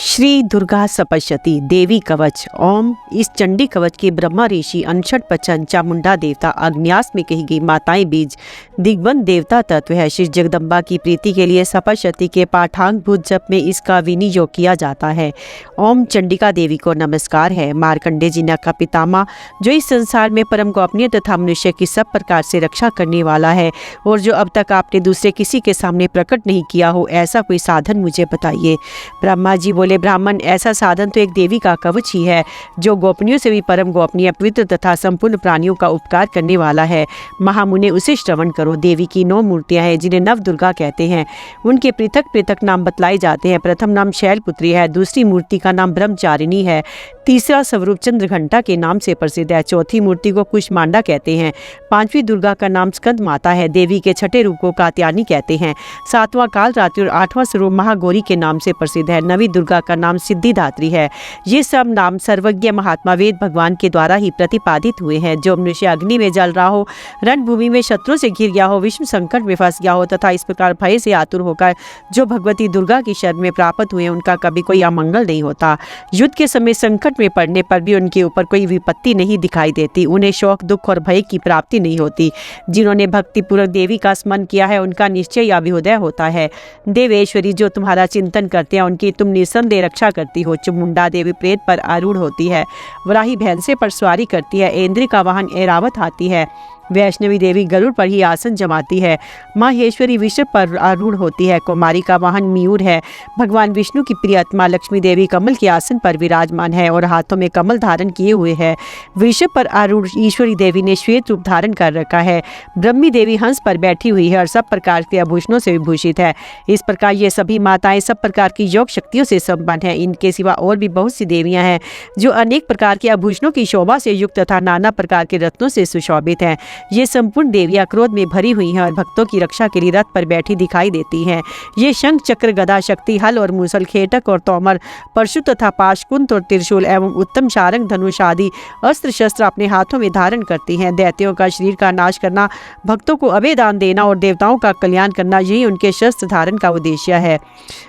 श्री दुर्गा सप्तशती देवी कवच। ओम। इस चंडी कवच के ब्रह्मा ऋषि अनशट पचन चामुंडा देवता अग्न्यास में कही गई माताएं बीज दिग्बंध देवता तत्व है। श्री जगदम्बा की प्रीति के लिए सप्तशती के पाठांग भूत जप में इसका विनियोग किया जाता है। ओम चंडिका देवी को नमस्कार है। मार्कंडे जी का पितामह जो इस संसार में परम गोपनीय तथा मनुष्य की सब प्रकार से रक्षा करने वाला है और जो अब तक आपने दूसरे किसी के सामने प्रकट नहीं किया हो, ऐसा कोई साधन मुझे बताइए। ब्रह्मा जी बोले, ब्राह्मण, ऐसा साधन तो एक देवी का कवच ही है जो गोपनीयों से भी परम गोपनीय, पवित्र तथा संपूर्ण प्राणियों का उपकार करने वाला है। महामुने उसे श्रवण करो। देवी की 9 मूर्तियां हैं जिन्हें नव दुर्गा कहते हैं। उनके पृथक पृथक नाम बतलाए जाते हैं। प्रथम नाम शैलपुत्री है, दूसरी मूर्ति का नाम ब्रह्मचारिणी है, तीसरा स्वरूप चंद्रघंटा के नाम से प्रसिद्ध है, चौथी मूर्ति को कुष्मांडा कहते हैं, पांचवी दुर्गा का नाम स्कंद माता है, देवी के छठे रूप को कात्यायनी कहते हैं, सातवां काल रात्रि और आठवां स्वरूप महागौरी के नाम से प्रसिद्ध है, नवी दुर्गा का नाम सिद्धिदात्री है। ये सब नाम सर्वज्ञ महात्मा वेद भगवान के द्वारा ही प्रतिपादित हुए हैं। जो मनुष्य अग्नि में जल रहा हो, रणभूमि में शत्रु से घिर गया हो, विषम संकट में फंस गया हो तथा इस प्रकार भय से आतुर होकर जो भगवती दुर्गा की शरण में प्राप्त हुए, उनका कभी कोई अमंगल नहीं होता। युद्ध के समय संकट में पड़ने पर भी उनके ऊपर कोई विपत्ति नहीं दिखाई देती। उन्हें शोक, दुख और भय की प्राप्ति नहीं होती। जिन्होंने भक्तिपूर्वक देवी का स्मरण किया है, उनका निश्चय अभ्युदय होता है। देवेश्वरी, जो तुम्हारा चिंतन करते हैं, उनकी तुम निसंदेह रक्षा करती हो। चामुंडा देवी प्रेत पर आरूढ़ होती है, वराही भैंसे पर सवारी करती है, इंद्र का वाहन ऐरावत हाथी है, वैष्णवी देवी गरुड़ पर ही आसन जमाती है, माहेश्वरी विषय पर आरूढ़ होती है, कुमारी का वाहन मयूर है, भगवान विष्णु की प्रियतमा लक्ष्मी देवी कमल के आसन पर विराजमान है और हाथों में कमल धारण किए हुए है। विषय पर आरूढ़ ईश्वरी देवी ने श्वेत रूप धारण कर रखा है। ब्रह्मी देवी हंस पर बैठी हुई है और सब प्रकार के आभूषणों से विभूषित है। इस प्रकार ये सभी माताएं सब प्रकार की योग शक्तियों से संपन्न है। इनके सिवा और भी बहुत सी देवियां हैं जो अनेक प्रकार के आभूषणों की शोभा से युक्त तथा नाना प्रकार के रत्नों से सुशोभित हैं। ये संपूर्ण देवियां क्रोध में भरी हुई हैं और भक्तों की रक्षा के लिए रथ पर बैठी दिखाई देती हैं। ये शंख, चक्र, गदा, शक्ति, हल और मूसल, खेटक और तोमर, परशु तथा पाशकुंत और त्रिशूल एवं उत्तम शारंग, धनुष आदि अस्त्र शस्त्र अपने हाथों में धारण करती हैं। दैत्यों का शरीर का नाश करना, भक्तों को अभय दान देना और देवताओं का कल्याण करना, यही उनके शस्त्र धारण का उद्देश्य है।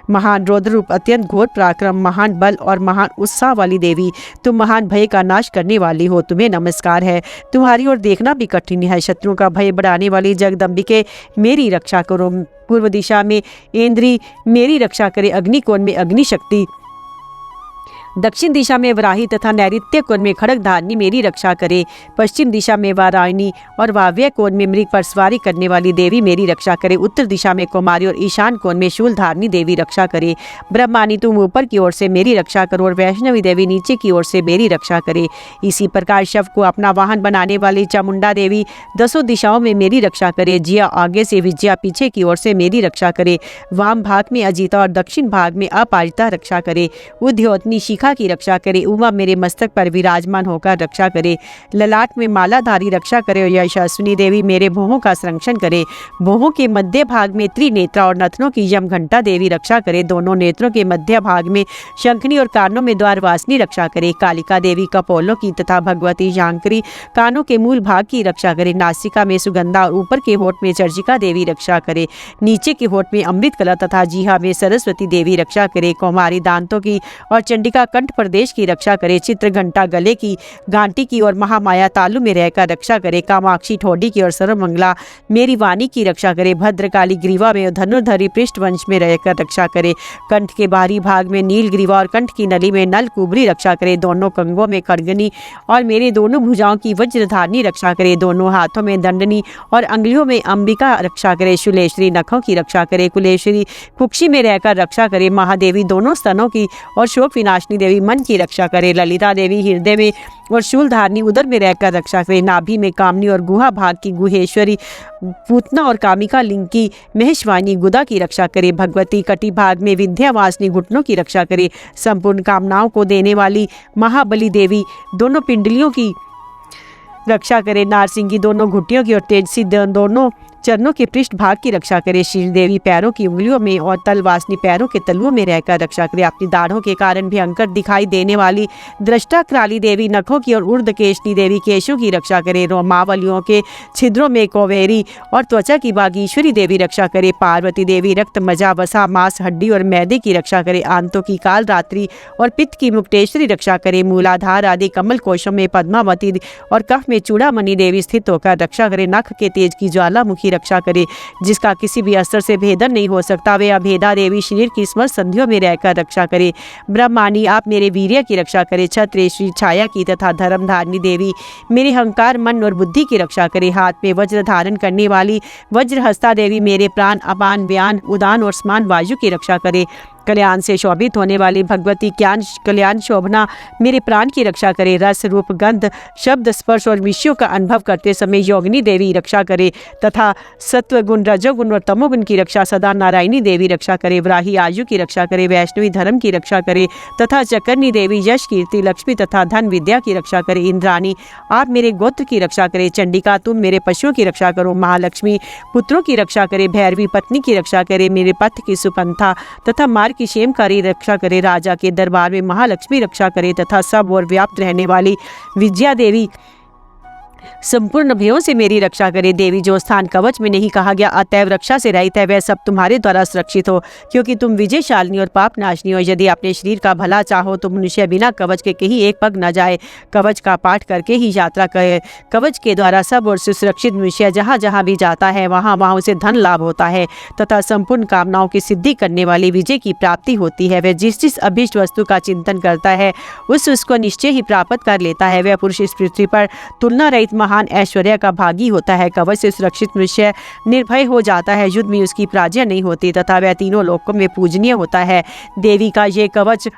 महान रौद्र रूप, अत्यंत घोर पराक्रम, महान बल और महान उत्साह वाली देवी, तुम महान भय का नाश करने वाली हो। तुम्हें नमस्कार है। तुम्हारी ओर देखना भी कठिन है। शत्रुओं का भय बढ़ाने वाली जगदम्बिके, मेरी रक्षा करो। पूर्व दिशा में इंद्री मेरी रक्षा करे। अग्निकोण में अग्नि शक्ति, दक्षिण दिशा में वराही तथा नैऋत्य कोण में खड़ग धारणी मेरी रक्षा करे। पश्चिम दिशा में वारायणी और वाव्य कोण में मृग पर सवारी करने वाली देवी मेरी रक्षा करे। उत्तर दिशा में कुमारी और ईशान कोण में शूल धारणी देवी रक्षा करे। ब्रह्मानी, तुम ऊपर की ओर से मेरी रक्षा करो और वैष्णवी देवी नीचे की ओर से मेरी रक्षा करे। इसी प्रकार शव को अपना वाहन बनाने वाली चामुंडा देवी 10 दिशाओं में मेरी रक्षा करे। जिया आगे से विजया, पीछे की ओर से मेरी रक्षा करे। वाम भाग में अजिता और दक्षिण भाग में अपराजिता रक्षा करे। उद्योतनी शिखा की रक्षा करे। उमा मेरे मस्तक पर विराजमान होकर रक्षा करे। ललाट में मालाधारी रक्षा करे और यशस्विनी देवी मेरे भौहों का संरक्षण करे। भौहों के मध्य भाग में त्रिनेत्रा और नथनों की यमघंटा देवी रक्षा करे। दोनों नेत्रों के मध्य भाग में शंखनी और कानों में द्वारवासिनी रक्षा करे। कालिका देवी कपोलों की तथा भगवती शांकरी कानों के मूल भाग की रक्षा करे। नासिका में सुगंधा और ऊपर के होठ में चर्चिका देवी रक्षा करे। नीचे के होठ में अमृत कला तथा जीहा में सरस्वती देवी रक्षा करे। कौमारी दांतों की और चंडिका कंठ प्रदेश की रक्षा करे। चित्र घंटा गले की गांटी की और महामाया तालु में रहकर रक्षा करे। कामाक्षी ठोडी की और सर्वमंगला मेरी वाणी की रक्षा करे। भद्रकाली ग्रीवा में धनुर्धरी पृष्ठवंश में रहकर रक्षा करे। कंठ के बाहरी भाग में नील ग्रीवा और कंठ की नली में नल कुबरी रक्षा करे। दोनों कंगों में खड़गनी और मेरे दोनों भुजाओं की वज्रधारणी रक्षा करे। दोनों हाथों में दंडनी और अंगुलियों में अंबिका रक्षा करे। शूलेश्वरी नखों की रक्षा करे। कुलेश्वरी कुक्षी में रहकर रक्षा करे। महादेवी दोनों स्तनों की और शोक विनाशनी देवी मन की रक्षा करे। ललिता देवी हृदय में और शूलधारणी उदर में रहकर रक्षा करे। नाभि में कामनी और गुहा भाग की गुहेश्वरी, पूतना और कामिका लिंग की महेशवानी गुदा की रक्षा करे। भगवती कटी भाग में विंध्यावासिनी घुटनों की रक्षा करे। संपूर्ण कामनाओं को देने वाली महाबली देवी दोनों पिंडलियों की रक्षा करे। नारसिंह की दोनों घुटियों की और तेजसी दोनों चरणों के पृष्ठ भाग की रक्षा करे। शील देवी पैरों की उंगलियों में और तलवासनी पैरों के तलुओं में रहकर रक्षा करे। अपनी दाढ़ों के कारण भयंकर दिखाई देने वाली दृष्टा कराली देवी नखों की और ऊर्ध्वकेशनी देवी केशों की रक्षा करे। रोमावलियों के छिद्रों में कोवेरी और त्वचा की बागीश्वरी देवी रक्षा करे। पार्वती देवी रक्त, मजा, वसा, मांस, हड्डी और मैदे की रक्षा करे। आंतों की काल रात्रि और पित्त की मुक्तेश्वरी रक्षा करे। मूलाधार आदि कमल कोशों में पद्मावती और कफ में चूड़ामणि देवी स्थित होकर रक्षा करे। नख के तेज की ज्वालामुखी रक्षा करे, जिसका किसी भी अस्त्र से भेदन नहीं हो सकता। वे अभेदा देवी शरीर की स्मर संधियों में रहकर रक्षा करे। ब्रह्मानी आप मेरे वीर्य की रक्षा करे। छत्र श्री छाया की तथा धर्मधारिणी देवी मेरे अहंकार, मन और बुद्धि की रक्षा करे। हाथ में वज्र धारण करने वाली वज्रहस्ता देवी मेरे प्राण, अपान, व्यान, उदान और स्मान वायु की रक्षा करे। कल्याण से शोभित होने वाली भगवती कल्याण शोभना मेरे प्राण की रक्षा करे। रस, रूप, गंध, शब्द, स्पर्श और विषयों का अनुभव करते समय योगिनी देवी रक्षा करे तथा सत्व गुण, रजोगुण और तमोगुण की रक्षा सदा नारायणी देवी रक्षा करे। वराही आयु की रक्षा करे। वैष्णवी धर्म की रक्षा करे तथा चकरनी देवी यश, कीर्ति, लक्ष्मी तथा धन विद्या की रक्षा करे। इंद्राणी आप मेरे गोत्र की रक्षा करे। चंडिका तुम मेरे पशुओं की रक्षा करो। महालक्ष्मी पुत्रों की रक्षा करे। भैरवी पत्नी की रक्षा करे। मेरे पथ की सुपंथा तथा मार्ग की क्षेमकारी रक्षा करे। राजा के दरबार में महालक्ष्मी रक्षा करे तथा सब और व्याप्त रहने वाली विजया देवी संपूर्ण भयों से मेरी रक्षा करे। देवी जो स्थान कवच में नहीं कहा गया अतएव रक्षा से रहित है, वह सब तुम्हारे द्वारा सुरक्षित हो, क्योंकि तुम विजयशालिनी और पाप नाशनी हो। यदि अपने शरीर का भला चाहो तो मनुष्य बिना कवच के कहीं एक पग न जाए। कवच का पाठ करके ही यात्रा करे। कवच के द्वारा सब और सुरक्षित मनुष्य जहाँ जहाँ भी जाता है वहाँ वहाँ उसे धन लाभ होता है तथा संपूर्ण कामनाओं की सिद्धि करने वाली विजय की प्राप्ति होती है। वह जिस जिस अभीष्ट वस्तु का चिंतन करता है उसको निश्चय ही प्राप्त कर लेता है। वह पुरुष इस पृथ्वी पर तुलना रहित महान ऐश्वर्य का भागी होता है। कवच से सुरक्षित मनुष्य निर्भय हो जाता है। युद्ध में उसकी पराजय नहीं होती तथा वह तीनों लोकों में पूजनीय होता है। देवी का ये कवच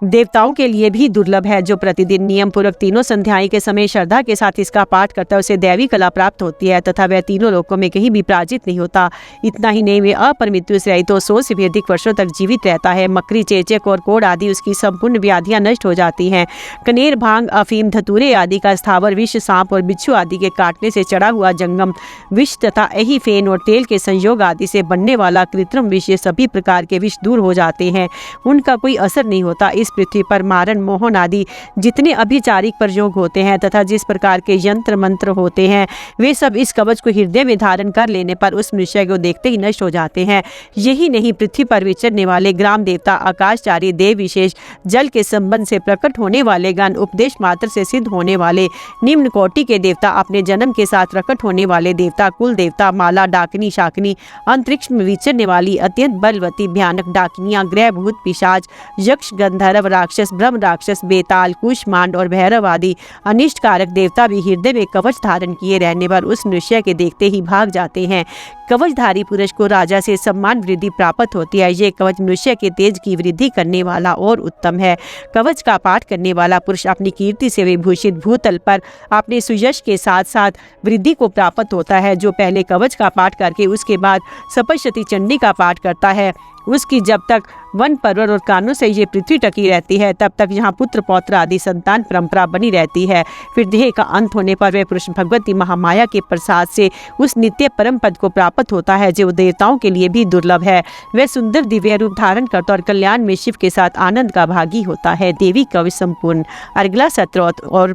देवताओं के लिए भी दुर्लभ है। जो प्रतिदिन नियम पूर्वक तीनों संध्याएं के समय श्रद्धा के साथ इसका पाठ करता है उसे दैवी कला प्राप्त होती है तथा वह तीनों लोकों में कहीं भी पराजित नहीं होता। इतना ही नहीं, वे अपमृत्यु से रहित 100 से भी अधिक वर्षों तक जीवित रहता है। मकड़ी, चेचक और कोढ़ आदि उसकी संपूर्ण व्याधियां नष्ट हो जाती हैं। कनेर, भांग, अफीम, धतूरे आदि का स्थावर विष, सांप और बिच्छू आदि के काटने से चढ़ा हुआ जंगम विष तथा यही फेन और तेल के संयोग आदि से बनने वाला कृत्रिम विष, ये सभी प्रकार के विष दूर हो जाते हैं, उनका कोई असर नहीं होता। इस पृथ्वी पर मारन, मोहन आदि जितने अभिचारिक प्रयोग होते हैं तथा जिस प्रकार के यंत्र मंत्र होते हैं वे सब इस कवच को हृदय में धारण कर लेने पर उस मनुष्य को देखते ही नष्ट हो जाते हैं। यही नहीं, पृथ्वी पर विचरने वाले ग्राम देवता, आकाशचारी देव विशेष, जल के संबंध से प्रकट होने वाले गण, उपदेश मात्र से सिद्ध होने वाले निम्न कोटि के देवता, अपने जन्म के साथ प्रकट होने वाले देवता, कुल देवता, माला, डाकनी, शाकनी, अंतरिक्ष में विचरने वाली अत्यंत बलवती भयानक डाकिनियां, ग्रह, भूत, पिशाच, यक्ष, गंधर्व, राक्षस, ब्रह्म राक्षस, बेताल, कुष्मांड और भैरव आदि अनिष्ट कारक देवता भी हृदय में कवच धारण किए रहने पर उस मनुष्य के देखते ही भाग जाते हैं। कवचधारी पुरुष को राजा से सम्मान वृद्धि प्राप्त होती है। ये कवच मनुष्य के तेज की वृद्धि करने वाला और उत्तम है। कवच का पाठ करने वाला पुरुष अपनी कीर्ति से विभूषित भूतल पर अपने सुयश के साथ साथ वृद्धि को प्राप्त होता है। जो पहले कवच का पाठ करके उसके बाद सप्तशती चंडी का पाठ करता है उसकी जब तक वन, पर्वत और कानों से ये पृथ्वी टकी रहती है तब तक यहाँ पुत्र पौत्र आदि संतान परंपरा बनी रहती है। फिर देह का अंत होने पर वह पुरुष भगवती महामाया के प्रसाद से उस नित्य परम पद को प्राप्त होता है जो देवताओं के लिए भी दुर्लभ है। वह सुंदर दिव्य रूप धारण करता और कल्याण में शिव के साथ आनंद का भागी होता है। देवी कवच संपूर्ण। अर्गला सत्रोत। और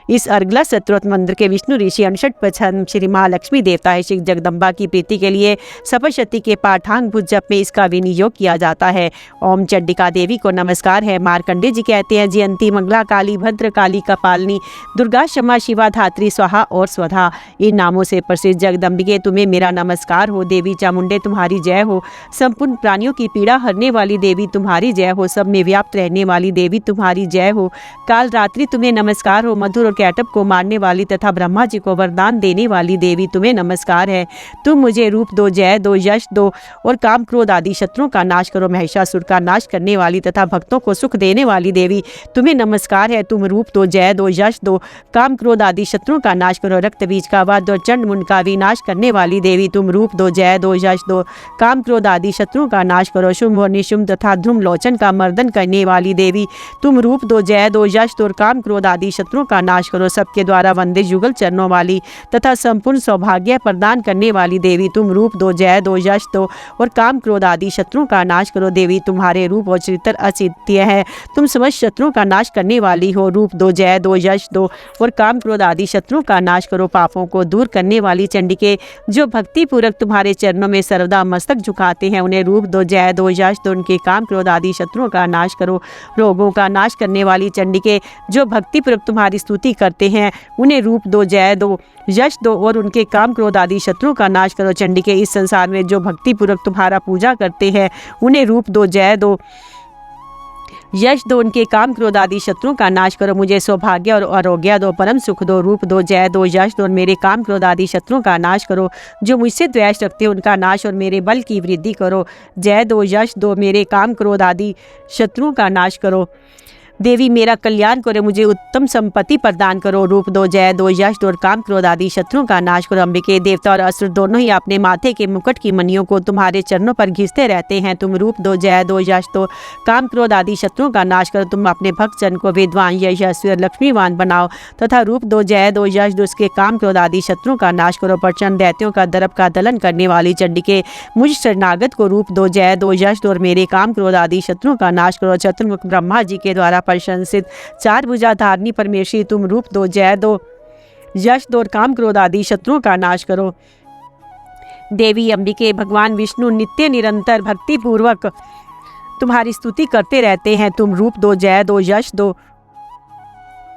इस अर्गला सत्रोत मंत्र के विष्णु ऋषि 59 श्री महालक्ष्मी देवता है। श्री जगदम्बा की प्रीति के लिए सप्तशती के पाठांग भुज जप में इसका विनियोग किया जाता है। ओम चंडिका देवी को नमस्कार है। मार्कंडे जी कहते हैं, जयंती, मंगला, काली, भद्र काली, कपालिनी, दुर्गा, क्षमा, शिवा, धात्री, स्वाहा और स्वधा, इन नामों से प्रसिद्ध जगदम्बिके तुम्हें मेरा नमस्कार हो। देवी चामुंडे तुम्हारी जय हो। संपूर्ण प्राणियों की पीड़ा हरने वाली देवी तुम्हारी जय हो। सब में व्याप्त रहने वाली देवी तुम्हारी जय हो। काल रात्रि तुम्हें नमस्कार हो। मधुर और कैटब को मारने वाली तथा ब्रह्मा जी को वरदान देने वाली देवी तुम्हें नमस्कार है। तुम मुझे रूप दो, जय दो, यश दो और काम क्रोध आदि शत्रुओं का नाश करो। महिषासुर का नाश करने वाली तथा भक्तों को सुख देने वाली देवी तुम्हें नमस्कार है। तुम रूप दो, जय दो, यश दो, काम क्रोध आदि शत्रुओं का नाश करो। रक्त बीज का वध और चंड मुंड का विनाश करने वाली देवी तुम रूप रूप दो, जय दो, यश दो, काम क्रोध आदि शत्रुओं का नाश करो। शुंभ और निशुंभ तथा ध्रुम लोचन का मर्दन करने वाली देवी तुम रूप दो, जय दो, यश दो, काम क्रोध आदि शत्रुओं का नाश करो। सबके द्वारा वंदे युगल चरणों वाली तथा संपूर्ण सौभाग्य प्रदान करने वाली देवी तुम रूप दो, जय दो, यश दो और काम क्रोध आदि शत्रुओं का नाश करो। देवी तुम्हारे रूप और चरित्र अचिंत्य है, तुम समस्त शत्रुओं का नाश करने वाली हो। रूप दो, जय दो, यश दो और काम क्रोध आदि शत्रुओं का नाश करो। पापों को दूर करने वाली चंडिके जो भक्ति पूर्वक तुम्हारे चरणों में सर्वदा मस्तक झुकाते हैं उन्हें रूप दो, जय दो, यश दो, उनके काम क्रोध आदि शत्रुओं का नाश करो। रोगों का नाश करने वाली चंडिके जो भक्ति पूर्वक तुम्हारी स्तुति करते हैं उन्हें रूप दो, जय दो, यश दो और उनके काम क्रोध आदि शत्रुओं का नाश करो। चंडिके इस संसार में जो भक्ति पूर्वक तुम्हारा पूजा करते हैं उन्हें रूप दो, जय दो, यश दो, उनके काम क्रोध आदि शत्रुओं का नाश करो। मुझे सौभाग्य और आरोग्य दो, परम सुख दो। रूप दो, जय दो, यश दो और मेरे काम क्रोध आदि शत्रुओं का नाश करो। जो मुझसे द्वेष रखते हैं उनका नाश और मेरे बल की वृद्धि करो। जय दो, यश दो, मेरे काम क्रोध आदि शत्रुओं का नाश करो। देवी मेरा कल्याण करो, मुझे उत्तम संपत्ति प्रदान करो। रूप दो, जय दो, यश दो और काम क्रोध आदि शत्रुओं का नाश करो। अंबिके देवता और असुर दोनों ही अपने माथे के मुकुट की मणियों को तुम्हारे चरणों पर घिसते रहते हैं। तुम रूप दो, जय दो, यश दो, काम क्रोध आदि शत्रुओं का नाश करो। तुम अपने भक्त जन को विद्वान, यशस्वी और लक्ष्मीवान बनाओ तथा रूप दो, जय दो, यश दो, उसके काम क्रोध आदि शत्रुओं का नाश करो। प्रचंड दैत्यों का दर्प का दलन करने वाली चंडिके मुझ शरणागत को रूप दो, जय दो, यश दो और मेरे काम क्रोध आदि शत्रुओं का नाश करो। चतुर्मुख ब्रह्मा जी के द्वारा प्रशंसित चार भुजा धारणी परमेश्वरी तुम रूप दो, जय दो, यश दो और काम क्रोध आदि शत्रुओं का नाश करो। देवी अंबिके भगवान विष्णु नित्य निरंतर भक्ति पूर्वक तुम्हारी स्तुति करते रहते हैं। तुम रूप दो, जय दो, यश दो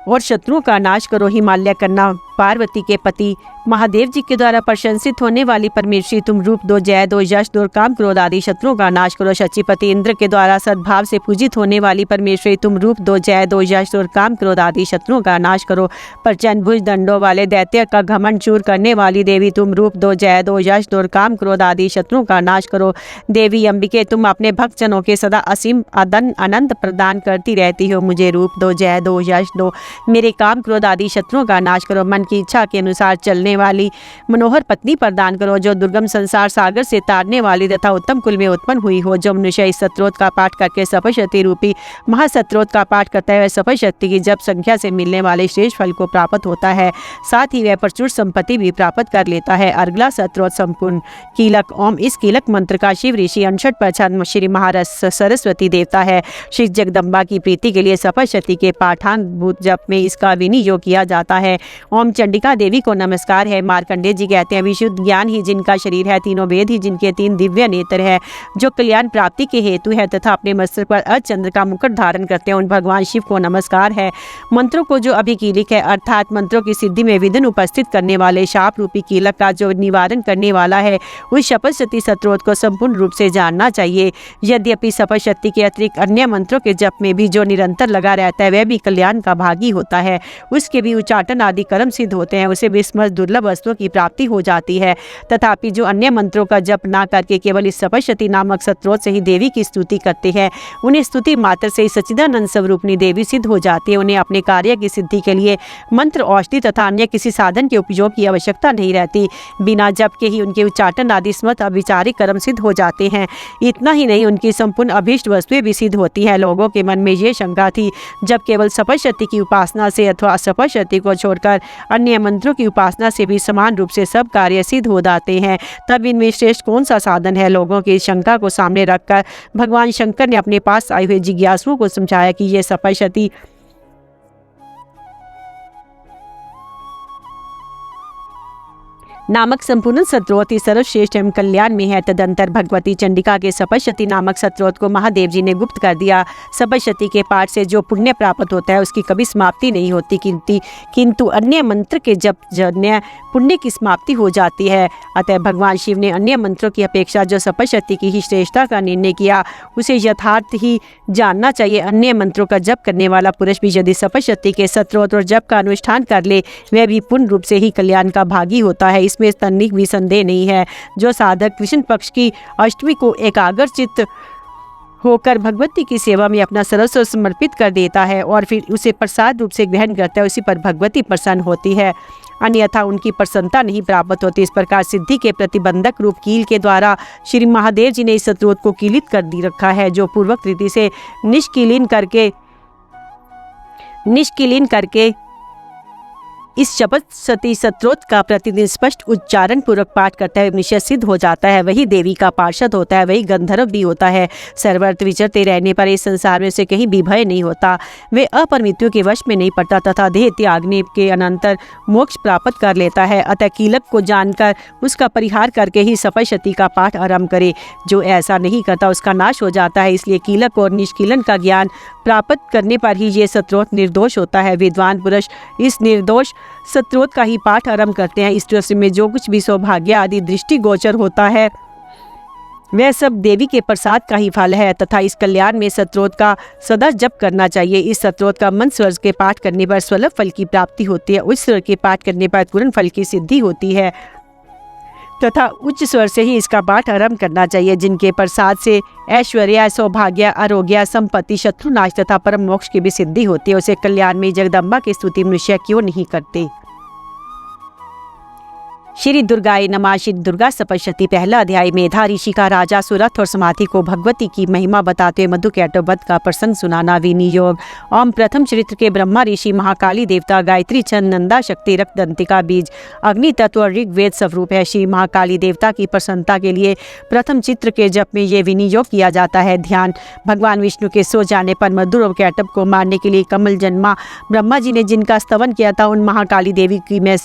और शत्रुओं का नाश करो। हिमालय कन्या पार्वती के पति महादेव जी के द्वारा प्रशंसित होने वाली परमेश्वरी तुम रूप दो, जय दो, यश दो और काम क्रोध आदि शत्रुओं का नाश करो। शचीपति इंद्र के द्वारा सद्भाव से पूजित होने वाली परमेश्वरी तुम रूप दो, जय दो, यश दो और काम क्रोध आदि शत्रुओं का नाश करो। प्रचंड भुज दंडों वाले दैत्य का घमंड चूर करने वाली देवी तुम रूप दो, जय दो, यश दो और काम क्रोध आदि शत्रुओं का नाश करो। देवी अंबिके तुम अपने भक्तजनों के सदा असीम अनंत प्रदान करती रहती हो। मुझे रूप दो, जय दो, यश दो, मेरे काम क्रोध आदि शत्रुओं का नाश करो। मन की इच्छा के अनुसार चलने वाली मनोहर पत्नी प्रदान करो जो दुर्गम संसार सागर से तारने वाली तथा उत्तम कुल में उत्पन्न हुई हो। जो मनुष्य इस सत्रोत का पाठ करके सपशक्ति रूपी महासत्रोत का पाठ करता है वह सपशक्ति की जप संख्या से मिलने वाले श्रेष्ठ फल को प्राप्त होता है, साथ ही वह प्रचुर संपत्ति भी प्राप्त कर लेता है। अगला सत्रोत संपूर्ण कीलक। ओम इस कीलक मंत्र का शिव ऋषि 59 श्री महाराज सरस्वती देवता है। श्री जगदम्बा की प्रीति के लिए सपशक्ति के पाठानुभूत जप में इसका विनियोग किया जाता है। ओम चंडिका देवी को नमस्कार है। मार्कंडेय जी कहते हैं विशुद्ध ज्ञान ही जिनका शरीर है, तीनों वेद ही जिनके तीन दिव्य नेत्र है, जो कल्याण प्राप्ति के हेतु है तथा अपने मस्तक पर अर्धचंद्र का मुकुट धारण करते हैं, उन भगवान शिव को नमस्कार है। मंत्रों को जो अभिकीलक है अर्थात मंत्रों की सिद्धि में विघ्न उपस्थित करने वाले शाप रूपी कीलक का जो निवारण करने वाला है उस सपशक्ति स्तोत्र को संपूर्ण रूप से जानना चाहिए। यद्यपि सपशक्ति के अतिरिक्त अन्य मंत्रों के जप में भी जो निरंतर लगा रहता है वह भी कल्याण का भागी होता है, उसके भी उच्चाटन आदि कर्म सिद्ध होते हैं, उसे विस्मृत दुर्लभ वस्तुओं की प्राप्ति हो जाती है। तथापि जो अन्य मंत्रों का जप ना करके केवल इस सपशक्ति नामक स्तोत्र से ही देवी की स्तुति करते हैं उन्हें स्तुति मात्र से सच्चिदानंद स्वरूपनी देवी सिद्ध हो जाती है। उन्हें अपने कार्य की सिद्धि के लिए मंत्र, औषधि तथा अन्य किसी साधन के उपयोग की आवश्यकता नहीं रहती। बिना जप के ही उनके उच्चाटन आदि स्मृत अविचारिक कर्म सिद्ध हो जाते हैं। इतना ही नहीं उनकी संपूर्ण अभीष्ट वस्तुएं भी सिद्ध होती हैं। लोगों के मन में ये शंका थी जब केवल सपशक्ति की उपासना से अथवा सपशक्ति को छोड़कर अन्य मंत्रों की उपासना से भी समान रूप से सब कार्य सिद्ध हो जाते हैं, तब इनमें श्रेष्ठ कौन सा साधन है। लोगों की शंका को सामने रखकर भगवान शंकर ने अपने पास आए हुए जिज्ञासुओं को समझाया कि ये सपशक्ति नामक संपूर्ण स्तोत्र ही सर्वश्रेष्ठ एवं कल्याण में है। तदंतर भगवती चंडिका के सपशक्ति नामक स्तोत्र को महादेव जी ने गुप्त कर दिया। सपशक्ति के पाठ से जो पुण्य प्राप्त होता है उसकी कभी समाप्ति नहीं होती, किंतु अन्य मंत्र के जप जन्य पुण्य की समाप्ति हो जाती है। अतः भगवान शिव ने अन्य मंत्रों की अपेक्षा जो सपशक्ति की ही श्रेष्ठता का निर्णय किया उसे यथार्थ ही जानना चाहिए। अन्य मंत्रों का जप करने वाला पुरुष भी यदि सपशक्ति के स्तोत्र और जप का अनुष्ठान कर ले वह भी पूर्ण रूप से ही कल्याण का भागी होता है, इसमें तनिक भी संदेह नहीं है। जो साधक कृष्ण पक्ष की अष्टमी को एकाग्रचित्त होकर भगवती की सेवा में अपना सर्वस्व समर्पित कर देता है और फिर उसे प्रसाद रूप से ग्रहण करता है, उसी पर भगवती प्रसन्न होती है, अन्यथा उनकी प्रसन्नता नहीं प्राप्त होती। इस प्रकार सिद्धि के प्रतिबंधक रूप कील के द्वारा श्री महादेव जी ने इस स्रोत को कीलित कर दी रखा है, जो पूर्वक रीति से निष्कीलिन करके इस शपथ सती स्तोत्र का प्रतिदिन स्पष्ट उच्चारण पूर्वक पाठ करता है, निश्चय सिद्ध हो जाता है, वही देवी का पार्षद होता है, वही गंधर्व भी होता है। सर्वत्र विचरते रहने पर इस संसार में उसे कहीं भी भय नहीं होता, वे अपरिमितियों के वश में नहीं पड़ता तथा देह त्यागने के अनंतर मोक्ष प्राप्त कर लेता है। अतः कीलक को जानकर उसका परिहार करके ही सप्तशती का पाठ आरंभ करे। जो ऐसा नहीं करता उसका नाश हो जाता है। इसलिए कीलक और निष्कीलन का ज्ञान प्राप्त करने पर ही ये स्तोत्र निर्दोष होता है। विद्वान पुरुष इस निर्दोष स्तोत्र का ही पाठ आरंभ करते हैं। इस दृश्य में जो कुछ भी सौभाग्य आदि दृष्टि गोचर होता है वह सब देवी के प्रसाद का ही फल है तथा इस कल्याण में स्तोत्र का सदा जप करना चाहिए। इस स्तोत्र का मंत्र स्वर के पाठ करने पर सुलभ फल की प्राप्ति होती है, उच्च स्वर के पाठ करने पर तुरंत फल की सिद्धि होती है तथा उच्च स्वर से ही इसका पाठ आरंभ करना चाहिए। जिनके प्रसाद से ऐश्वर्य, सौभाग्य, आरोग्य, संपत्ति, शत्रुनाश तथा परम मोक्ष की भी सिद्धि होती है, उसे कल्याण में जगदम्बा की स्तुति मनुष्य क्यों नहीं करते। श्री दुर्गाए नमः। श्री दुर्गा सप्तशती पहला अध्याय। मेधा ऋषि का राजा सुरथ और समाधि को भगवती की महिमा बताते हुए मधुकैटभ का प्रसंग सुनाना। विनियोग। ओम। प्रथम चरित्र के ब्रह्मा ऋषि, महाकाली देवता, गायत्री छंद, नंदा शक्ति, रक्तदंतिका बीज, अग्नि तत्व और ऋग्वेद स्वरूप है। श्री महाकाली देवता की प्रसन्नता के लिए प्रथम चित्र के जप में ये विनियोग किया जाता है। ध्यान। भगवान विष्णु के सो जाने पर मधुर और कैटभ को मारने के लिए कमल जन्मा ब्रह्मा जी ने जिनका स्तवन किया था, उन महाकाली देवी की मैं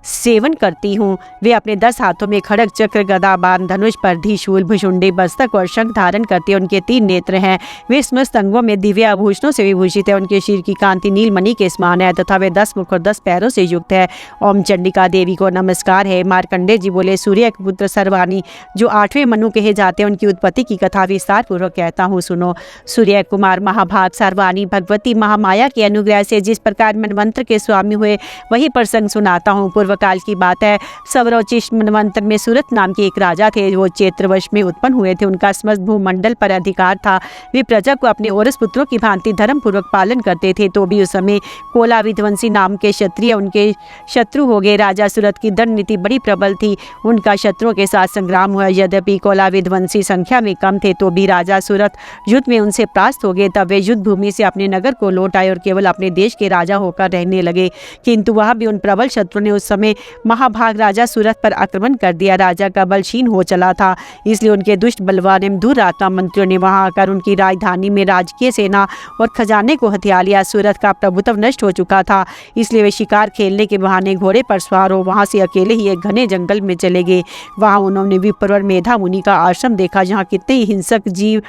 सेवन करती हूँ। वे अपने 10 हाथों में खड़ग, चक्र, गदा, बाण, धनुष, परधी, शूल, भुषुंडी, बस्तक और शंख धारण करते हैं। उनके 3 नेत्र हैं। वे समस्त अंगों में दिव्य आभूषणों से विभूषित है। उनके शरीर की कांति नीलमणि के समान है तथा वे 10 मुख और 10 पैरों से युक्त है। ओम। चंडिका देवी को नमस्कार है। मार्कंडेय जी बोले, सूर्य के पुत्र सर्वाणी जो 8वें मनु कहे जाते हैं, उनकी उत्पत्ति की कथा विस्तार पूर्वक कहता हूँ, सुनो। सूर्य कुमार महाभाग सर्वाणी भगवती महामाया के अनुग्रह से जिस प्रकार मनवंतर के स्वामी हुए वही प्रसंग सुनाता हूँ। पूर्व काल की बात है। सवरोचिष्ट मनवंतर में सूरत नाम के एक राजा थे। वो चैत्रवश में उत्पन्न हुए थे। उनका समस्त भूमंडल पर अधिकार था। वे प्रजा को अपने औरस पुत्रों की भांति धर्म पूर्वक पालन करते थे। तो भी उस समय कोला विध्वंसी नाम के क्षत्रिय उनके शत्रु हो गए। राजा सूरत की दंड नीति बड़ी प्रबल थी। उनका शत्रुओं के साथ संग्राम हुआ। यद्यपि कोला विध्वंसी संख्या में कम थे तो भी राजा सूरत युद्ध में उनसे परास्त हो गए। तब वे युद्ध भूमि से अपने नगर को लौट आए और केवल अपने देश के राजा होकर रहने लगे। किंतु वह भी उन प्रबल शत्रु ने उस समय महाभाग राजा सूरत पर आक्रमण कर दिया। राजा का बल क्षीण हो चला था, इसलिए उनके दुष्ट बलवान एवं दुरात्मा मंत्रियों ने वहां आकर उनकी राजधानी में राजकीय सेना और खजाने को हथिया लिया। सूरत का प्रभुत्व नष्ट हो चुका था, इसलिए वे शिकार खेलने के बहाने घोड़े पर सवार हो वहां से अकेले ही एक घने जंगल में चले गए। वहां उन्होंने विप्र और मेधा मुनि का आश्रम देखा, जहाँ कितने ही हिंसक जीव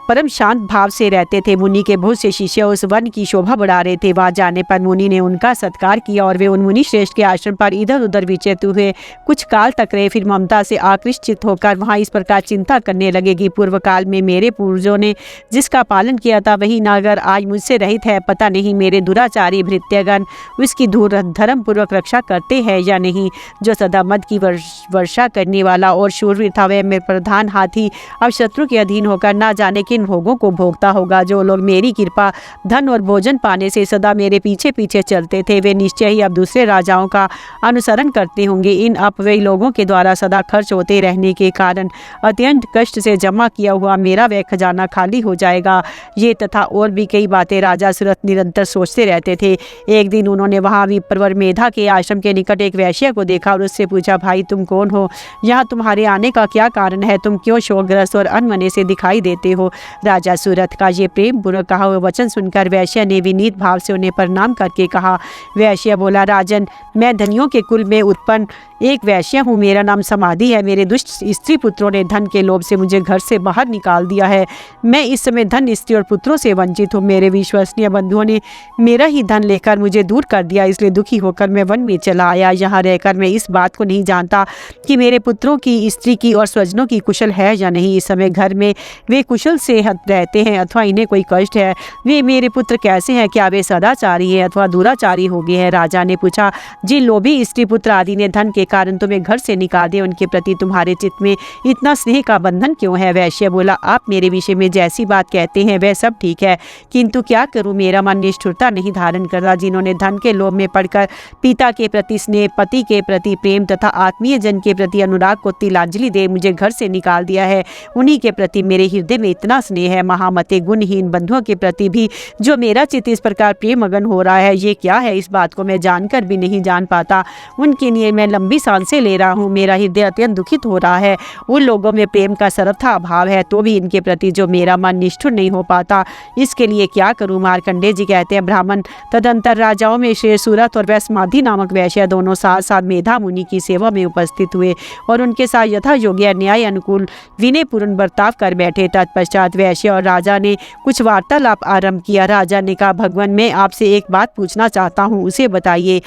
परम शांत भाव से रहते थे। मुनि के बहुत से शिष्य उस वन की शोभा बढ़ा रहे थे। वहां जाने पर मुनि ने उनका सत्कार किया और वे उन मुनि श्रेष्ठ के आश्रम पर इधर उधर विचरते हुए कुछ काल तक रहे। फिर ममता से आकृष्ट होकर वहां इस प्रकार चिंता करने लगे कि पूर्व काल में मेरे पूर्वजों ने जिसका पालन किया था वही नागर आज मुझसे रहित है। पता नहीं मेरे दुराचारी भृत्यगण उसकी धर्म पूर्वक रक्षा करते हैं या नहीं। जो सदा मद की वर्षा करने वाला और शूरवीर था वह मेरे प्रधान हाथी अब शत्रु के अधीन होकर ना जाने किन भोगों को भोगता होगा। जो लोग मेरी कृपा, धन और भोजन पाने से सदा मेरे पीछे पीछे चलते थे वे निश्चय ही अब दूसरे राजाओं का अनुसरण करते होंगे। इन अपव्ययी लोगों के द्वारा सदा खर्च होते रहने के कारण अत्यंत कष्ट से जमा किया हुआ मेरा वह खजाना खाली हो जाएगा। ये तथा और भी कई बातें राजा सूरत निरंतर सोचते रहते थे। एक दिन उन्होंने वहां विप्रवर मेधा के आश्रम के निकट एक वैश्य को देखा और उससे पूछा, भाई तुम कौन हो? यहाँ तुम्हारे आने का क्या कारण है? तुम क्यों शोकग्रस्त और अनमने से दिखाई देते हो? राजा सूरत का ये प्रेम पूर्वक कहा हुआ वचन सुनकर वैश्य ने विनीत भाव से उन्हें प्रणाम करके कहा। वैश्य बोला, राजन, मैं धनियों के कुल में उत्पन्न एक वैश्य हूँ। मेरा नाम समाधि है। मेरे दुष्ट स्त्री पुत्रों ने धन के लोभ से मुझे घर से बाहर निकाल दिया है। मैं इस समय धन, स्त्री और पुत्रों से वंचित हूँ। मेरे विश्वसनीय बंधुओं ने मेरा ही धन लेकर मुझे दूर कर दिया, इसलिए दुखी होकर मैं वन में चला आया। यहाँ रहकर मैं इस बात को नहीं जानता कि मेरे पुत्रों की, स्त्री की और स्वजनों की कुशल है या नहीं। इस समय घर में वे कुशल से रहते हैं अथवा इन्हें कोई कष्ट है? वे मेरे पुत्र कैसे हैं? क्या वे सदाचारी हैं अथवा दुराचारी हो गए हैं? राजा ने पूछा, जिन लोभी स्त्री पुत्र आदि ने धन के कारण तुम्हें घर से निकाल दिया, उनके प्रति तुम्हारे चित्त में इतना स्नेह का बंधन क्यों है? वैश्य बोला, आप मेरे विषय में जैसी बात कहते हैं वह सब ठीक है, किंतु क्या करूं, मेरा मन निष्ठुरता नहीं धारण करता। जिन्होंने धन के लोभ में पड़कर पिता के प्रति स्नेह, पति के प्रति प्रेम तथा आत्मीय जन के प्रति अनुराग को तिलांजलि दे मुझे घर से निकाल दिया है, उन्हीं के प्रति मेरे हृदय में इतना स्नेह है। महामते गुणहीन बंधुओं के प्रति भी जो मेरा चित्त इस प्रकार प्रेम मगन हो रहा है, ये क्या है? इस बात को मैं जानकर भी नहीं जान पाता। उनके लिए मैं लंबी सांसें ले रहा हूँ, मेरा हृदय अत्यंत दुखित हो रहा है। उन लोगों में प्रेम का सर्वथा अभाव है, तो भी इनके प्रति जो मेरा मन निष्ठुर नहीं हो पाता, इसके लिए क्या करूं? मार्कंडेय जी कहते हैं, ब्राह्मण तदंतर राजाओं में शेर सूरत और वैश्माधि नामक वैश्य दोनों साथ साथ मेधा मुनि की सेवा में उपस्थित हुए और उनके साथ यथा योग्य न्याय अनुकूल विनय पूर्ण बर्ताव कर बैठे। तत्पश्चात वैश्य और राजा ने कुछ वार्तालाप आरंभ किया। राजा ने कहा, भगवान, मैं आपसे एक बात पूछना चाहता हूँ, उसे बताइए।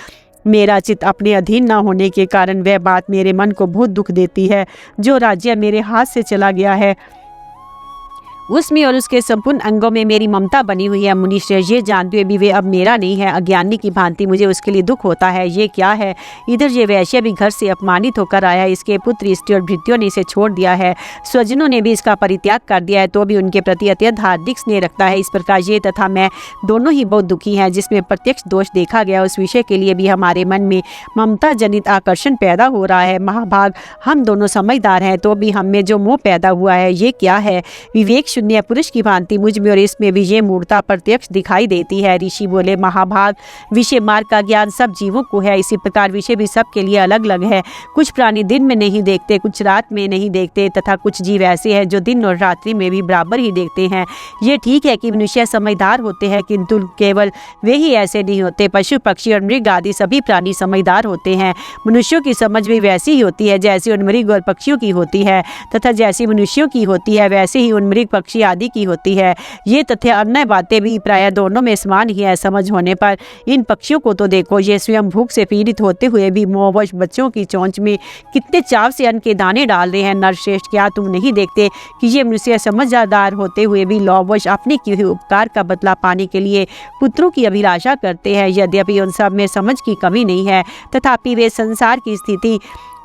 मेरा चित्त अपने अधीन न होने के कारण वह बात मेरे मन को बहुत दुख देती है। जो राज्य मेरे हाथ से चला गया है उसमें और उसके संपूर्ण अंगों में मेरी ममता बनी हुई है। मुनिश्रेष्ठ, ये जानते हुए भी वे अब मेरा नहीं है, अज्ञानी की भांति मुझे उसके लिए दुख होता है। ये क्या है? इधर ये वैश्य भी घर से अपमानित होकर आया, इसके पुत्र स्त्री और भृत्यों ने इसे छोड़ दिया है, स्वजनों ने भी इसका परित्याग कर दिया है, तो भी उनके प्रति अत्यंत हार्दिक स्नेह रखता है। इस प्रकार ये तथा मैं दोनों ही बहुत दुखी हैं। जिसमें प्रत्यक्ष दोष देखा गया उस विषय के लिए भी हमारे मन में ममता जनित आकर्षण पैदा हो रहा है। महाभाग, हम दोनों समझदार हैं, तो भी हम में जो मोह पैदा हुआ है ये क्या है? विवेक शून्य पुरुष की भांति मुझ में और इसमें भी ये मूर्ता प्रत्यक्ष दिखाई देती है। ऋषि बोले, महाभाग, विषय मार्ग का ज्ञान सब जीवों को है, इसी प्रकार विषय भी सबके लिए अलग अलग है। कुछ प्राणी दिन में नहीं देखते, कुछ रात में नहीं देखते, तथा कुछ जीव ऐसे हैं जो दिन और रात्रि में भी बराबर ही देखते हैं। ये ठीक है कि मनुष्य समझदार होते हैं, किंतु केवल वे ही ऐसे नहीं होते। पशु पक्षी और मृग आदि सभी प्राणी समझदार होते हैं। मनुष्यों की समझ भी वैसी ही होती है जैसी उन मृग और पक्षियों की होती है, तथा जैसी मनुष्यों की होती है वैसे ही उन मृग पक्षी आदि की होती है। ये तथ्य अन्य बातें भी प्रायः दोनों में समान ही है। समझ होने पर इन पक्षियों को तो देखो, ये स्वयं भूख से पीड़ित होते हुए भी मोहवश बच्चों की चोंच में कितने चाव से अन्न के दाने डाल रहे हैं। नरश्रेष्ठ, क्या तुम नहीं देखते कि ये मनुष्य समझदार होते हुए भी लोभवश अपने किए हुए उपकार का बदला पाने के लिए पुत्रों की अभिलाषा करते हैं? यद्यपि उन सब में समझ की कमी नहीं है, तथापि वे संसार की स्थिति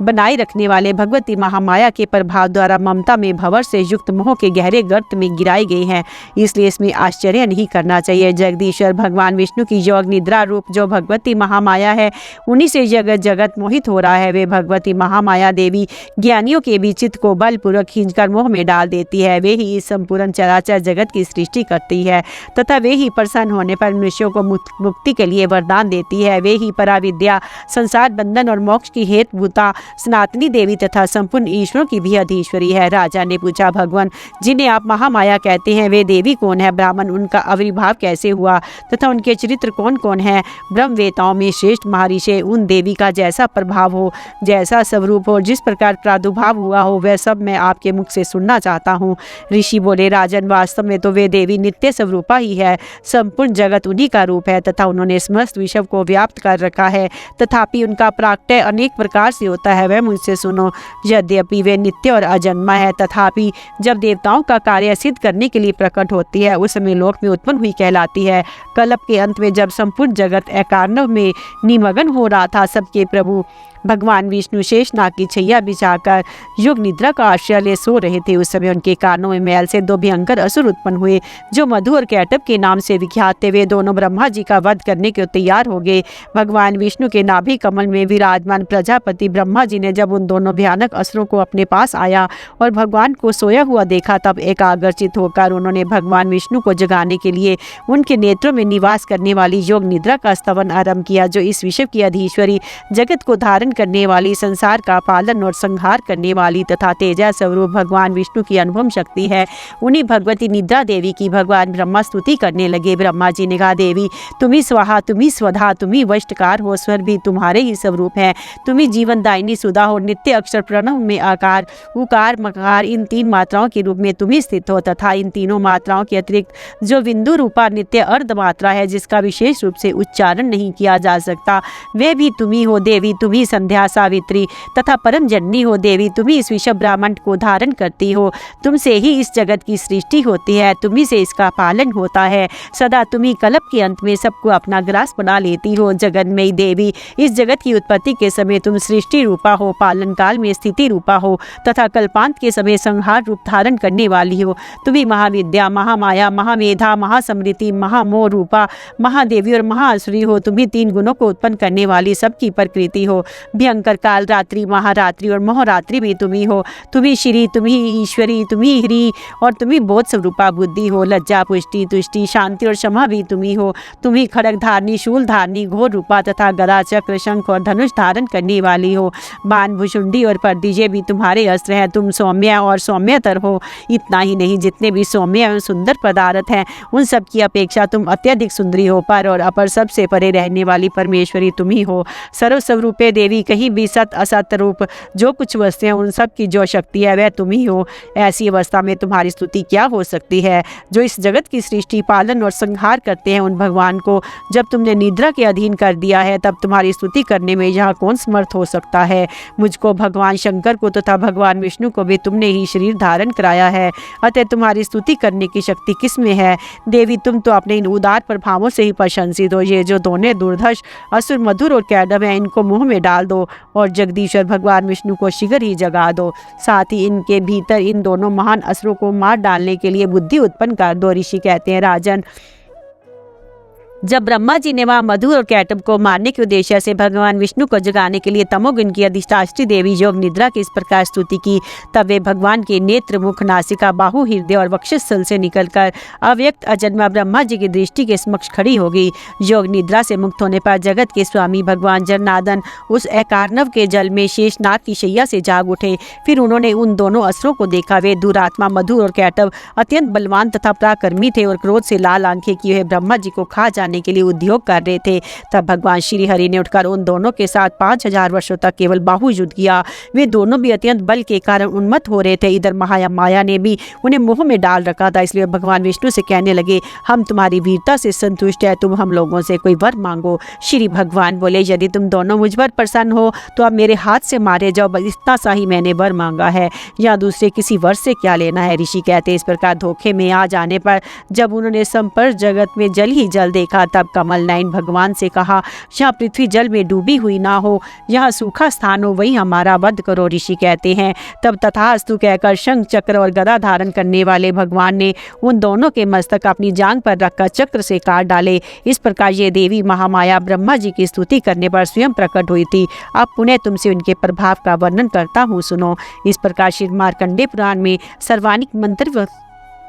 बनाए रखने वाले भगवती महामाया के प्रभाव द्वारा ममता में भंवर से युक्त मोह के गहरे गर्त में गिराए गए हैं। इसलिए इसमें आश्चर्य नहीं करना चाहिए। जगदीश्वर भगवान विष्णु की योग निद्रा रूप जो भगवती महामाया है, उन्हीं से जगत मोहित हो रहा है। वे भगवती महामाया देवी ज्ञानियों के भी चित्त को बलपूर्वक खींचकर मोह में डाल देती है। वे ही इस संपूर्ण चराचर जगत की सृष्टि करती है, तथा वे ही प्रसन्न होने पर मनुष्यों को मुक्ति के लिए वरदान देती है। वे ही पराविद्या, संसार बंधन और मोक्ष की हेतुभूता सनातनी देवी तथा संपूर्ण ईश्वरों की भी अधीश्वरी है। राजा ने पूछा, भगवान, जिन्हें आप महामाया कहते हैं वे देवी कौन है? ब्राह्मण, उनका आविर्भाव कैसे हुआ तथा उनके चरित्र कौन कौन है? ब्रह्मवेताओं में श्रेष्ठ महर्षि उन देवी का जैसा प्रभाव हो, जैसा स्वरूप हो, जिस प्रकार प्रादुर्भाव हुआ हो, वह सब मैं आपके मुख से सुनना चाहता हूँ। ऋषि बोले, राजन, वास्तव में तो वे देवी नित्य स्वरूपा ही है। संपूर्ण जगत उन्हीं का रूप है तथा उन्होंने समस्त विश्व को व्याप्त कर रखा है, तथापि उनका प्राकट्य अनेक प्रकार से होता है। वह मुझसे सुनो, यद्यपि वे नित्य और अजन्मा है, तथापि जब देवताओं का कार्य सिद्ध करने के लिए प्रकट होती है उस समय लोक में उत्पन्न हुई कहलाती है। कल्प के अंत में जब संपूर्ण जगत एकार्णव में निमग्न हो रहा था, सबके प्रभु भगवान विष्णु शेषनाग की छैया बिछाकर योग निद्रा का आश्रय ले सो रहे थे। उस समय उनके कानों में मैल से दो भयंकर असुर उत्पन्न हुए जो मधु और कैटभ के नाम से विख्यात थे। वे दोनों ब्रह्मा जी का वध करने के तैयार हो गए। भगवान विष्णु के नाभि कमल में विराजमान प्रजापति ब्रह्मा जी ने जब उन दोनों भयानक असुरों को अपने पास आया और भगवान को सोया हुआ देखा, तब एकाग्रचित होकर उन्होंने भगवान विष्णु को जगाने के लिए उनके नेत्रों में निवास करने वाली योग निद्रा का स्तवन आरंभ किया, जो इस विश्व की अधीश्वरी, जगत को धारण करने वाली, संसार का पालन और संहार करने वाली तथा तेजा स्वरूप भगवान विष्णु की अनुभव शक्ति है। उन्हीं भगवती निद्रा देवी की भगवान ब्रह्मा स्तुति करने लगे। ब्रह्मा जी ने कहा, देवी, तुम्ही स्वाहा, तुम्ही स्वधा, तुम्ही वष्टकार हो, स्वर भी तुम्हारे ही स्वरूप है। तुम्ही जीवन दायिनी सुधा हो, नित्य अक्षर प्रणव में आकार, उकार, मकार, इन तीन मात्राओं के रूप में तुम्ही स्थित हो, तथा इन तीनों मात्राओं के अतिरिक्त जो बिंदु रूपा नित्य अर्ध मात्रा है, जिसका विशेष रूप से उच्चारण नहीं किया जा सकता, वह भी तुम्ही हो। देवी, तुम्ही संध्या, सावित्री तथा परम जननी हो। देवी तुम ही इस विश्व ब्रह्मांड को धारण करती हो, तुमसे ही इस जगत की सृष्टि होती है, तुम्ही से इसका पालन होता है। सदा तुम्ही कल्प के अंत में सबको अपना ग्रास बना लेती हो। जगन्मयी देवी, इस जगत की उत्पत्ति के समय तुम सृष्टि रूपा हो, पालन काल में स्थिति रूपा हो तथा कल्पांत के समय संहार रूप धारण करने वाली हो। तुम्ही महाविद्या, महामाया, महामेधा, महासमृति, महामोह रूपा महादेवी और महाअसुरी हो। तुम्ही तीन गुणों को उत्पन्न करने वाली सबकी प्रकृति हो। भयंकर काल रात्रि, महारात्रि और मोहरात्रि भी तुम्ही हो। तुम्ही श्री, तुम्ही ईश्वरी, तुम्ही ह्री और तुम्ही बोध स्वरूपा बुद्धि हो। लज्जा, पुष्टि, तुष्टि, शांति और क्षमा भी तुम्ही हो। तुम्ही खड़ग धारणी, शूल धारणी, घोर रूपा तथा गदा, चक्र, शंख और धनुष धारण करने वाली हो। बाण, भुषुंडी और परदिजे भी तुम्हारे अस्त्र हैं। तुम सौम्य और सौम्यतर हो। इतना ही नहीं, जितने भी सौम्य एवं सुंदर पदार्थ हैं उन सब की अपेक्षा तुम अत्यधिक सुंदरी हो। पर और अपर सबसे परे रहने वाली परमेश्वरी तुम ही हो। सर्व स्वरूपे देवी, कहीं भी सत असत रूप जो कुछ वस्तुएं उन सब की जो शक्ति है वह तुम ही हो। ऐसी अवस्था में तुम्हारी स्तुति क्या हो सकती है? जो इस जगत की सृष्टि, पालन और संहार करते हैं उन भगवान को जब तुमने निद्रा के अधीन कर दिया है तब तुम्हारी स्तुति करने में यहाँ कौन समर्थ हो सकता है? मुझको, भगवान शंकर को तथा भगवान विष्णु को भी तुमने ही शरीर धारण कराया है, अतः तुम्हारी स्तुति करने की शक्ति किस में है? देवी तुम तो अपने इन उदार प्रभावों से ही प्रशंसित हो। ये जो दोनों दुर्धर्ष, असुर, मधुर और कैडव हैं इनको मुंह में डाल दो और जगदीश्वर भगवान विष्णु को शीघ्र ही जगा दो। साथ ही इनके भीतर इन दोनों महान असुरों को मार डालने के लिए बुद्धि उत्पन्न कर दो। ऋषि कहते हैं, राजन, जब ब्रह्मा जी ने वहाँ मधु और कैटब को मारने के उद्देश्य से भगवान विष्णु को जगाने के लिए तमोगुण की अधिष्ठात्री देवी योग निद्रा की इस प्रकार स्तुति की, तब वे भगवान के नेत्र, मुख, नासिका, बाहु, हृदय और वक्षस्थल से निकलकर अव्यक्त अजन्मा ब्रह्मा जी की दृष्टि के समक्ष खड़ी हो गई। योग निद्रा से मुक्त होने पर जगत के स्वामी भगवान जगन्नाथन उस एकार्णव के जल में शेषनाग की शैया से जाग उठे। फिर उन्होंने उन दोनों असुरों को देखा। वे दुरात्मा मधु और कैटब अत्यंत बलवान तथा पराक्रमी थे और क्रोध से लाल आंखें किए ब्रह्मा जी को खा जाने के लिए उद्योग कर रहे थे। तब भगवान श्री हरि ने उठकर उन दोनों के साथ 5000 वर्षों तक केवल बाहु युद्ध किया। वे दोनों भी अत्यंत बल के कारण उन्मत्त हो रहे थे। इधर माया ने भी उन्हें मुंह में डाल रखा था। इसलिए भगवान विष्णु से कहने लगे, हम तुम्हारी वीरता से संतुष्ट है, तुम हम लोगों से कोई वर मांगो। श्री भगवान बोले, यदि तुम दोनों मुझ पर प्रसन्न हो तो अब मेरे हाथ से मारे जाओ, बस इतना सा ही मैंने वर मांगा है, या दूसरे किसी वर से क्या लेना है। ऋषि कहते, इस प्रकार धोखे में आ जाने पर जब उन्होंने संपर्क जगत में जल ही जल देखा तब कमल नयन भगवान से कहा, यहाँ पृथ्वी जल में डूबी हुई ना हो, यहाँ सूखा स्थान हो, वही हमारा वध करो। ऋषि कहते हैं, तब तथास्तु कहकर शंख, चक्र और गदा धारण करने वाले भगवान ने उन दोनों के मस्तक अपनी जांग पर रखकर चक्र से काट डाले। इस प्रकार ये देवी महामाया ब्रह्मा जी की स्तुति करने पर स्वयं प्रकट हुई थी। अब पुनः तुमसे उनके प्रभाव का वर्णन करता हूँ, सुनो। इस प्रकार श्री मार्कंडेय पुराण में सर्वानिक मंत्र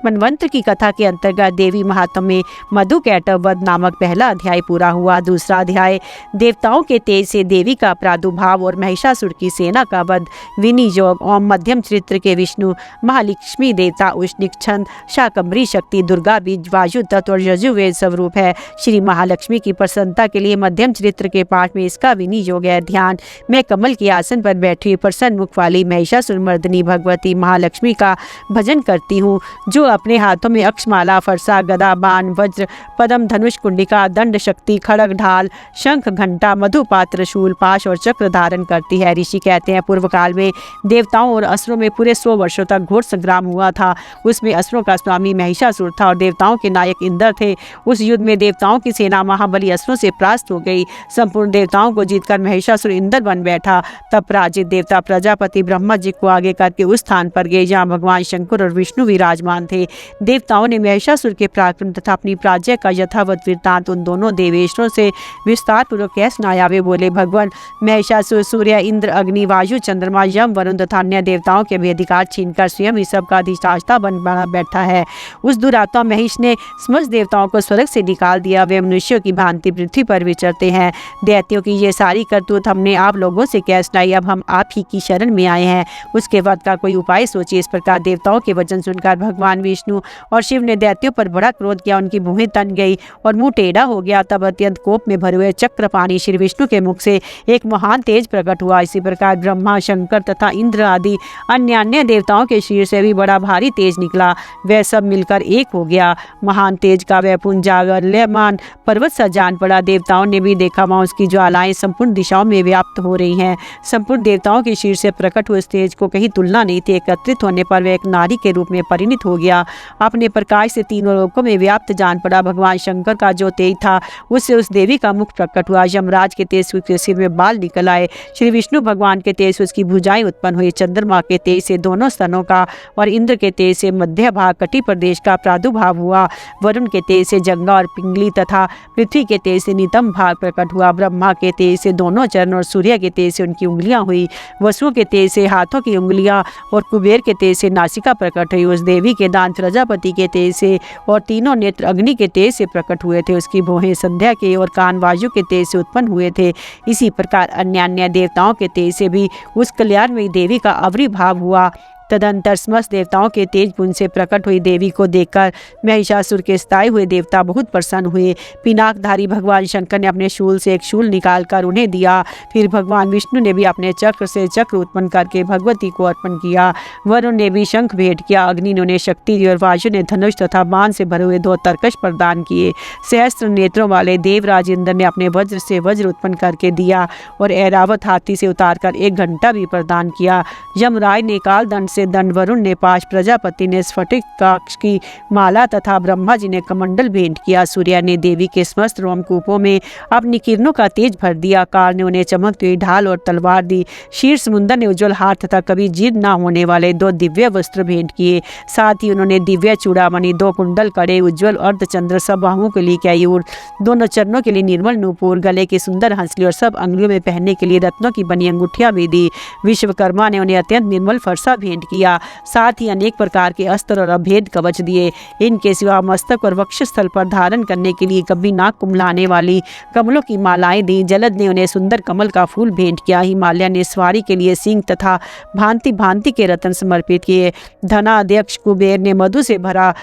मनवंत्र की कथा के अंतर्गत देवी महात्म्य में मधु कैटव वध नामक पहला अध्याय पूरा हुआ। दूसरा अध्याय देवताओं के तेज से देवी का प्रादुर्भाव और महिषासुर की सेना का वध, विनियोग और मध्यम चरित्र के विष्णु, महालक्ष्मी देवता, उष्णिक छंद, शाकंभरी शक्ति, दुर्गा बीज, वायु तत्व और यजुर्वेद स्वरूप है। श्री महालक्ष्मी की प्रसन्नता के लिए मध्यम चरित्र के पाठ में इसका विनियोग है। ध्यान, मैं कमल के आसन पर बैठी प्रसन्न मुख वाली महिषासुर मर्दिनी भगवती महालक्ष्मी का भजन करती हूँ, जो अपने हाथों में अक्षमाला, फरसा, गदा, बाण, वज्र, पदम, धनुष, कुंडिका, दंड शक्ति, खड़ग, ढाल, शंख, घंटा, मधुपात्र, शूल, पाश और चक्र धारण करती है। ऋषि कहते हैं, पूर्व काल में देवताओं और असुरों में पूरे 100 वर्षों तक घोर संग्राम हुआ था। उसमें असुरों का स्वामी महिषासुर था और देवताओं के नायक इंद्र थे। उस युद्ध में देवताओं की सेना महाबली असुरों से परास्त हो गई। संपूर्ण देवताओं को जीतकर महिषासुर इंद्र बन बैठा। तब पराजित देवता प्रजापति ब्रह्मा जी को आगे करके उस स्थान पर गए जहाँ भगवान शंकर और विष्णु विराजमान थे। देवताओं ने महिषासुर के पराक्रम तथा अपनी प्राज्ञा का यथावत वृत्तांत उन दोनों देवेश्वरों से विस्तार पूर्वक कह सुनाया। वे बोले, भगवान महिषासुर सूर्य, इंद्र, अग्नि, वायु, चंद्रमा, यम, वरुण तथा अन्य देवताओं के भी अधिकार छीनकर स्वयं ही सबका अधिष्ठाता बन बैठा है। उस दुरात्मा महिष ने समस्त देवताओं को स्वर्ग से निकाल दिया। वे मनुष्यों की भांति पृथ्वी पर विचरते हैं। दैत्यों की ये सारी करतूत हमने आप लोगों से कह सुनाई। अब हम आप ही की शरण में आए हैं, उसके वध का कोई उपाय सोचिए। इस प्रकार देवताओं के वचन सुनकर भगवान विष्णु और शिव ने दैत्यों पर बड़ा क्रोध किया। उनकी भुहें तन गई और मुंह टेढ़ा हो गया। तब अत्यंत कोप में भरे हुए चक्रपाणी श्री विष्णु के मुख से एक महान तेज प्रकट हुआ। इसी प्रकार ब्रह्मा, शंकर तथा इंद्र आदि अन्य देवताओं के शरीर से भी बड़ा भारी तेज निकला। वह सब मिलकर एक हो गया। महान तेज का वह पुंज जागल्यमान पर्वत सा जान पड़ा। देवताओं ने भी देखा वहां उसकी ज्वालाएं संपूर्ण दिशाओं में व्याप्त हो रही हैं। संपूर्ण देवताओं के शरीर से प्रकट हुए इस तेज को कहीं तुलना नहीं थी। एकत्रित होने पर वह एक नारी के रूप में परिणित हो गया। अपने प्रकाश से तीनों लोकों में व्याप्त जान पड़ा। भगवान शंकर का जो तेज था उससे उस देवी का मुख प्रकट हुआ। यमराज के तेज से उसके सिर में बाल निकल आए। श्री विष्णु भगवान के तेज से उसकी भुजाएं उत्पन्न हुई। चंद्रमा के तेज से दोनों स्तनों का और इंद्र के तेज से मध्य भाग कटी प्रदेश का प्रादुर्भाव हुआ। वरुण के तेज से जंगा और पिंगली तथा पृथ्वी के तेज से नितम भाग प्रकट हुआ। ब्रह्मा के तेज से दोनों चरण और सूर्य के तेज से उनकी उंगलियां हुई। वसु के तेज से हाथों की उंगलियां और कुबेर के तेज से नासिका प्रकट हुई। उस देवी के दांत प्रजापति के तेज से और तीनों नेत्र अग्नि के तेज से प्रकट हुए थे। उसकी भौहें संध्या के और कान वायु के तेज से उत्पन्न हुए थे। इसी प्रकार अन्य देवताओं के तेज से भी उस कल्याणमयी देवी का आविर्भाव हुआ। तदंतर समस्त देवताओं के तेज पुंज से प्रकट हुई देवी को देखकर महिषासुर के स्थायी हुए देवता बहुत प्रसन्न हुए। पिनाकधारी भगवान शंकर ने अपने शूल से एक शूल निकालकर उन्हें दिया। फिर भगवान विष्णु ने भी अपने चक्र से चक्र उत्पन्न करके भगवती को अर्पण किया। वरुण ने भी शंख भेंट किया। अग्नि ने उन्हें शक्ति दी और वायु ने धनुष तथा बाण से भरे हुए 2 तरकश प्रदान किए। सहस्त्र नेत्रों वाले देवराज इंद्र ने अपने वज्र से वज्र उत्पन्न करके दिया और ऐरावत हाथी से उतारकर 1 घंटा भी प्रदान किया। यमराज ने कालदंड से दंड, वरुण ने पाश, प्रजापति ने स्फटिक काक्ष की माला तथा ब्रह्मा जी ने कमंडल भेंट किया। सूर्य ने देवी के समस्त रोमकूपों में अपनी किरणों का तेज भर दिया। काल ने उन्हें चमकती हुई ढाल और तलवार दी। शीर्ष समुद्र ने उज्ज्वल हार तथा कभी जीर्ण न होने वाले 2 दिव्य वस्त्र भेंट किए। साथ ही उन्होंने दिव्य चूड़ामणि, 2 कुंडल, कड़े, उज्ज्वल अर्धचंद्र, सब बाहुओं के लिए क्यायूर, दोनों चरणों के लिए निर्मल नूपुर, गले की सुंदर हंसली और सब अंगुलियों में पहनने के लिए रत्नों की बनी अंगूठियां भी दी। विश्वकर्मा ने उन्हें अत्यंत निर्मल फरसा भेंट किया। साथ ही अनेक प्रकार के अस्त्र और अभेद कवच दिए। इनके सिवा मस्तक और वक्षस्थल पर धारण करने के लिए कभी नाक कुम्हलाने वाली कमलों की मालाएं दी। जलद ने उन्हें सुंदर कमल का फूल भेंट किया। हिमालय ने सवारी के लिए सिंह तथा भांति भांति के रत्न समर्पित किए। धनाध्यक्ष कुबेर ने मधु से भरा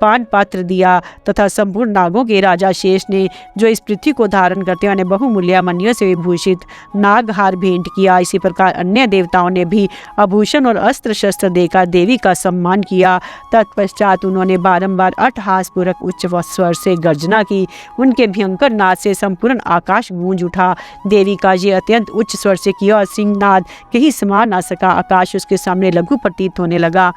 पान पात्र दिया तथा संपूर्ण नागों के राजा शेष ने, जो इस पृथ्वी को धारण करते हैं, बहुमूल्य मणियों से विभूषित नागहार भेंट किया। इसी प्रकार अन्य देवताओं ने भी आभूषण और अस्त्र शस्त्र देकर देवी का सम्मान किया। तत्पश्चात उन्होंने बारंबार अट्टहासपूर्वक उच्च स्वर से गर्जना की। उनके भयंकर नाद से संपूर्ण आकाश गूंज उठा। देवी का ये अत्यंत उच्च स्वर से किया और सिंहनाद कहीं समा न सका। आकाश उसके सामने लघु प्रतीत होने लगा।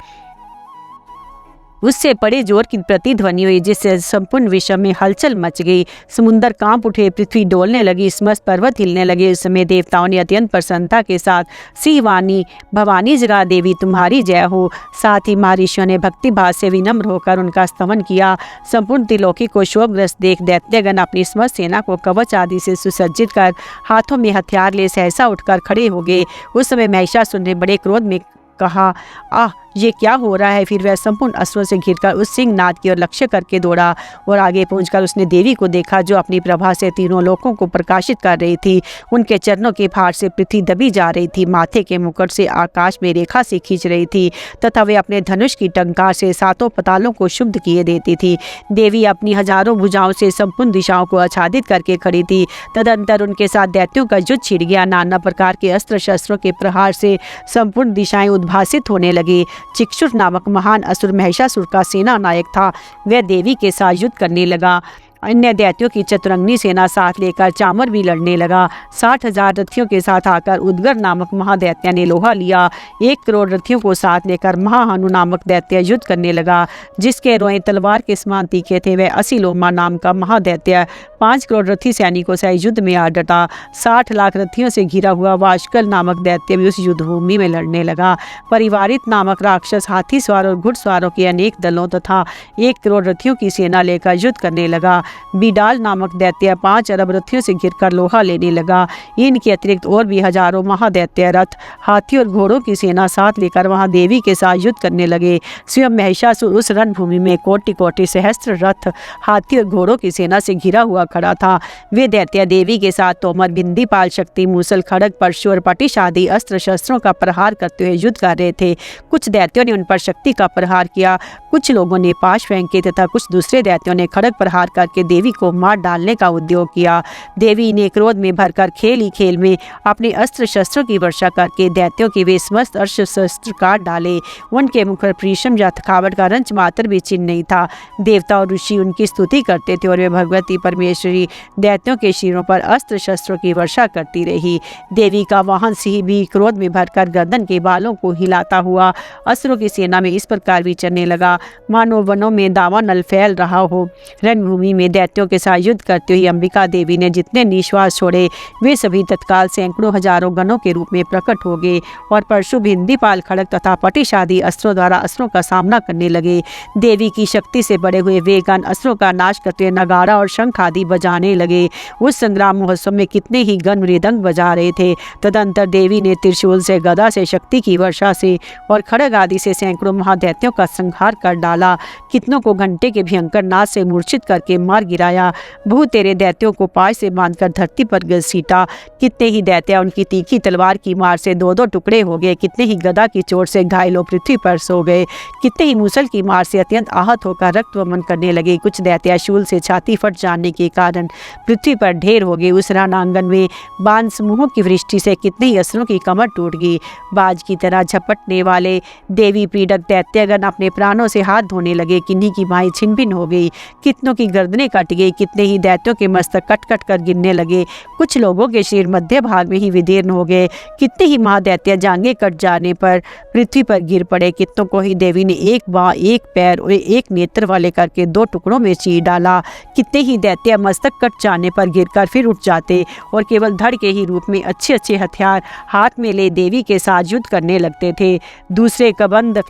उससे बड़े जोर की प्रतिध्वनि हुई, जिससे संपूर्ण विश्व में हलचल मच गई। समुद्र कांप उठे, पृथ्वी डोलने लगी, समस्त पर्वत हिलने लगे। उस समय देवताओं ने अत्यंत प्रसन्नता के साथ श्रीवाणी भवानी जगह देवी तुम्हारी जय हो। साथ ही महर्षियों ने भक्तिभाव से विनम्र होकर उनका स्तवन किया। संपूर्ण त्रिलोकी को शोकग्रस्त देख दैत्यगण अपनी समस्त सेना को कवच आदि से सुसज्जित कर हाथों में हथियार ले सहसा उठकर खड़े हो गए। उस समय महिषासुर ने बड़े क्रोध में कहा, आह ये क्या हो रहा है। फिर वह संपूर्ण अस्त्रों से घिरकर उस सिंहनाद की ओर लक्ष्य करके दौड़ा और आगे पहुंचकर उसने देवी को देखा, जो अपनी प्रभा से तीनों लोकों को प्रकाशित कर रही थी। उनके चरणों के भार से पृथ्वी दबी जा रही थी, माथे के मुकुट से आकाश में रेखा से खींच रही थी तथा वे अपने धनुष की टंकार से 7 पतालों को शुद्ध किए देती थी। देवी अपनी हजारों भुजाओं से संपूर्ण दिशाओं को आच्छादित करके खड़ी थी। तदंतर उनके साथ दैत्यों का युद्ध छिड़ गया। नाना प्रकार के अस्त्र शस्त्रों के प्रहार से संपूर्ण दिशाएं उद्भासित होने लगी। चिक्षुर नामक महान असुर महिषासुर का सेना नायक था। वह देवी के साथ युद्ध करने लगा। अन्य दैत्यों की चतुरंगनी सेना साथ लेकर चामर भी लड़ने लगा। 60,000 रथियों के साथ आकर उद्गर नामक महादैत्य ने लोहा लिया। 1 करोड़ रथियों को साथ लेकर महाहनु नामक दैत्य युद्ध करने लगा, जिसके रोए तलवार के समान तीखे थे। वह असिलोमा नाम का महादैत्य 5 करोड़ रथी सैनिकों से युद्ध में आ डटा। 60 लाख रथियों से घिरा हुआ वाशकल नामक दैत्य भी उस युद्ध भूमि में लड़ने लगा। परिवारित नामक राक्षस हाथी सवार और घुड़सवारों के अनेक दलों तथा 1 करोड़ रथियों की सेना लेकर युद्ध करने लगा। बिडाल नामक दैत्य 5 अरब रथियों से घिरकर लोहा लेने लगा। इनके अतिरिक्त और भी हजारों महादैत्य रथ, हाथी और घोड़ों की सेना साथ लेकर वहां देवी के साथ युद्ध करने लगे। स्वयं महिषासुर उस रणभूमि में कोटि कोटि सहस्त्र रथ, हाथी और घोड़ों की सेना से घिरा हुआ खड़ा था। वे दैत्य देवी के साथ तोमर, बिंदीपाल, शक्ति, मूसल, खड़ग, परशु और पटिश आदि अस्त्र शस्त्रों का प्रहार करते हुए युद्ध कर रहे थे। कुछ दैत्यों ने उन पर शक्ति का प्रहार किया, कुछ लोगों ने पाश फेंके तथा कुछ दूसरे दैत्यों ने खड़ग प्रहार करके देवी को मार डालने का उद्योग किया। देवी ने क्रोध में भरकर खेल ही खेल में अपने अस्त्र शस्त्रों की वर्षा करके दैत्यों के वे समस्त अस्त्र शस्त्र काट डाले। उनके मुख पर परिश्रम या थकावट का रंच मात्र भी चिन्ह नहीं था। देवता और ऋषि उनकी स्तुति करते थे और वे भगवती परमेश्वरी दैत्यों के शिरों पर अस्त्र शस्त्रों की वर्षा करती रही। देवी का वाहन सिंह भी क्रोध में भरकर गर्दन के बालों को हिलाता हुआ असुरों की सेना में इस प्रकार विचरने लगा, मानो वनों में दावानल फैल रहा हो। रणभूमि में दैत्यों के साथ युद्ध करते हुए अंबिका देवी ने जितने निश्वास छोड़े, वे सभी तत्काल सैकड़ों हजारों गणों के रूप में प्रकट हो गए और परशु, बिंदीपाल, खड़ग तथा पटिश आदि अस्त्रों द्वारा असुरों का सामना करने लगे। देवी की शक्ति से बड़े हुए वे गण असुरों का नाश करते नगाड़ा और शंख आदि बजाने लगे। उस संग्राम महोत्सव में कितने ही गण मृदंग बजा रहे थे। तदंतर देवी ने त्रिशूल से, गदा से, शक्ति की वर्षा से और खड़ग आदि से सैकड़ों महादैत्यों का संहार कर डाला। कितनों को घंटे के भयंकर नाद से मूर्छित करके मार गिराया। बहुत तेरे दैत्यों को पाश से बांधकर धरती पर घसीटा। कितने ही दैत्य उनकी तीखी तलवार की मार से दो दो टुकड़े हो गए। कितने ही गदा की चोट से घायलों पृथ्वी पर सो गए। कितने ही मूसल की मार से अत्यंत आहत होकर रक्त वमन करने लगे। कुछ दैत्य शूल से छाती फट जाने के कारण पृथ्वी पर ढेर हो गए। उस रणांगन में बाण समूहों की वृष्टि से कितने ही असुरों की कमर टूट गई। बाज की तरह झपटने वाले देवी पीड़क दैत्यगण अपने प्राणों से हाथ धोने लगे। किन्हीं की बाहें छिन्न भिन्न हो गई, कितनों की गर्दनें कट गई। कितने ही दैत्यों के मस्तक कट कट कर गिरने लगे। कुछ लोगों के शरीर मध्य भाग में ही विदीर्ण हो गए। कितने ही महादैत्य जांघें कट जाने पर पृथ्वी पर गिर पड़े। कितनों को ही देवी ने एक बाँह, एक पैर और एक नेत्र वाले करके दो टुकड़ों में चीर डाला। कितने ही दैत्य मस्तक कट जाने पर गिरकर फिर उठ जाते और केवल धड़ के ही रूप में अच्छे अच्छे हथियार हाथ में ले देवी के साथ युद्ध करने लगते थे। दूसरे कबंध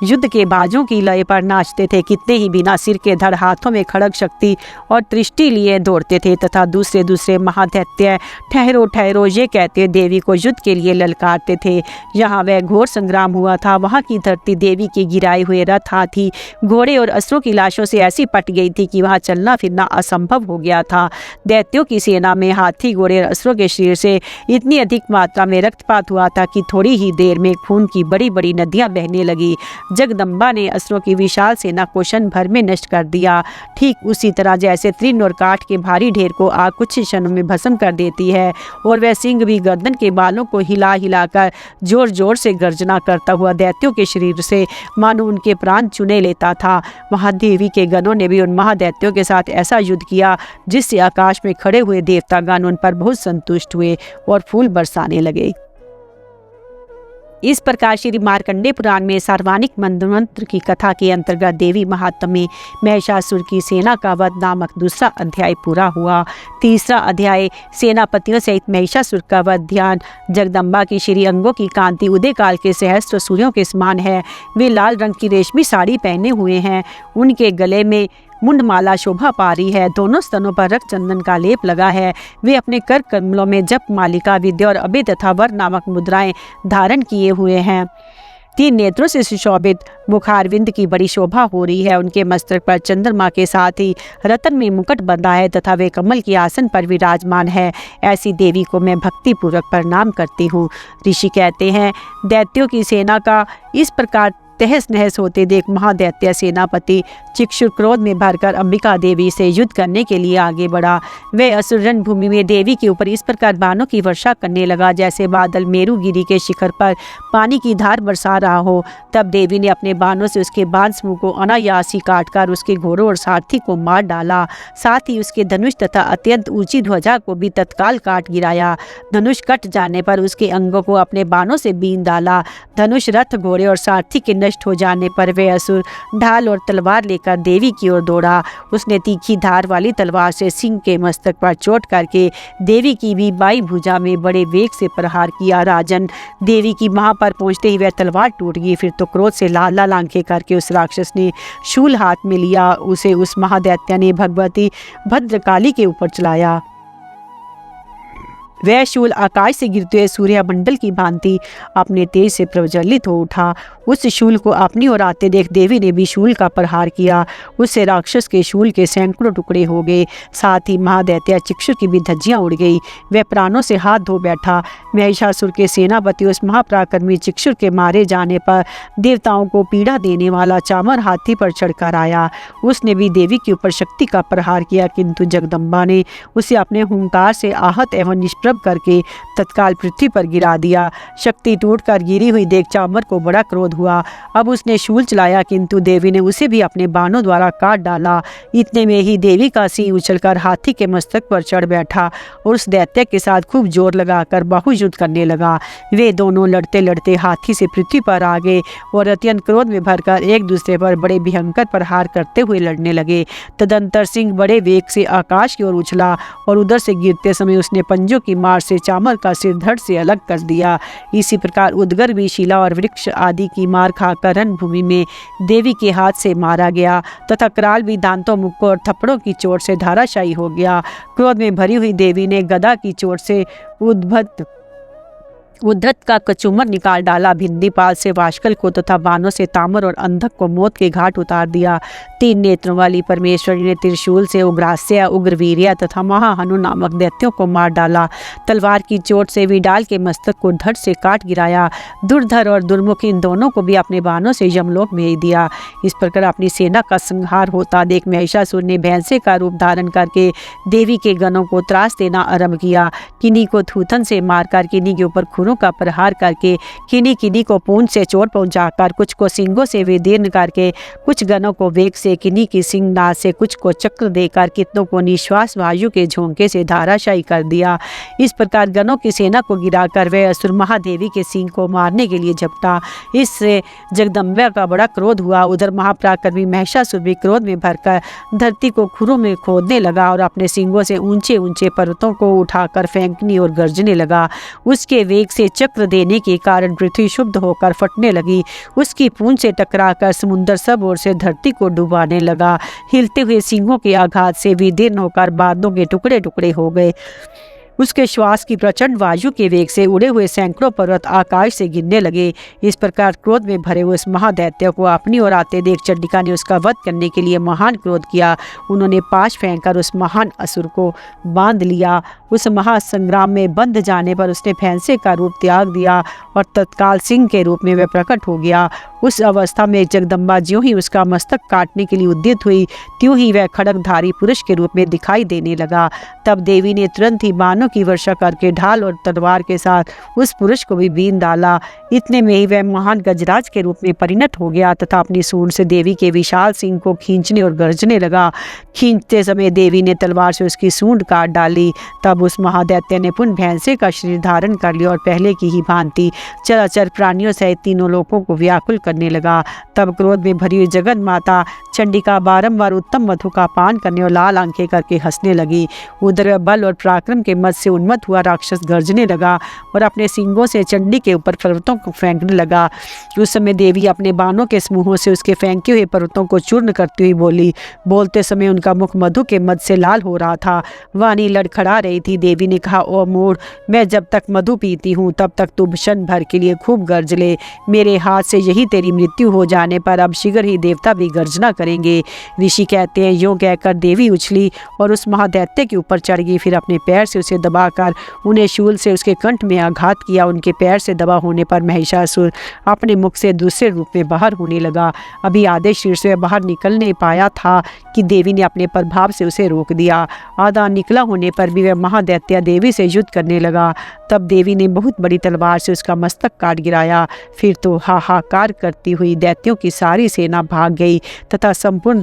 युद्ध के बाजों की लय पर नाचते थे। कितने ही बिना सिर के धड़ हाथों में खड़ग, शक्ति और दृष्टि लिए दौड़ते थे तथा दूसरे दूसरे महादैत्य ठहरो ठहरो ये कहते देवी को युद्ध के लिए ललकारते थे। जहाँ वह घोर संग्राम हुआ था वहाँ की धरती देवी के गिराए हुए रथ, हाथी, घोड़े और असुरों की लाशों से ऐसी पट गई थी कि वहाँ चलना फिरना असंभव हो गया था। दैत्यों की सेना में हाथी, घोड़े और असुरों के शरीर से इतनी अधिक मात्रा में रक्तपात हुआ था कि थोड़ी ही देर में खून की बड़ी बड़ी नदियाँ बहने लगी। जगदम्बा ने असुरों की विशाल सेना को क्षण भर में नष्ट कर दिया। ठीक उसी तरह जैसे तृण और काठ के भारी ढेर को आग कुछ क्षणों में भस्म कर देती है और वह सिंह भी गर्दन के बालों को हिला हिलाकर जोर जोर से गर्जना करता हुआ दैत्यों के शरीर से मानो उनके प्राण चुने लेता था। महादेवी के गणों ने भी उन महादैत्यों के साथ ऐसा युद्ध किया जिससे आकाश में खड़े हुए देवतागण उन पर बहुत संतुष्ट हुए और फूल बरसाने लगे। इस प्रकार श्री मार्कंडेय पुराण में सार्वजनिक मंत्र की कथा के अंतर्गत देवी महात्म्य में महिषासुर की सेना का वध नामक दूसरा अध्याय पूरा हुआ। तीसरा अध्याय सेनापतियों सहित महिषासुर का वध। ध्यान जगदम्बा की श्री अंगों की कांति उदय काल के सहस्त्र सूर्यों के समान है। वे लाल रंग की रेशमी साड़ी पहने हुए हैं। उनके गले में मुंडमाला शोभा पा रही है। दोनों स्तनों पर रक्त चंदन का लेप लगा है। वे अपने कर कमलों में जप, मालिका, विद्या और अभय तथा वर नामक मुद्राएं धारण किए हुए हैं। 3 नेत्रों से सुशोभित मुखारविंद की बड़ी शोभा हो रही है। उनके मस्तक पर चंद्रमा के साथ ही रतन में मुकुट बंधा है तथा वे कमल के आसन पर विराजमान है। ऐसी देवी को मैं भक्ति पूर्वक प्रणाम करती हूँ। ऋषि कहते हैं, दैत्यों की सेना का इस प्रकार तहस नहस होते देख महादैत्य सेनापति चिक्षुर क्रोध में भरकर अंबिका देवी से युद्ध करने के लिए आगे बढ़ा। वह असुर रणभूमि में देवी के ऊपर इस प्रकार बाणों की वर्षा करने लगा जैसे बादल मेरुगिरी के शिखर पर पानी की धार बरसा रहा हो। तब देवी ने अपने बाणों से उसके बाण समूह को अनायास ही काटकर उसके घोड़ों और सारथी को मार डाला। साथ ही उसके धनुष तथा अत्यंत ऊंची ध्वजा को भी तत्काल काट गिराया। धनुष कट जाने पर उसके अंगों को अपने बाणों से बीन डाला। धनुष, रथ, घोड़े और सारथी के नष्ट हो जाने पर वह असुर ढाल और तलवार लेकर देवी की ओर दौड़ा। उसने तीखी धार वाली तलवार से सिंह के मस्तक पर चोट करके देवी की भी बाई भुजा में बड़े वेग से प्रहार किया। राजन, देवी की बाह पर पहुंचते ही वह तलवार टूट गई। फिर तो क्रोध से लाल लाल आंखें करके उस राक्षस ने शूल हाथ में लिया। उसे उस महादैत्य ने भगवती भद्रकाली के ऊपर चलाया। वह शूल आकाश से गिरते हुए सूर्यमंडल की भांति अपने तेज से प्रज्वलित हो उठा। उस शूल को अपनी ओर आते देख देवी ने भी शूल का प्रहार किया। उससे राक्षस के शूल के सैकड़ों टुकड़े हो गए। साथ ही महादैत्य चिक्षुर की भी धज्जियां उड़ गई। वह प्राणों से हाथ धो बैठा। महिषासुर के सेनापति उस महापराक्रमी चिक्षुर के मारे जाने पर देवताओं को पीड़ा देने वाला चामर हाथी पर चढ़कर आया। उसने भी देवी के ऊपर शक्ति का प्रहार किया, किंतु जगदम्बा ने उसे अपने हुंकार से आहत एवं निष्प्रभ करके तत्काल पृथ्वी पर गिरा दिया। शक्ति टूटकर गिरी हुई देख चामर को बड़ा क्रोध हुआ। अब उसने शूल चलाया, किंतु देवी ने उसे भी अपने बाणों द्वारा काट डाला। इतने में ही देवी का सिंह उछलकर हाथी के मस्तक पर चढ़ बैठा और उस दैत्य के साथ खूब जोर लगाकर बाहुयुद्ध करने लगा। वे दोनों लड़ते लड़ते हाथी से पृथ्वी पर आ गए और अत्यंत क्रोध में भरकर एक दूसरे पर बड़े भयंकर प्रहार करते हुए लड़ने लगे। तदंतर सिंह बड़े वेग से आकाश की ओर उछला और उधर से गिरते समय उसने पंजों की मार से चामर का सिर धड़ से अलग कर दिया। इसी प्रकार उदगर भी शिला और वृक्ष आदि की मार खाकर रणभूमि में देवी के हाथ से मारा गया तथा कराल भी दांतों, मुक्कों और थप्पड़ों की चोट से धाराशायी हो गया। क्रोध में भरी हुई देवी ने गदा की चोट से उद्धत का कचूमर निकाल डाला। भिंदीपाल से वाशकल को तथा बानों से तामर और अंधक को मौत के घाट उतार दिया। 3 नेत्रों वाली परमेश्वरी ने त्रिशूल से उग्रास्य, उग्रवीर्या तथा महाहनु नामक दैत्यों को मार डाला। तलवार की चोट से विडाल के मस्तक को धड़ से काट गिराया। दुर्धर और दुर्मुख इन दोनों को भी अपने बानों से यमलोक भेज दिया। इस प्रकार अपनी सेना का संहार होता देख महिषासुर ने भैंसे का रूप धारण करके देवी के गणों को त्रास देना आरंभ किया। किन्हीं को थूथन से मारकर, किन्हीं के ऊपर का प्रहार करके, किन्हीं को पूंछ से चोट पहुंचाकर, कुछ को सिंगों से विदीर्ण करके, कुछ गणों को वेग से, किन्हीं की सिंहनाद से, कुछ को चक्र देकर, कितनों को निश्वास वायु के झोंके से धाराशायी कर दिया। इस प्रकार गणों की सेना को गिराकर वह असुर महादेवी के सिंह को मारने के लिए झपटा। इससे जगदम्बा का बड़ा क्रोध हुआ। उधर महापराक्रमी महिषासुर भी क्रोध में भरकर धरती को खुरों में खोदने लगा और अपने सिंगों से ऊंचे ऊंचे पर्वतों को उठाकर फेंकने और गरजने लगा। उसके वेग से चक्र देने के कारण पृथ्वी शुद्ध होकर फटने लगी। उसकी पूंछ से टकराकर समुद्र सब ओर से धरती को डुबाने लगा। हिलते हुए सिंहों के आघात से विदीर्ण होकर बादलों के टुकड़े टुकड़े हो गए। उसके श्वास की प्रचंड वायु के वेग से उड़े हुए सैकड़ों पर्वत आकाश से गिरने लगे। इस प्रकार क्रोध में भरे हुए उस महादैत्य को अपनी ओर आते देख चंडिका ने उसका वध करने के लिए महान क्रोध किया। उन्होंने पाश फेंककर उस महान असुर को बांध लिया। उस महासंग्राम में बंध जाने पर उसने भैंसे का रूप त्याग दिया और तत्काल सिंह के रूप में वह प्रकट हो गया। उस अवस्था में जगदम्बा ज्यों ही उसका मस्तक काटने के लिए उद्यत हुई, त्यों ही वह खड्गधारी पुरुष के रूप में दिखाई देने लगा। तब देवी ने तुरंत ही बाणों की वर्षा करके ढाल और तलवार के साथ उस पुरुष को भी बीन डाला। इतने में ही वह महान गजराज के रूप में परिणत हो गया तथा अपनी सूंड से देवी के विशाल सिंह को खींचने और गरजने लगा। खींचते समय देवी ने तलवार से उसकी सूंड काट डाली। तब उस महादैत्य ने पुनः भैंसे का शरीर धारण कर लिया और पहले की ही भांति चराचर प्राणियों सहित तीनों लोकों को व्याकुल करने लगा। तब क्रोध में भरी हुई जगत माता चंडिका बारंबार उत्तम मधु का पान करने और लाल आंखें करके हंसने लगी। उधर बल और पराक्रम के मद से उन्मत्त हुआ राक्षस गरजने लगा और अपने सींगों से चंडी के ऊपर पर्वतों को फेंकने लगा। उस समय देवी अपने बाणों के समूहों से उसके फेंके हुए पर्वतों को चूर्ण करती हुई बोली। बोलते समय उनका मुख मधु के मद से लाल हो रहा था। वाणी लड़खड़ा रही थी। देवी ने कहा, ओ मूढ़, मैं जब तक मधु पीती हूँ तब तक तू क्षण भर के लिए खूब गर्ज ले। मेरे हाथ से यही तेरी मृत्यु हो जाने पर अब शीघ्र ही देवता भी गर्जना करेंगे। ऋषि कहते हैं, यूं कहकर देवी उछली और उस महादैत्य के ऊपर चढ़ गई। फिर अपने पैर से उसे दबाकर उन्हें शूल से उसके कंठ में आघात किया। उनके पैर से दबा होने पर महिषासुर अपने मुख से दूसरे रूप में बाहर होने लगा। अभी आधे शरीर से बाहर निकल नहीं पाया था कि देवी ने अपने प्रभाव से उसे रोक दिया। आधा निकला होने पर भी वह महादैत्य देवी से युद्ध करने लगा। तब देवी ने बहुत बड़ी तलवार से उसका मस्तक काट गिराया। फिर तो हाहाकार करती हुई दैत्यों की सारी सेना भाग गई तथा संपूर्ण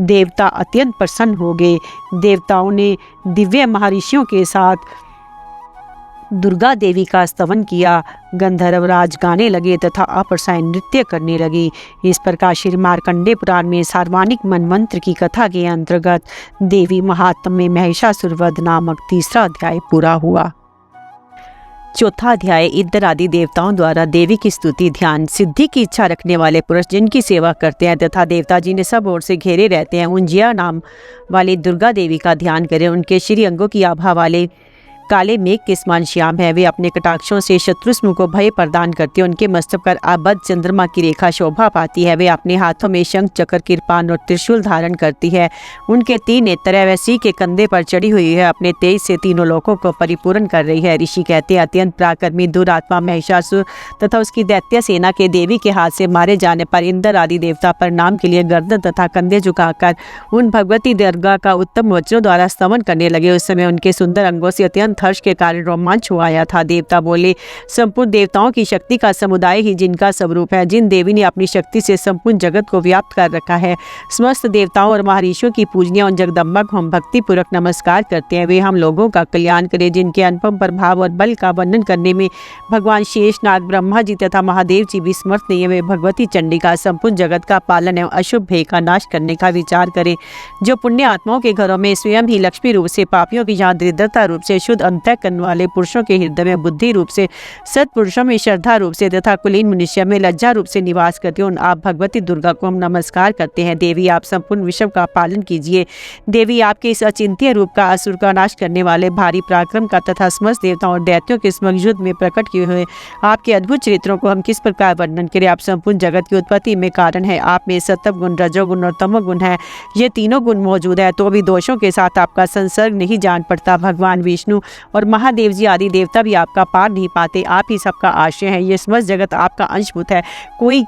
देवता अत्यंत प्रसन्न हो गए। देवताओं ने दिव्य महर्षियों के साथ दुर्गा देवी का स्तवन किया। गंधर्व राज गाने लगे तथा अप्रसाय नृत्य करने लगे। इस प्रकार श्री मार्कंडेय पुराण में सार्वजनिक मनमंत्र की कथा के अंतर्गत देवी महात्म्य में महिषासुर वध नामक तीसरा अध्याय पूरा हुआ। चौथा अध्याय इंद्र आदि देवताओं द्वारा देवी की स्तुति। ध्यान सिद्धि की इच्छा रखने वाले पुरुष जिनकी सेवा करते हैं तथा देवता जिन्हें सब ओर से घेरे रहते हैं, उन जिया नाम वाली दुर्गा देवी का ध्यान करें। उनके श्री अंगों की आभा वाले काले मेघ के समान श्याम है। वे अपने कटाक्षों से शत्रुस्मु को भय प्रदान करती है। उनके मस्तक पर आबद्ध चंद्रमा की रेखा शोभा पाती है। वे अपने हाथों में शंख, चक्र, कृपाण और त्रिशूल धारण करती है। उनके 3 नेत्र है। वह सिंह के कंधे पर चढ़ी हुई है। अपने तेज से तीनों लोकों को परिपूर्ण कर रही है। ऋषि कहते हैं अत्यंत पराक्रमी दुरात्मा महिषासुर तथा उसकी दैत्य सेना के देवी के हाथ से मारे जाने पर इंद्र आदि देवता प्रणाम के लिए गर्दन तथा कंधे झुकाकर उन भगवती दुर्गा का उत्तम वचनों द्वारा स्तवन करने लगे। उस समय उनके सुंदर अंगों से अत्यंत हर्ष के कारण रोमांच हो आया था। देवता बोले, संपूर्ण देवताओं की शक्ति का समुदाय ही जिनका स्वरूप है, जिन देवी ने अपनी शक्ति से संपूर्ण जगत को व्याप्त कर रखा है, समस्त देवताओं और महर्षियों की पूजनीय उन जगदम्बा को हम भक्ति पूर्वक नमस्कार करते हैं। वे हम लोगों का कल्याण करें। जिनके अनुपम प्रभाव और बल का वर्णन करने में भगवान शेष नाग, ब्रह्मा जी तथा महादेव जी भी समर्थ नहीं है, वे भगवती चंडी का संपूर्ण जगत का पालन एवं अशुभ भय का नाश करने का विचार करें। जो पुण्य आत्माओं के घरों में स्वयं ही लक्ष्मी रूप से, पापियों की जहाँ दरिद्रता रूप से, शुद्ध अंतःकरण वाले पुरुषों के हृदय में बुद्धि रूप से, सत्पुरुषों में श्रद्धा रूप से तथा कुलीन मनुष्य में लज्जा रूप से निवास करते हो, आप भगवती दुर्गा को हम नमस्कार करते हैं। देवी आप संपूर्ण विश्व का पालन कीजिए। देवी आपके इस अचिंत्य रूप का, असुर का नाश करने वाले भारी पराक्रम का तथा समस्त देवताओं और दैत्यों के समक्ष युद्ध में प्रकट किए हुए आपके अद्भुत चरित्रों को हम किस प्रकार वर्णन करें। आप संपूर्ण जगत की उत्पत्ति में कारण है। आप में सत्व गुण, रजोगुण और तमोगुण है। ये तीनों गुण मौजूद है तो भी दोषों के साथ आपका संसर्ग नहीं जान पड़ता। भगवान विष्णु और महादेव जी आदि देवता भी आपका पार नहीं पाते। आप ही सबका आश्रय है। ये समस्त जगत आपका अंशभूत है। कोई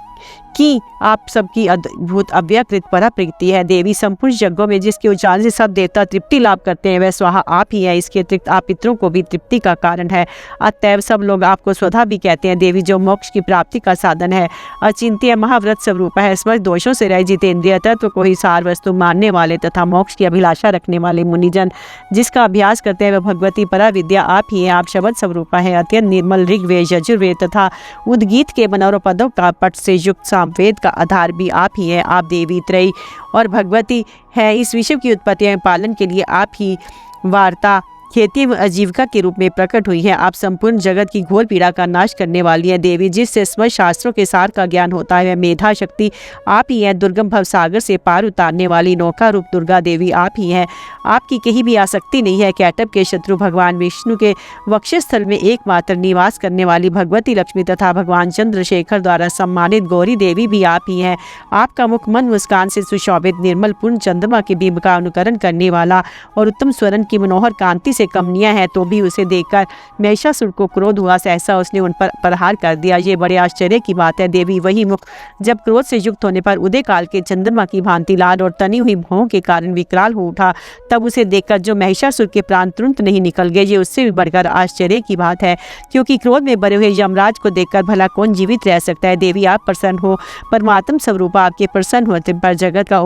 कि आप सबकी अद्भुत अव्यकृत पराप्रकृति है। देवी संपूर्ण यज्ञों में जिसके उच्चारण से सब देवता तृप्ति लाभ करते हैं, वह स्वाहा आप ही है। इसके अतिरिक्त आप पितरों को भी तृप्ति का कारण है। अतएव सब लोग आपको स्वधा भी कहते हैं। देवी जो मोक्ष की प्राप्ति का साधन है, अचिंत्य महाव्रत स्वरूप है। समस्त दोषों से रहित जितेंद्रिय तत्व को ही सार वस्तु मानने वाले तथा मोक्ष की अभिलाषा रखने वाले मुनिजन जिसका अभ्यास करते हैं, वह भगवती परा विद्या आप ही है। आप शब्द स्वरूपा है। अत्यंत निर्मल ऋग्वेद, यजुर्वेद तथा उद्गीत के मनोरम पदों का पट से युक्त वेद का आधार भी आप ही है। आप देवी त्रयी और भगवती है। इस विश्व की उत्पत्ति एवं पालन के लिए आप ही वार्ता, खेती एवं आजीविका के रूप में प्रकट हुई है। आप संपूर्ण जगत की घोर पीड़ा का नाश करने वाली है। देवी जिससे समस्त शास्त्रों के सार का ज्ञान होता है, वह मेधा शक्ति आप ही है। दुर्गम भव सागर से पार उतारने वाली नौका रूप दुर्गा देवी आप ही है। आपकी कहीं भी आसक्ति नहीं है। कैटब के शत्रु भगवान विष्णु के वक्षस्थल में एकमात्र निवास करने वाली भगवती लक्ष्मी तथा भगवान चंद्रशेखर द्वारा सम्मानित गौरी देवी भी आप ही है। आपका मुख मन मुस्कान से सुशोभित निर्मल पूर्ण चंद्रमा के बिंब का अनुकरण करने वाला और उत्तम स्वरण की मनोहर कांति से कमनिया है, तो भी उसे देखकर महिषासुर को क्रोध हुआ। सहसा उसने उन पर प्रहार कर दिया। ये बड़े आश्चर्य की बात है। देवी वही मुख जब क्रोध से युक्त होने पर उदय काल के चंद्रमा की भांति लाल और तनी हुई भौं के कारण विकराल हो उठा, तब उसे देखकर जो महिषासुर के प्राण तुरंत नहीं निकल गए, ये उससे भी बढ़कर आश्चर्य की बात है, क्योंकि क्रोध में भरे हुए यमराज को देखकर भला कौन जीवित रह सकता है। देवी आप प्रसन्न हो। परमात्म स्वरूप आपके प्रसन्न होते पर जगत का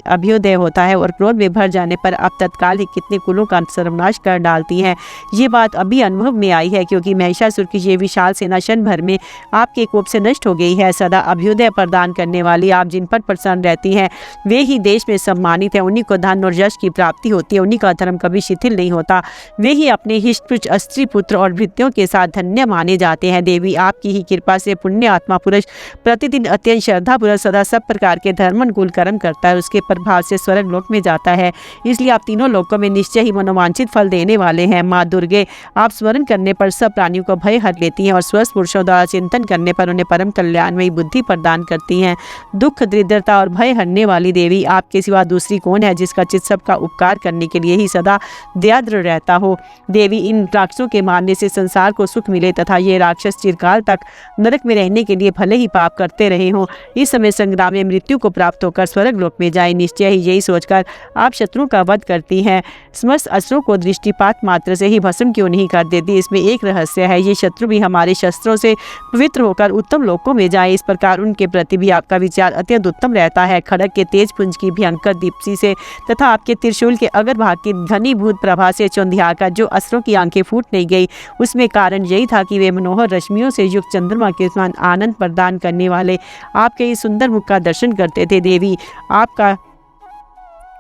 अभ्युदय होता है और क्रोध में भर जाने पर आप तत्काल ही कितने कुलों का सर्वनाश कर डालती हैं। ये बात अभी अनुभव में आई है, क्योंकि महिषासुर की ये विशाल सेना क्षण भर में आपके कोप से नष्ट हो गई है। सदा अभ्युदय प्रदान करने वाली आप जिन पर प्रसन्न रहती हैं, वे ही देश में सम्मानित है। उन्हीं को धन और यश की प्राप्ति होती है। उन्हीं का धर्म कभी शिथिल नहीं होता। वे ही अपने हिष्ट स्त्री पुत्र और भृत्यों के साथ धन्य माने जाते हैं। देवी आपकी ही कृपा से पुण्य आत्मा पुरुष प्रतिदिन अत्यंत श्रद्धा पूर्वक सदा सब प्रकार के धर्म अनुकूल कर्म करता है। उसके प्रभाव से स्वर्ग लोक में जाता है। इसलिए आप तीनों लोकों में निश्चय ही मनोवांछित फल देने वाले हैं। माँ दुर्गे आप स्मरण करने पर सब प्राणियों को भय हर लेती हैं और स्वस्थ पुरुषों द्वारा चिंतन करने पर उन्हें परम कल्याणमयी बुद्धि प्रदान करती हैं। दुख, दरिद्रता और भय हरने वाली देवी आपके सिवा दूसरी कौन है, जिसका चित्त सबका उपकार करने के लिए ही सदा दयाद्र रहता हो। देवी इन राक्षसों के मारने से संसार को सुख मिले तथा ये राक्षस चिरकाल तक नरक में रहने के लिए भले ही पाप करते रहे हों, इस समय संग्राम में मृत्यु को प्राप्त होकर स्वर्ग लोक में जाए। निश्चय ही यही सोचकर आप शत्रुओं का वध करती हैं। समस्त असुरों को दृष्टि वज्रपात मात्र से ही भस्म क्यों नहीं कर देती? इसमें एक रहस्य है, ये शत्रु भी हमारे शस्त्रों से पवित्र होकर उत्तम लोकों में जाए, इस प्रकार उनके प्रति भी आपका विचार अत्यंत उत्तम रहता है। खड़ग के तेज पुंज की भयंकर दीप्ति से तथा आपके त्रिशूल के अग्रभाग की घनीभूत प्रभा से चौंधिया का जो अस्त्रों की आंखें फूट नहीं गई, उसमें कारण यही था कि वे मनोहर रश्मियों से युक्त चंद्रमा के समान आनंद प्रदान करने वाले आपके इस सुंदर मुख का दर्शन करते थे। देवी, आपका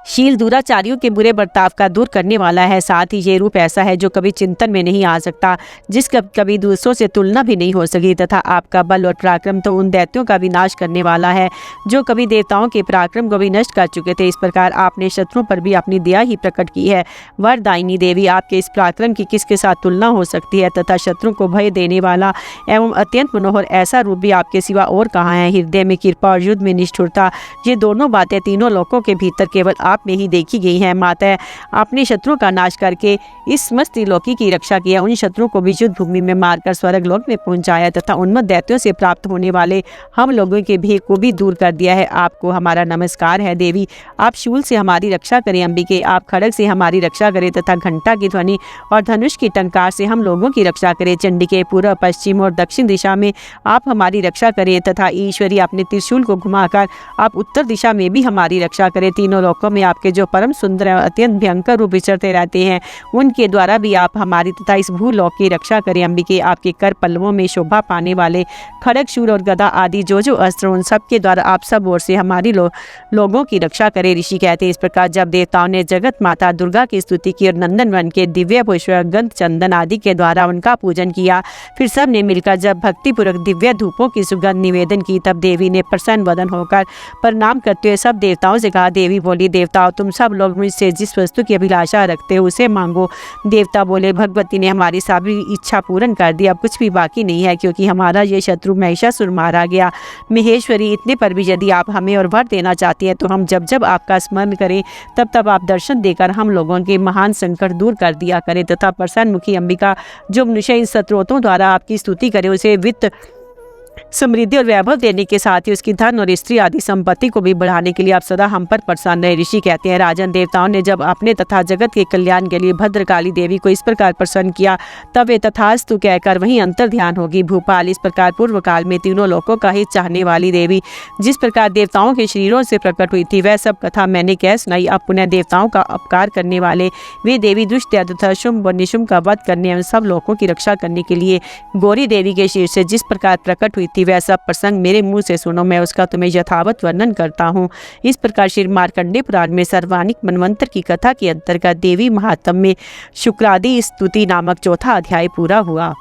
शील दुराचारियों के बुरे बर्ताव का दूर करने वाला है। साथ ही ये रूप ऐसा है जो कभी चिंतन में नहीं आ सकता, जिसका कभी दूसरों से तुलना भी नहीं हो सकी, तथा आपका बल और पराक्रम तो उन दैत्यों का विनाश करने वाला है जो कभी देवताओं के पराक्रम को भी नष्ट कर चुके थे। इस प्रकार आपने शत्रुओं पर भी अपनी दया ही प्रकट की है। वरदायिनी देवी, आपके इस पराक्रम की किसके साथ तुलना हो सकती है, तथा शत्रु को भय देने वाला एवं अत्यंत मनोहर ऐसा रूप भी आपके सिवा और कहाँ है। हृदय में कृपा और युद्ध में निष्ठुरता, ये दोनों बातें तीनों लोकों के भीतर केवल आप में ही देखी गई हैं। माता, आपने शत्रुओं का नाश करके इस समस्त त्रिलोकी की रक्षा किया, उन शत्रुओं को भी युद्ध भूमि में मारकर स्वर्ग लोक में पहुंचाया तथा उन्मत्त दैत्यों से प्राप्त होने वाले हम लोगों के भय को भी दूर कर दिया है। आपको हमारा नमस्कार है। देवी, आप शूल से हमारी रक्षा करें। अंबिके, आप खड़ग से हमारी रक्षा करें तथा घंटा की ध्वनि और धनुष की टंकार से हम लोगों की रक्षा करें। चंडिके, पूर्व, पश्चिम और दक्षिण दिशा में आप हमारी रक्षा करें तथा ईश्वरी, अपने त्रिशूल को घुमाकर आप उत्तर दिशा में भी हमारी रक्षा करें। तीनों लोकों में आपके जो परम सुंदर और अत्यंत भयंकर रूप विचरते रहते हैं, उनके द्वारा भी आप हमारी तथा इस भूलोक की रक्षा करें। अंबिके, आपके कर पल्लवों में शोभा पाने वाले खड़ग, शूल और गदा आदि जो अस्त्र, उन सब के द्वारा आप सब ओर से हमारी लोगों की रक्षा करें। ऋषि कहते हैं, इस प्रकार जब देवताओं ने जगत माता दुर्गा की स्तुति की और नंदन वन के दिव्य पुष्प, गंध, चंदन आदि के द्वारा उनका पूजन किया, फिर सब ने मिलकर जब भक्तिपूर्वक दिव्य धूपों की सुगंध निवेदन की, तब देवी ने प्रसन्न वदन होकर प्रणाम करते हुए सब देवताओं से कहा। देवी बोली, देवताओं, तुम सब लोग मुझसे जिस वस्तु की अभिलाषा रखते हो उसे मांगो। देवता बोले, भगवती ने हमारी सभी इच्छा पूर्ण कर दी, अब कुछ भी बाकी नहीं है, क्योंकि हमारा ये शत्रु महिषासुर मारा गया। महेश्वरी, इतने पर भी यदि आप हमें और वर देना चाहती हैं तो हम जब जब आपका स्मरण करें तब तब आप दर्शन देकर हम लोगों के महान संकट दूर कर दिया करें, तथा प्रसन्न मुखी अंबिका, जो मनुष्य इन स्तोत्रों द्वारा आपकी स्तुति करे, उसे वित्त, समृद्धि और वैभव देने के साथ ही उसकी धन और स्त्री आदि संपत्ति को भी बढ़ाने के लिए आप सदा हम पर प्रसन्न रहे। ऋषि कहते हैं, राजन, देवताओं ने जब अपने तथा जगत के कल्याण के लिए भद्रकाली देवी को इस प्रकार प्रसन्न किया, तब वे तथास्तु कहकर वहीं अंतर ध्यान होगी। भूपाल, इस प्रकार पूर्व काल में तीनों लोकों का हित चाहने वाली देवी जिस प्रकार देवताओं के शरीरों से प्रकट हुई थी, वह सब कथा मैंने कह सुनाई। अब पुनः देवताओं का अपकार करने वाले वे देवी दुष्ट तथा शुंभ व निशुंभ का वध करने एवं सब लोकों की रक्षा करने के लिए गौरी देवी के शरीर से जिस प्रकार प्रकट हुई थी, वह सब प्रसंग मेरे मुंह से सुनो, मैं उसका तुम्हें यथावत वर्णन करता हूँ। इस प्रकार श्री मार्कंडेय पुराण में सर्वानिक मनवंतर की कथा के अंतर्गत देवी महात्म्य में शुक्रादि स्तुति नामक चौथा अध्याय पूरा हुआ।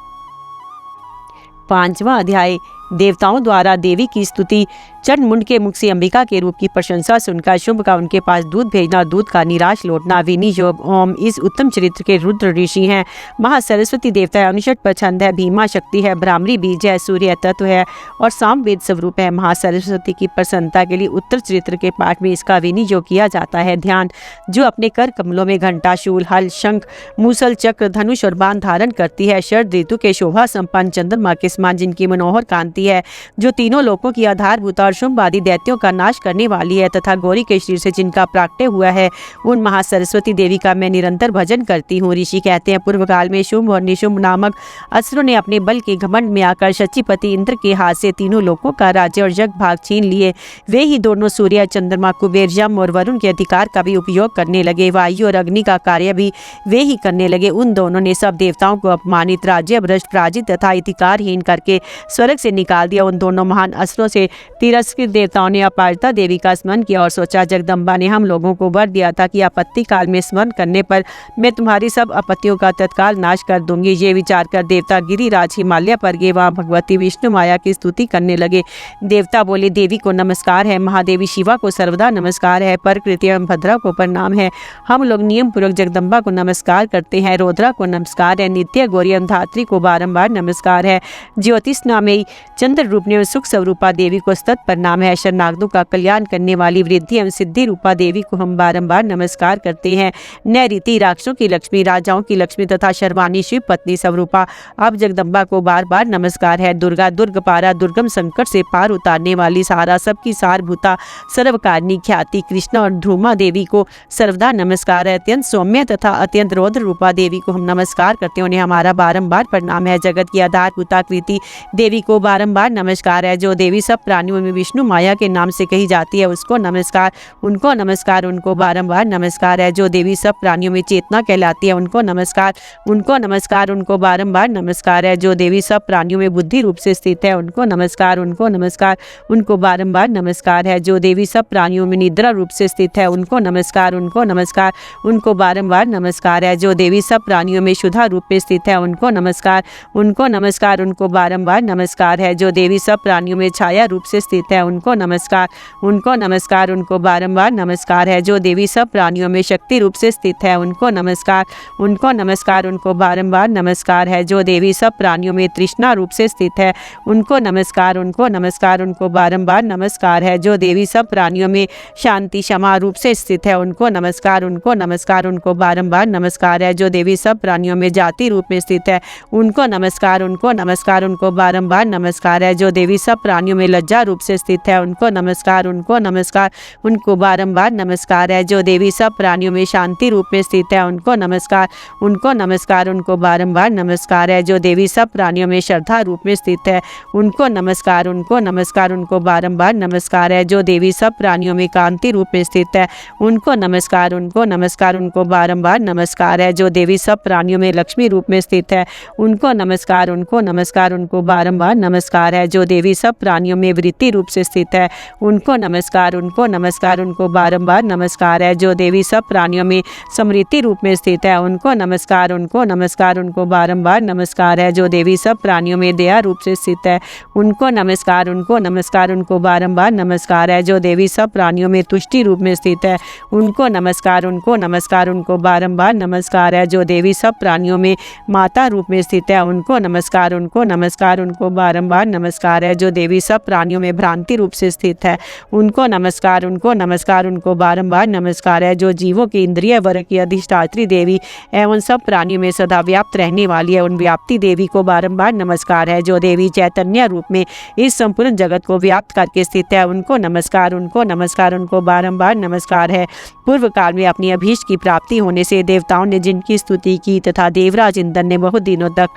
पांचवा अध्याय, देवताओं द्वारा देवी की स्तुति। चंड मुंड के मुख से अंबिका के रूप की प्रशंसा सुनकर शुंभ का उनके पास दूध भेजना और दूध का निराश लौटना विनियोग। ओम, इस उत्तम चरित्र के रुद्र ऋषि हैं। महासरस्वती देवता है, अनुषट पछंद है, भीमा शक्ति है, ब्राह्मणी बीज है, सूर्य तत्व है और सामवेद स्वरूप है। महासरस्वती की प्रसन्नता के लिए उत्तर चरित्र के पाठ में इसका विनियोग किया जाता है। ध्यान, जो अपने कर कमलों में घंटा, शूल, हल, शंख, मूसल, चक्र, धनुष और बाण धारण करती है। शरद ऋतु के शोभा संपन्न चंद्रमा के समान जिनकी मनोहर कांति है, जो तीनों लोकों की आधारभूत और शुंभ आदि दैत्यों का नाश करने वाली है, तथा गौरी के शरीर से जिनका प्राकट्य हुआ है, उन महासरस्वती देवी का मैं निरंतर भजन करती हूँ। ऋषि कहते हैं, पूर्व काल में शुंभ और निशुंभ नामक असुरों ने अपने बल के घमंड में आकर शचीपति इंद्र के हाथ से तीनों लोकों का राज्य और जग भाग छीन लिए। वे ही दोनों सूर्य, चंद्रमा, कुबेर, यम और वरुण के अधिकार का भी उपयोग करने लगे। वायु और अग्नि का कार्य भी वे ही करने लगे। उन दोनों ने सब देवताओं को अपमानित, राज्य भ्रष्ट, पराजित तथा अधिकारहीन करके स्वर्ग से निकाल दिया। उन दोनों महान असुरों से तिरस्कृत देवताओं ने अपारता देवी का स्मरण किया और सोचा, जगदम्बा ने हम लोगों को वर दिया था कि आपत्ति काल में स्मरण करने पर मैं तुम्हारी सब आपत्तियों का तत्काल नाश कर दूंगी। ये विचार कर देवता गिरिराज हिमालय पर गए, वहाँ भगवती विष्णु माया की स्तुति करने लगे। देवता बोले, देवी को नमस्कार है, महादेवी शिवा को सर्वदा नमस्कार है, प्रकृति एवं भद्रा को प्रणाम है। हम लोग नियम पूर्वक जगदम्बा को नमस्कार करते हैं। रौद्रा को नमस्कार है, नित्य गौरी एवं धात्री को बारंबार नमस्कार है। ज्योतिष नामे चंद्र रूप एवं सुख स्वरूपा देवी को स्तत प्रणाम है। शरणागतों का कल्याण करने वाली वृद्धि एवं सिद्धि रूपा देवी को हम बारंबार नमस्कार करते हैं। नैऋति राक्षसों की लक्ष्मी, राजाओं की लक्ष्मी तथा शर्वाणी शिव पत्नी स्वरूपा अब जगदम्बा को बार बार नमस्कार है। दुर्गा दुर्गपारा, दुर्गम संकट से पार उतारने वाली सारा सबकी सारभूता सर्वकारिणी ख्याति कृष्णा और ध्रुमा देवी को सर्वदा नमस्कार है। अत्यंत सौम्य तथा अत्यंत रौद्र रूपा देवी को हम नमस्कार करते हैं, उन्हें हमारा बारंबार प्रणाम है। जगत की आधारभूता कृति देवी को बारंबार नमस्कार है। जो देवी सब प्राणियों में विष्णु माया के नाम से कही जाती है उसको नमस्कार, उनको नमस्कार, उनको बारंबार नमस्कार है। जो देवी सब प्राणियों में चेतना कहलाती है उनको नमस्कार, उनको नमस्कार, उनको बारंबार नमस्कार है। जो देवी सब प्राणियों में बुद्धि रूप से स्थित है उनको नमस्कार, उनको नमस्कार, उनको बारंबार नमस्कार है। जो देवी सब प्राणियों में निद्रा रूप से स्थित है उनको नमस्कार, उनको नमस्कार, उनको बारंबार नमस्कार है। जो देवी सब प्राणियों में शुद्धा रूप में स्थित है उनको नमस्कार, उनको नमस्कार, उनको बारंबार नमस्कार है। जो देवी सब प्राणियों में छाया रूप से स्थित है उनको नमस्कार, उनको नमस्कार, उनको बारंबार नमस्कार है। जो देवी सब प्राणियों में शक्ति रूप से स्थित है उनको नमस्कार, उनको नमस्कार, उनको बारंबार नमस्कार है। जो देवी सब प्राणियों में तृष्णा रूप से स्थित है उनको नमस्कार, उनको नमस्कार, उनको बारंबार नमस्कार है। जो देवी सब प्राणियों में शांति क्षमा रूप से स्थित है उनको नमस्कार, उनको नमस्कार, उनको बारंबार नमस्कार है। जो देवी सब प्राणियों में जाति रूप में स्थित है उनको नमस्कार, उनको नमस्कार, उनको बारंबार नमस्कार है। जो देवी सब प्राणियों में लज्जा रूप से स्थित है उनको नमस्कार, उनको नमस्कार, उनको बारंबार नमस्कार है। जो देवी सब प्राणियों में शांति रूप में स्थित है उनको नमस्कार, उनको नमस्कार, उनको बारंबार नमस्कार है। जो देवी सब प्राणियों में श्रद्धा रूप में स्थित है उनको नमस्कार, उनको नमस्कार, उनको बारंबार नमस्कार है। जो देवी सब प्राणियों में कांति रूप में स्थित है उनको नमस्कार, उनको नमस्कार, उनको बारंबार नमस्कार है। जो देवी सब प्राणियों में लक्ष्मी रूप में स्थित है उनको नमस्कार, उनको नमस्कार, उनको बारंबार नमस्कार है। जो देवी सब प्राणियों में वृत्ति रूप से स्थित है उनको नमस्कार, उनको नमस्कार, उनको बारंबार नमस्कार है। जो देवी सब प्राणियों में समृद्धि रूप में स्थित है उनको नमस्कार, उनको नमस्कार, उनको बारंबार नमस्कार है। जो देवी सब प्राणियों में दया रूप से स्थित है उनको नमस्कार, उनको नमस्कार, उनको बारंबार नमस्कार है। जो देवी सब प्राणियों में तुष्टि रूप में स्थित है उनको नमस्कार, उनको नमस्कार, उनको बारंबार नमस्कार है। जो देवी सब प्राणियों में माता रूप में स्थित है उनको नमस्कार, उनको नमस्कार, उनको बारंबार नमस्कार है। जो देवी सब प्राणियों में भ्रांति रूप से स्थित है उनको नमस्कार, उनको नमस्कार, उनको बारंबार नमस्कार है। जो जीवों की इंद्रिय वर्ग की अधिष्ठात्री देवी एवं सब प्राणियों में सदा व्याप्त रहने वाली है उन व्याप्ति देवी को बारंबार नमस्कार है। जो देवी चैतन्य रूप में इस संपूर्ण जगत को व्याप्त करके स्थित है उनको नमस्कार, उनको नमस्कार, उनको बारंबार नमस्कार है। पूर्व काल में अपनी अभीष्ट की प्राप्ति होने से देवताओं ने जिनकी स्तुति की तथा देवराज इंद्र ने बहुत दिनों तक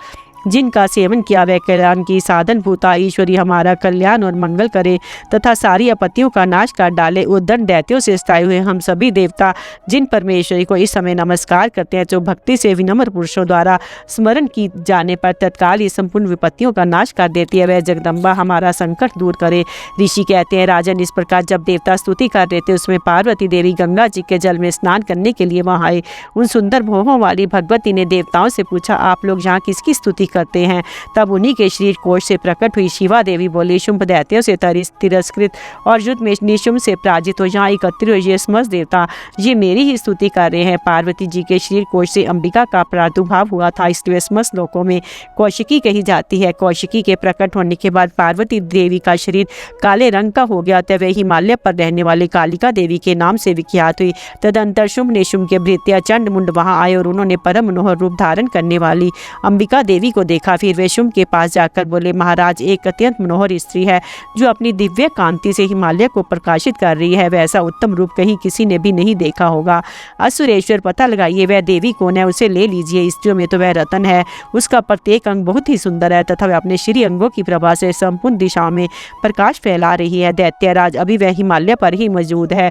जिनका सेवन किया वह कल्याण की साधन भूता ईश्वरी हमारा कल्याण और मंगल करे तथा सारी आपत्तियों का नाश कर डाले। उद्दंड दैत्यों से स्थायी हुए हम सभी देवता जिन परमेश्वरी को इस समय नमस्कार करते हैं, जो भक्ति से विनम्र पुरुषों द्वारा स्मरण की जाने पर तत्काल ये संपूर्ण विपत्तियों का नाश कर देती है, वह जगदम्बा हमारा संकट दूर करे। ऋषि कहते हैं, राजन इस प्रकार जब देवता स्तुति कर रहे थे उसमें पार्वती देवी गंगा जी के जल में स्नान करने के लिए वहाँ आए। उन सुंदर भौहों वाली भगवती ने देवताओं से पूछा, आप लोग यहाँ किसकी स्तुति करते हैं? तब उन्हीं के शरीर कोश से प्रकट हुई शिवा देवी बोली, शुंभ दैत्यों से तिरस्कृत और युद्ध में निशुंभ से पराजित हो यहाँ एकत्रित हुए ये समस्त देवता ये मेरी ही स्तुति कर रहे हैं। पार्वती जी के शरीर कोश से अंबिका का प्रादुर्भाव हुआ था, इसलिए समस्त लोकों में कौशिकी कही जाती है। कौशिकी के प्रकट होने के बाद पार्वती देवी का शरीर काले रंग का हो गया, तब वह हिमालय पर रहने वाली कालिका देवी के नाम से विख्यात हुई। तदंतर शुंभ निशुंभ के भृत्या चंड मुंड वहाँ आए और उन्होंने परम मनोहर रूप धारण करने वाली अंबिका देवी को देखा। फिर वे शुंभ के पास जाकर बोले, महाराज एक अत्यंत मनोहर स्त्री है जो अपनी दिव्य कांति से हिमालय को प्रकाशित कर रही है, वैसा उत्तम रूप कहीं किसी ने भी नहीं देखा होगा। असुरेश्वर पता लगाइए वह देवी कौन है, उसे ले लीजिए। स्त्रियों में तो वह रतन है, उसका प्रत्येक अंग बहुत ही सुंदर है तथा वह अपने श्री अंगों की प्रभा से संपूर्ण दिशाओं में प्रकाश फैला रही है। दैत्यराज अभी वह हिमालय पर ही मौजूद है,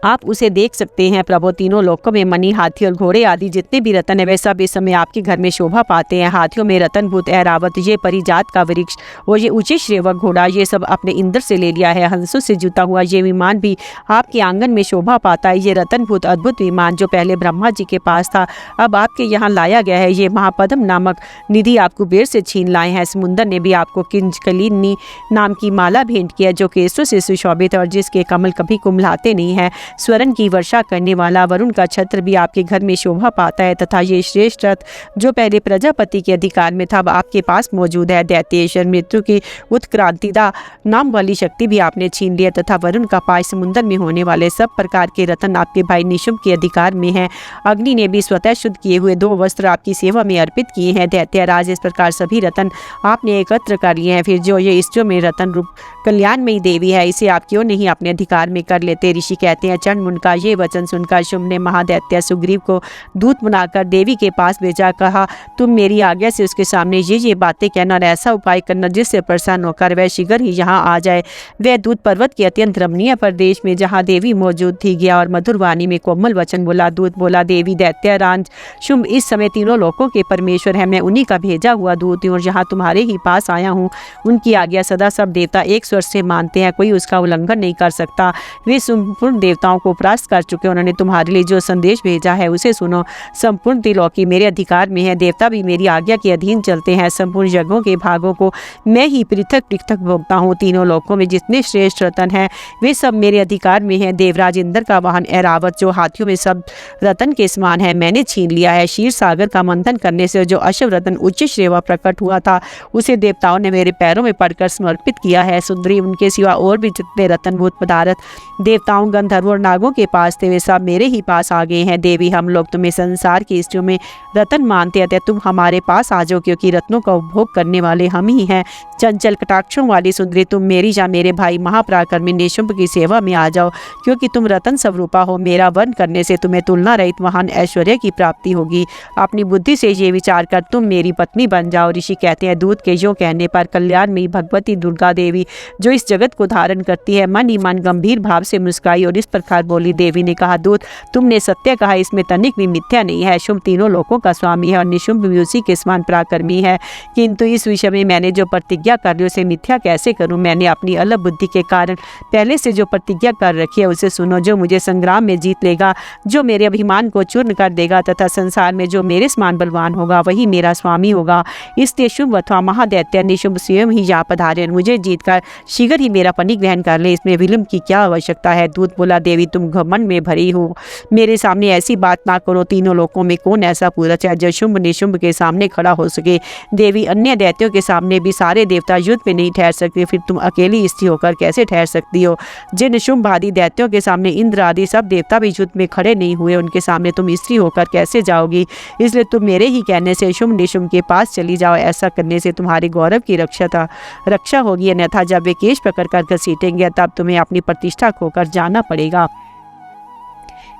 आप उसे देख सकते हैं। प्रभु तीनों लोकों में मणि, हाथी और घोड़े आदि जितने भी रतन है वे सब इस समय आपके घर में शोभा पाते हैं। हाथियों में रतनभूत ऐरावत, ये परिजात का वृक्ष और ये ऊंचे श्रेवक घोड़ा ये सब अपने इंद्र से ले लिया है। हंसों से जुता हुआ ये विमान भी आपके आंगन में शोभा पाता है। ये रतनभूत अद्भुत विमान जो पहले ब्रह्मा जी के पास था अब आपके यहाँ लाया गया है। ये महापद्म नामक निधि आप कुबेर से छीन लाए हैं। समुंदर ने भी आपको किंजकलिनी नाम की माला भेंट किया जो केसों से सुशोभित और जिसके कमल कभी कुम्हलाते नहीं है। स्वर्ण की वर्षा करने वाला वरुण का छत्र भी आपके घर में शोभा पाता है तथा ये श्रेष्ठ रथ जो पहले प्रजापति के अधिकार में था अब आपके पास मौजूद है। दैत्येश्वर मृत्यु की उत्क्रांतिदा नाम वाली शक्ति भी आपने छीन लिया तथा वरुण का पाय समुद्र में होने वाले सब प्रकार के रत्न आपके भाई निशुंभ के अधिकार में है। अग्नि ने भी स्वतः शुद्ध किए हुए 2 वस्त्र आपकी सेवा में अर्पित किए हैं। दैत्यराज, इस प्रकार सभी रत्न आपने एकत्र कर लिए हैं। फिर जो ये ईश्वर में रतन रूप कल्याणमयी देवी है, इसे आप क्यों नहीं अपने अधिकार में कर लेते। ऋषि कहते हैं, चंडमुंड का ये वचन सुनकर शुंभ ने महादैत्य सुग्रीव को दूत बनाकर देवी के पास भेजा। कहा, तुम मेरी आज्ञा से उसके सामने ये बातें कहना और ऐसा उपाय करना जिससे प्रसन्न होकर वह शीघ्र ही यहाँ आ जाए। वह दूत पर्वत के अत्यंत रमणीय प्रदेश में जहाँ देवी मौजूद थी गया और मधुर वाणी में कोमल वचन बोला। दूत बोला, देवी दैत्यराज शुंभ इस समय तीनों लोकों के परमेश्वर है, मैं उन्हीं का भेजा हुआ दूत हूँ और जहाँ तुम्हारे ही पास आया हूँ उनकी आज्ञा सदा सब देवता एक स्वर से मानते हैं, कोई उसका उल्लंघन नहीं कर सकता। वे संपूर्ण देवताओं को परास्त कर चुके, उन्होंने तुम्हारे लिए जो संदेश भेजा है उसे सुनो। संपूर्ण त्रिलोकी मेरे अधिकार में है, देवता भी मेरी आज्ञा के अधीन चलते हैं। संपूर्ण जगहों के भागों को मैं ही पृथक पृथक भोगता हूँ। तीनों लोकों में जितने श्रेष्ठ रतन हैं वे सब मेरे अधिकार में हैं। देवराज इंद्र का वाहन ऐरावत जो हाथियों में सब रतन के समान है मैंने छीन लिया है। क्षीर सागर का मंथन करने से जो अश्व रतन उच्च श्रेवा प्रकट हुआ था उसे देवताओं ने मेरे पैरों में पड़कर समर्पित किया है। सुंदरी, उनके सिवा और भी जितने रतनभूत पदार्थ देवताओं, गंधर्वों और नागों के पास थे वे सब मेरे ही पास आ गए हैं। देवी, हम लोग तुम्हें संसार की स्त्रियों में रतन मानते हैं, तुम हमारे पास आ जाओ क्योंकि रत्नों का उपभोग करने वाले हम ही हैं। चंचल कटाक्षों वाली सुंदरी, तुम मेरी या मेरे भाई महापराक्रमी निशुंभ की सेवा में आ जाओ क्योंकि तुम रतन स्वरूपा हो। मेरा वर्ण करने से तुम्हें तुलना रहित महान ऐश्वर्य की प्राप्ति होगी। अपनी बुद्धि से ये विचार कर तुम मेरी पत्नी बन जाओ। ऋषि कहते हैं, दूत के यूं कहने पर कल्याण में भगवती दुर्गा देवी जो इस जगत को धारण करती है मन ही मन गंभीर भाव से मुस्काई और इस प्रकार बोली। देवी ने कहा, दूत तुमने सत्य कहा, इसमें तनिक भी मिथ्या नहीं है। शुंभ तीनों लोकों का स्वामी है और निशुंभ भी उसी के समान पराक्रमी है, किंतु इस विषय में मैंने जो प्रतिज्ञा कर ली उसे मिथ्या कैसे करूं। मैंने अपनी अलग बुद्धि के कारण पहले से जो प्रतिज्ञा कर रखी है उसे सुनो। जो मुझे संग्राम में जीत लेगा, जो मेरे अभिमान को चूर्ण कर देगा तथा संसार में जो मेरे समान बलवान होगा वही मेरा स्वामी होगा। इसलिए शुंभ अथवा महादैत्य निशुंभ स्वयं ही यहाँ पधारे, मुझे जीतकर शीघ्र ही मेरा परिग्रहण कर ले, इसमें विलंब की क्या आवश्यकता है। दूत बोला, देवी तुम घमंड में भरी हो, मेरे सामने ऐसी बात ना करो। तीनों लोकों में कौन ऐसा पुरुष है जो शुंभ निशुंभ के सामने खड़ा हो सके। देवी, अन्य दैत्यों के सामने भी सारे देवता युद्ध में नहीं ठहर सकते, फिर तुम अकेली स्त्री होकर कैसे ठहर सकती हो। जिन शुंभ आदि दैत्यों के सामने इंद्र आदि सब देवता भी युद्ध में खड़े नहीं हुए, उनके सामने तुम स्त्री होकर कैसे जाओगी। इसलिए तुम मेरे ही कहने से शुंभ निशुंभ के पास चली जाओ। ऐसा करने से तुम्हारे गौरव की रक्षा होगी, अन्यथा जब वे केश पकड़कर घसीटेंगे तब तुम्हें अपनी प्रतिष्ठा खोकर जाना पड़ेगा।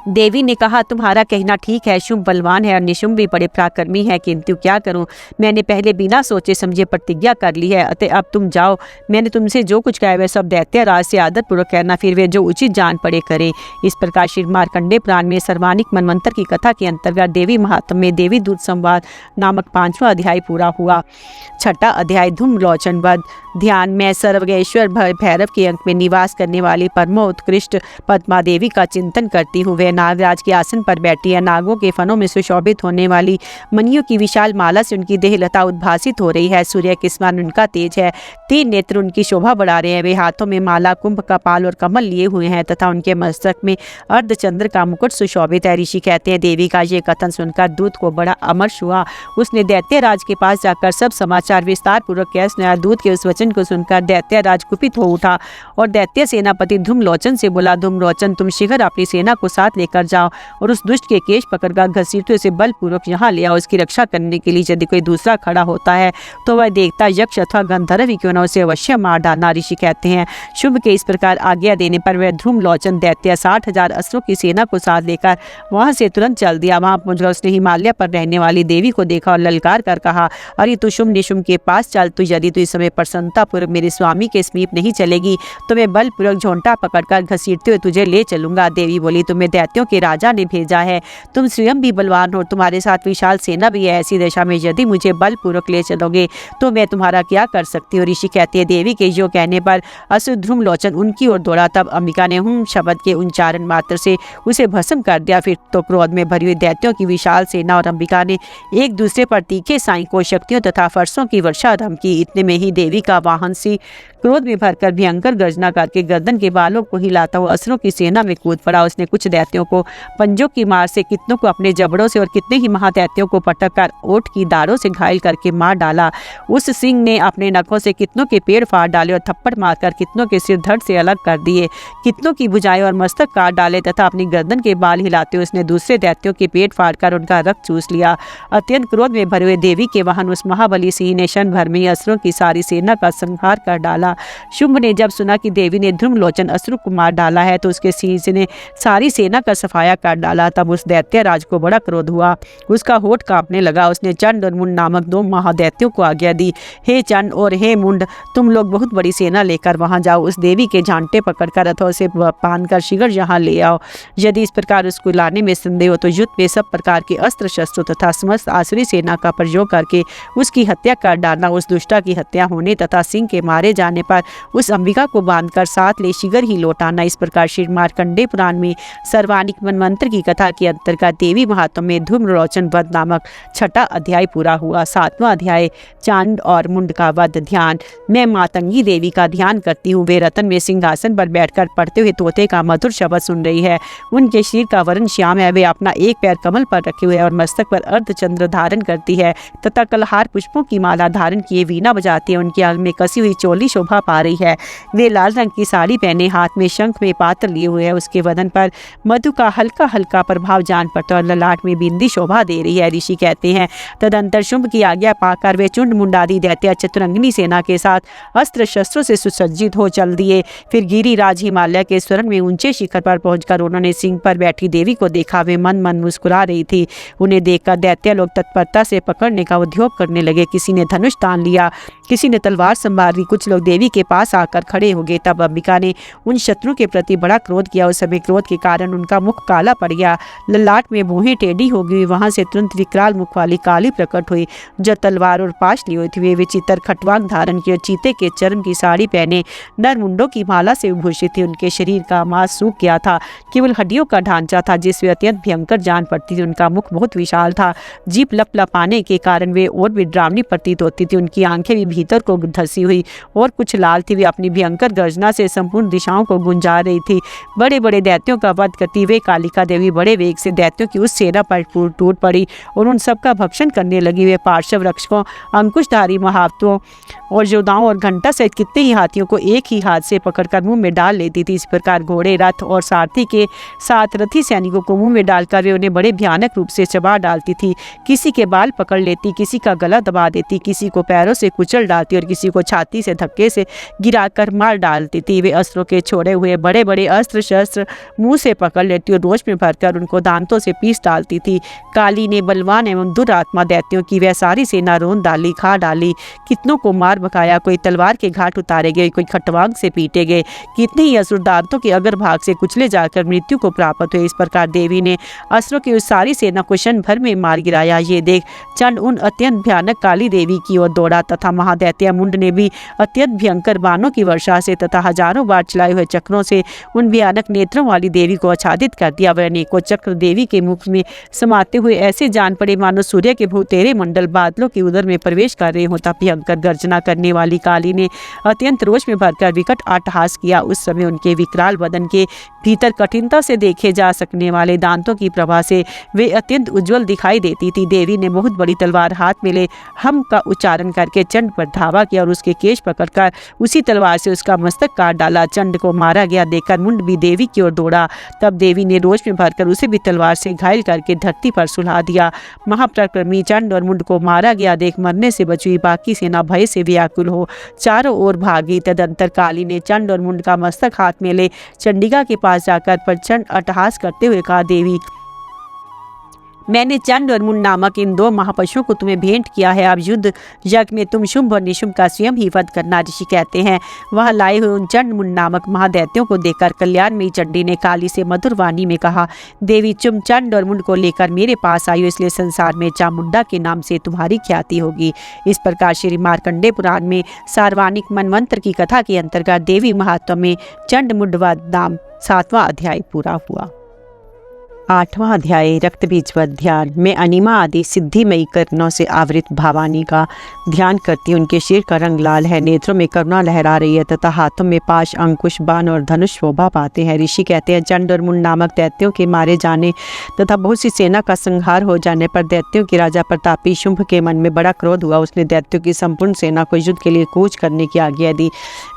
देवी ने कहा, तुम्हारा कहना ठीक है, शुंभ बलवान है और निशुंभ भी बड़े पराक्रमी है, किंतु क्या करूं, मैंने पहले बिना सोचे समझे प्रतिज्ञा कर ली है, अतः अब तुम जाओ। मैंने तुमसे जो कुछ कहा वह सब दैत्यराज से आदरपूर्वक कहना, फिर वे जो उचित जान पड़े करें। इस प्रकार श्री मार्कंडेय पुराण में सर्वानिक मनवंतर की कथा के अंतर्गत देवी महात्म्य में देवी दूत संवाद नामक 5वां अध्याय पूरा हुआ। 6वां अध्याय धूम्रलोचन वध। ध्यान में सर्वगेश्वर भैरव के अंक में निवास करने वाली परमोत्कृष्ट पद्मा देवी का चिंतन करती हूँ। वे नागराज के आसन पर बैठी है। नागों के फनों में सुशोभित होने वाली मणियों की विशाल माला से उनकी देहलता उद्भासित हो रही है। सूर्य के समान उनका तेज है। 3 नेत्र उनकी शोभा बढ़ा रहे हैं। वे हाथों में माला, कुंभ का पाल और कमल लिए हुए हैं तथा उनके मस्तक में अर्धचंद्र का मुकुट सुशोभित है। ऋषि कहते हैं, देवी का ये कथन सुनकर दूत को बड़ा अमर्ष हुआ। उसने दैत्यराज के पास जाकर सब समाचार विस्तार पूर्वक कह सुनाया। दूत के उस वचन को सुनकर दैत्यराज कुपित हो उठा और दैत्य सेनापति धूम्रलोचन से बोला, धूम्रलोचन तुम शीघ्र अपनी सेना को साथ लेकर जाओ और उस दुष्ट के केश पकड़कर घसीटते उसे बलपूर्वक यहाँ ले आओ। उसकी रक्षा करने के लिए यदि कोई दूसरा खड़ा होता है तो वह देखता यक्ष अथवा गंधर्व ही क्यों न उसे अवश्य मार डालना। ऋषि कहते हैं, शुभ के इस प्रकार आज्ञा देने पर वह धूम्रलोचन दैत्य 60,000 अस्त्रों की सेना को साथ लेकर वहां से तुरंत चल दिया। वहां पहुंचकर उसने हिमालय पर रहने वाली देवी को देखा और ललकार कर कहा, अरे तू शुंभ निशुंभ के पास चल, तू यदि तू इस समय प्रसन्नता पूर्वक मेरे स्वामी के समीप नहीं चलेगी तो मैं बलपूर्वक झोंटा पकड़कर घसीटते हुए तुझे ले चलूंगा। देवी बोली, तुम्हें दैत्य दैत्यों के राजा ने भेजा है। तुम स्वयं भी बलवान हो, तुम्हारे साथ विशाल सेना भी है। ऐसी दशा में यदि मुझे बलपूर्वक ले चलोगे तो मैं तुम्हारा क्या कर सकती हूँ। ऋषि कहते हैं, देवी के जो कहने पर असुर ध्रुमलोचन उनकी ओर दौड़ा। तब अंबिका ने शब्द के उच्चारण मात्र से उसे भस्म कर दिया। फिर तो क्रोध में भरी हुई दैत्यों की विशाल सेना और अंबिका ने एक दूसरे पर तीखे सैनिकों, शक्तियों तथा फरसों की वर्षा आरंभ की। इतने में ही देवी का वाहन सी क्रोध में भरकर भयंकर गर्जना करके गर्दन के बालों को हिलाता हुआ असुरों की सेना में कूद पड़ा। उसने कुछ दैत्यों को पंजों की मार से, कितनों को अपने जबड़ों से और कितने ही महादैत्यों को पटक कर ओठ की दाढ़ों से घायल करके मार डाला। उस सिंह ने अपने नखों से कितनों के पेड़ फाड़ डाले और थप्पड़ मारकर कितनों के सिर धड़ से अलग कर दिए। कितनों की भुजाएं और मस्तक काट डाले तथा अपनी गर्दन के बाल हिलाते हुए उसने दूसरे दैत्यों के पेट फाड़कर उनका रक्त चूस लिया। अत्यंत क्रोध में भरे हुए देवी के वाहन उस महाबली सिंह ने क्षण भर में ही असुरों की सारी सेना का संहार कर डाला। शुंभ ने जब सुना कि देवी ने ध्रुमलोचन असुर को मार डाला है तो उसके सिंह ने सारी सेना का सफाया कर डाला। तब उस दैत्य राज को बड़ा क्रोध हुआ, उसका होठ कांपने लगा। उसने चंड और मुंड नामक दो महादैत्यों को आज्ञा दी, हे चंड और हे मुंड, तुम लोग बहुत बड़ी सेना लेकर वहां जाओ। उस देवी के झांटे पकड़कर रथों से बांधकर शीघ्र यहाँ ले आओ। यदि इस प्रकार उसको लाने में संदेह हो तो युद्ध में सब प्रकार के अस्त्र शस्त्रों तथा समस्त आसुरी सेना का प्रयोग करके उसकी हत्या कर डालना। उस दुष्टा की हत्या होने तथा सिंह के मारे जाने पर उस अंबिका को बांधकर साथ ले शीघ्र ही लौटाना। इस प्रकार श्री मार्कंडेय पुराण में सर्वानिक मनमंत्र की कथा के अंतर्गत देवी महात्म्य में ध्रुमलोचन वध नामक 6वां अध्याय पूरा हुआ। 7वां अध्याय चांड और मुंड का वध। ध्यान। मैं मातंगी देवी का ध्यान करती हूँ। वे रतन में सिंहासन पर बैठकर पढ़ते हुए तोते का मधुर शब्द सुन रही है। उनके शरीर का वर्ण श्याम है। वे अपना एक पैर कमल पर रखे हुए और मस्तक पर अर्धचंद्र धारण करती है तथा कलहार पुष्पों की माला धारण किए वीणा बजाती है। उनकी आंख में कसी हुई चोली शोभा पा रही है। वे लाल रंग की साड़ी पहने हाथ में शंख में पात्र लिए हुए है। उसके वदन पर मधु का हल्का हल्का प्रभाव जान पड़ता और ललाट में बिंदी शोभा दे रही है। ऋषि कहते हैं, तदंतर शुंभ की आज्ञा पाकर वे चुंड मुंडादि दैत्य चतुरंगिनी सेना के साथ अस्त्र शस्त्रों से सुसज्जित हो चल दिए। फिर गिरिराज हिमालय के स्वर्ण में ऊंचे शिखर पर पहुंचकर उन्होंने सिंह पर बैठी देवी को देखा। वे मन मन मुस्कुरा रही थी। उन्हें देखकर दैत्य लोग तत्परता से पकड़ने का उद्योग करने लगे। किसी ने धनुष तान लिया, किसी ने तलवार संभाल ली। कुछ लोग देवी के पास आकर खड़े हो गए। तब अंबिका ने उन शत्रुओं के प्रति बड़ा क्रोध किया। उस समय क्रोध के कारण उनका मुख काला पड़ गया, ललाट में भौहें टेढ़ी हो गई। वहां से तुरंत विकराल मुख वाली काली प्रकट हुई जो तलवार और पाश लिए हुई थी। वे विचित्र खटवांग धारण किए, चीते के चर्म की साड़ी पहने, नर मुंडों की माला से विभूषित थी। उनके शरीर का मांस सूख गया था, केवल हड्डियों का ढांचा था जिसमें अत्यंत भयंकर जान पड़ती थी। उनका मुख बहुत विशाल था, जीभ लपलपाने के कारण वे और भी डरावनी प्रतीत होती थी। उनकी आंखें भी भीतर को धसी हुई और कुछ लाल थी। वे अपनी भयंकर गर्जना से संपूर्ण दिशाओं को गुंजा रही थी। बड़े बड़े दैत्यों का वध करती हुए कालिका देवी बड़े वेग से दैत्यों की उस सेना पर टूट पड़ी और उन सबका भक्षण करने लगी। वे पार्श्व रक्षकों, अंकुशधारी महावतों और योद्धाओं और घंटा सहित कितने ही हाथियों को एक ही हाथ से पकड़कर मुंह में डाल लेती थी। इस प्रकार घोड़े, रथ और सारथी के साथ रथी सैनिकों को मुंह में डालकर वे उन्हें बड़े भयानक रूप से चबा डालती थी। किसी के बाल पकड़ लेती, किसी का गला दबा देती, किसी को पैरों से कुचल डालती और किसी को छाती से धक्के से गिराकर मार डालती थी। वे अस्त्रों के छोड़े हुए बड़े बड़े अस्त्र शस्त्र मुंह से पकड़ लेती और रोष में भरकर उनको दांतों से पीस डालती थी। काली ने बलवान एवं दुरात्मा दैत्यों की वह सारी सेना रोन डाली, खा डाली। कितनों को मार बकाया, कोई तलवार के घाट उतारे गए, कोई खटवांग से पीटे गए। कितने ही असुर दांतों के अगर भाग से कुचले जाकर मृत्यु को प्राप्त हुए। इस प्रकार देवी ने असुरों की उस सारी सेना को क्षण भर में मार गिराया। ये देख चंड उन अत्यंत भयानक काली देवी की ओर दौड़ा तथा महादैत्य मुंड ने भी अत्यंत भयंकर बाणों की वर्षा से तथा हजारों बार चलाए हुए चक्रों से उन भयानक नेत्रों वाली देवी को आच्छादित कर दिया। वह अनेकों चक्र देवी के मुख में समाते हुए ऐसे जान पड़े मानो सूर्य के भूतेरे मंडल बादलों के उदर में प्रवेश कर रहे होता। भयंकर गर्जना करने वाली काली ने अत्यंत रोष में भरकर विकट अट्टहास किया। उस समय उनके विकराल बदन के भीतर कठिनता से देखे जा सकने वाले दांतों की प्रभा से वे अत्यंत उज्जवल दिखाई देती थी। देवी ने बहुत बड़ी तलवार हाथ में ले हम का उच्चारण करके चंड पर धावा किया और उसके केश पकड़कर उसी तलवार से उसका मस्तक काट डाला। चंड को मारा गया देखकर मुंड भी देवी की ओर दौड़ा। तब देवी ने रोष में भरकर उसे भी तलवार से घायल करके धरती पर सुला दिया। महापराक्रमी चंड और मुंड को मारा गया देख मरने से बची बाकी सेना भय से व्याकुल हो चारों ओर भागी। तदंतर काली ने चंड और मुंड का मस्तक हाथ में ले चंडिका के पास जाकर प्रचंड अट्टहास करते हुए कहा, देवी मैंने चंड और मुंड नामक इन दो महापशुओं को तुम्हें भेंट किया है। अब युद्ध यज्ञ में तुम शुंभ और निशुंभ का स्वयं ही वध करना। ऋषि कहते हैं, वह लाए हुए उन चंड मुंड नामक महादैत्यों को देखकर कल्याण में चंडी ने काली से मधुर वाणी में कहा, देवी तुम चंड और मुंड को लेकर मेरे पास आई हो, इसलिए संसार में चामुंडा के नाम से तुम्हारी ख्याति होगी। इस प्रकार श्री मार्कंडेय पुराण में सार्वजनिक मनवंतर की कथा के अंतर्गत देवी महात्म्य में चंड मुंड वध नाम 7वां अध्याय पूरा हुआ। 8वां अध्याय रक्त बीजवत ध्यान। मैं अनिमा आदि सिद्धिमयी किरणों से आवृत भवानी का ध्यान करती हूँ। उनके शीर का रंग लाल है, नेत्रों में करुणा लहरा रही है तथा हाथों में पाश, अंकुश, बाण और धनुष शोभा पाते हैं। ऋषि कहते हैं, चंड और मुंड नामक दैत्यों के मारे जाने तथा बहुत सी सेना का संहार हो जाने पर दैत्यों के राजा प्रतापी शुंभ के मन में बड़ा क्रोध हुआ। उसने दैत्यों की संपूर्ण सेना को युद्ध के लिए कूच करने की आज्ञा दी।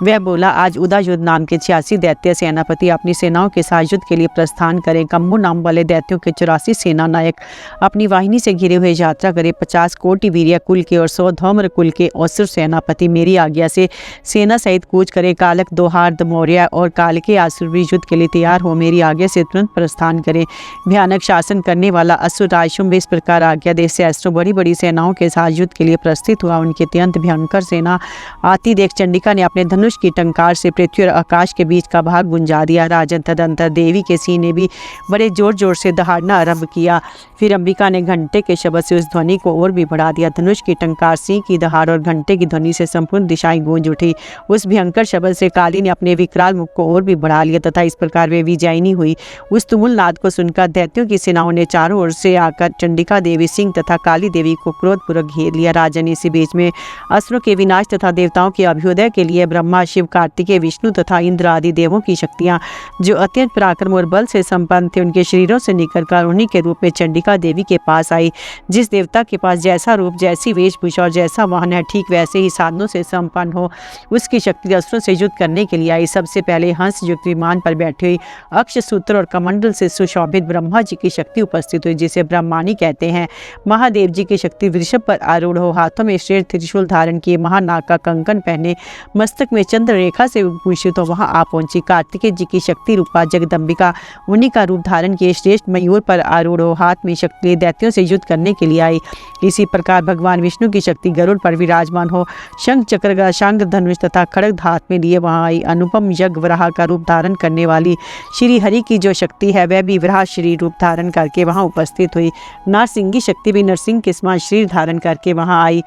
वह बोला, आज उदायुध नाम के 86 दैत्य सेनापति अपनी सेनाओं के साथ युद्ध के लिए प्रस्थान करें। कम्बु नाम वाले दैत्यों के 84 सेना नायक अपनी वाहिनी से घिरे हुए यात्रा करे। 50 कोटि वीर्य कुल के और 100 धौम्र कुल के असुर सेनापति मेरी आज्ञा से सेना सहित कूच करे। कालक, दोहार्द, मौर्य और काल के असुर भी युद्ध के लिए तैयार हो मेरी आज्ञा से तुरंत प्रस्थान करे। भयानक शासन करने वाला असुर राज शुंभ इस प्रकार आज्ञा दे सहस्त्रों बड़ी बड़ी सेनाओं के साथ युद्ध के लिए प्रस्थित हुआ। उनकी अत्यंत भयंकर सेना आती देख चंडिका ने अपने धनुष की टंकार से पृथ्वी और आकाश के बीच का भाग गुंजा दिया। राजन तदंतर देवी के सीने भी बड़े जोर जोर से दहाड़ना आरंभ किया। फिर अंबिका ने घंटे के शब्द से उस ध्वनि को और भी बढ़ा दिया। धनुष की टंकार, सिंह की दहाड़ और घंटे की ध्वनि से संपूर्ण दिशाएं गूंज उठी। उस भयंकर शब्द से काली ने अपने विकराल मुख को और भी बढ़ा लिया तथा इस प्रकार वे विजयिनी हुई। उस तुमुल नाद को सुनकर दैत्यों की सेनाओं ने चारों ओर से आकर चंडिका देवी, सिंह तथा काली देवी को क्रोधपूर्वक घेर लिया। राजन इसी बीच में असुरों के विनाश तथा देवताओं के अभ्युदय के लिए ब्रह्मा, शिव, कार्तिकेय, विष्णु तथा इंद्र आदि देवों की शक्तियां जो अत्यंत पराक्रम और बल से संपन्न थे उनके शरीरों से निकलकर उन्हीं के रूप में चंडिका देवी के पास आई। जिस देवता के पास जैसा रूप, जैसी वेशभूषा और जैसा वाहन है, ठीक वैसे ही साधनों से संपन्न हो, उसकी शक्ति असुरों से युद्ध करने के लिए आई। सबसे पहले हंस युक्त विमान पर बैठी हुई अक्ष सूत्र और कमंडल से सुशोभित ब्रह्मा जी की शक्ति उपस्थित हुई, जिसे ब्रह्मानी कहते हैं। महादेव जी की शक्ति वृषभ पर आरूढ़ हो, हाथों में श्रेष्ठ त्रिशूल धारण किए, महानाग का कंकन पहने, मस्तक में चंद्र रेखा से भूषित हो वहां आ पहुंची। कार्तिकेय जी की शक्ति रूपा जगदम्बिका उन्हीं का रूप धारण किए श्रेष्ठ मयूर पर आरूढ़ हो, हाथ में शक्ति लिए दैत्यों से युद्ध करने के लिए आई। इसी प्रकार भगवान विष्णु की शक्ति गरुड़ पर विराजमान हो, शंख, चक्र, शांग, धनुष तथा खड्ग हाथ में लिए वहां आई। अनुपम यज्ञ वराह का रूप धारण करने वाली श्री हरि की जो शक्ति है वह भी वराह श्री रूप धारण करके वहां उपस्थित हुई। नारसिंह की शक्ति भी नरसिंह के समान शरीर धारण करके वहां आई।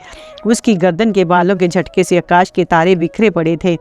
उसकी गर्दन के बालों के झटके से आकाश के तारे बिखरे पड़े थे।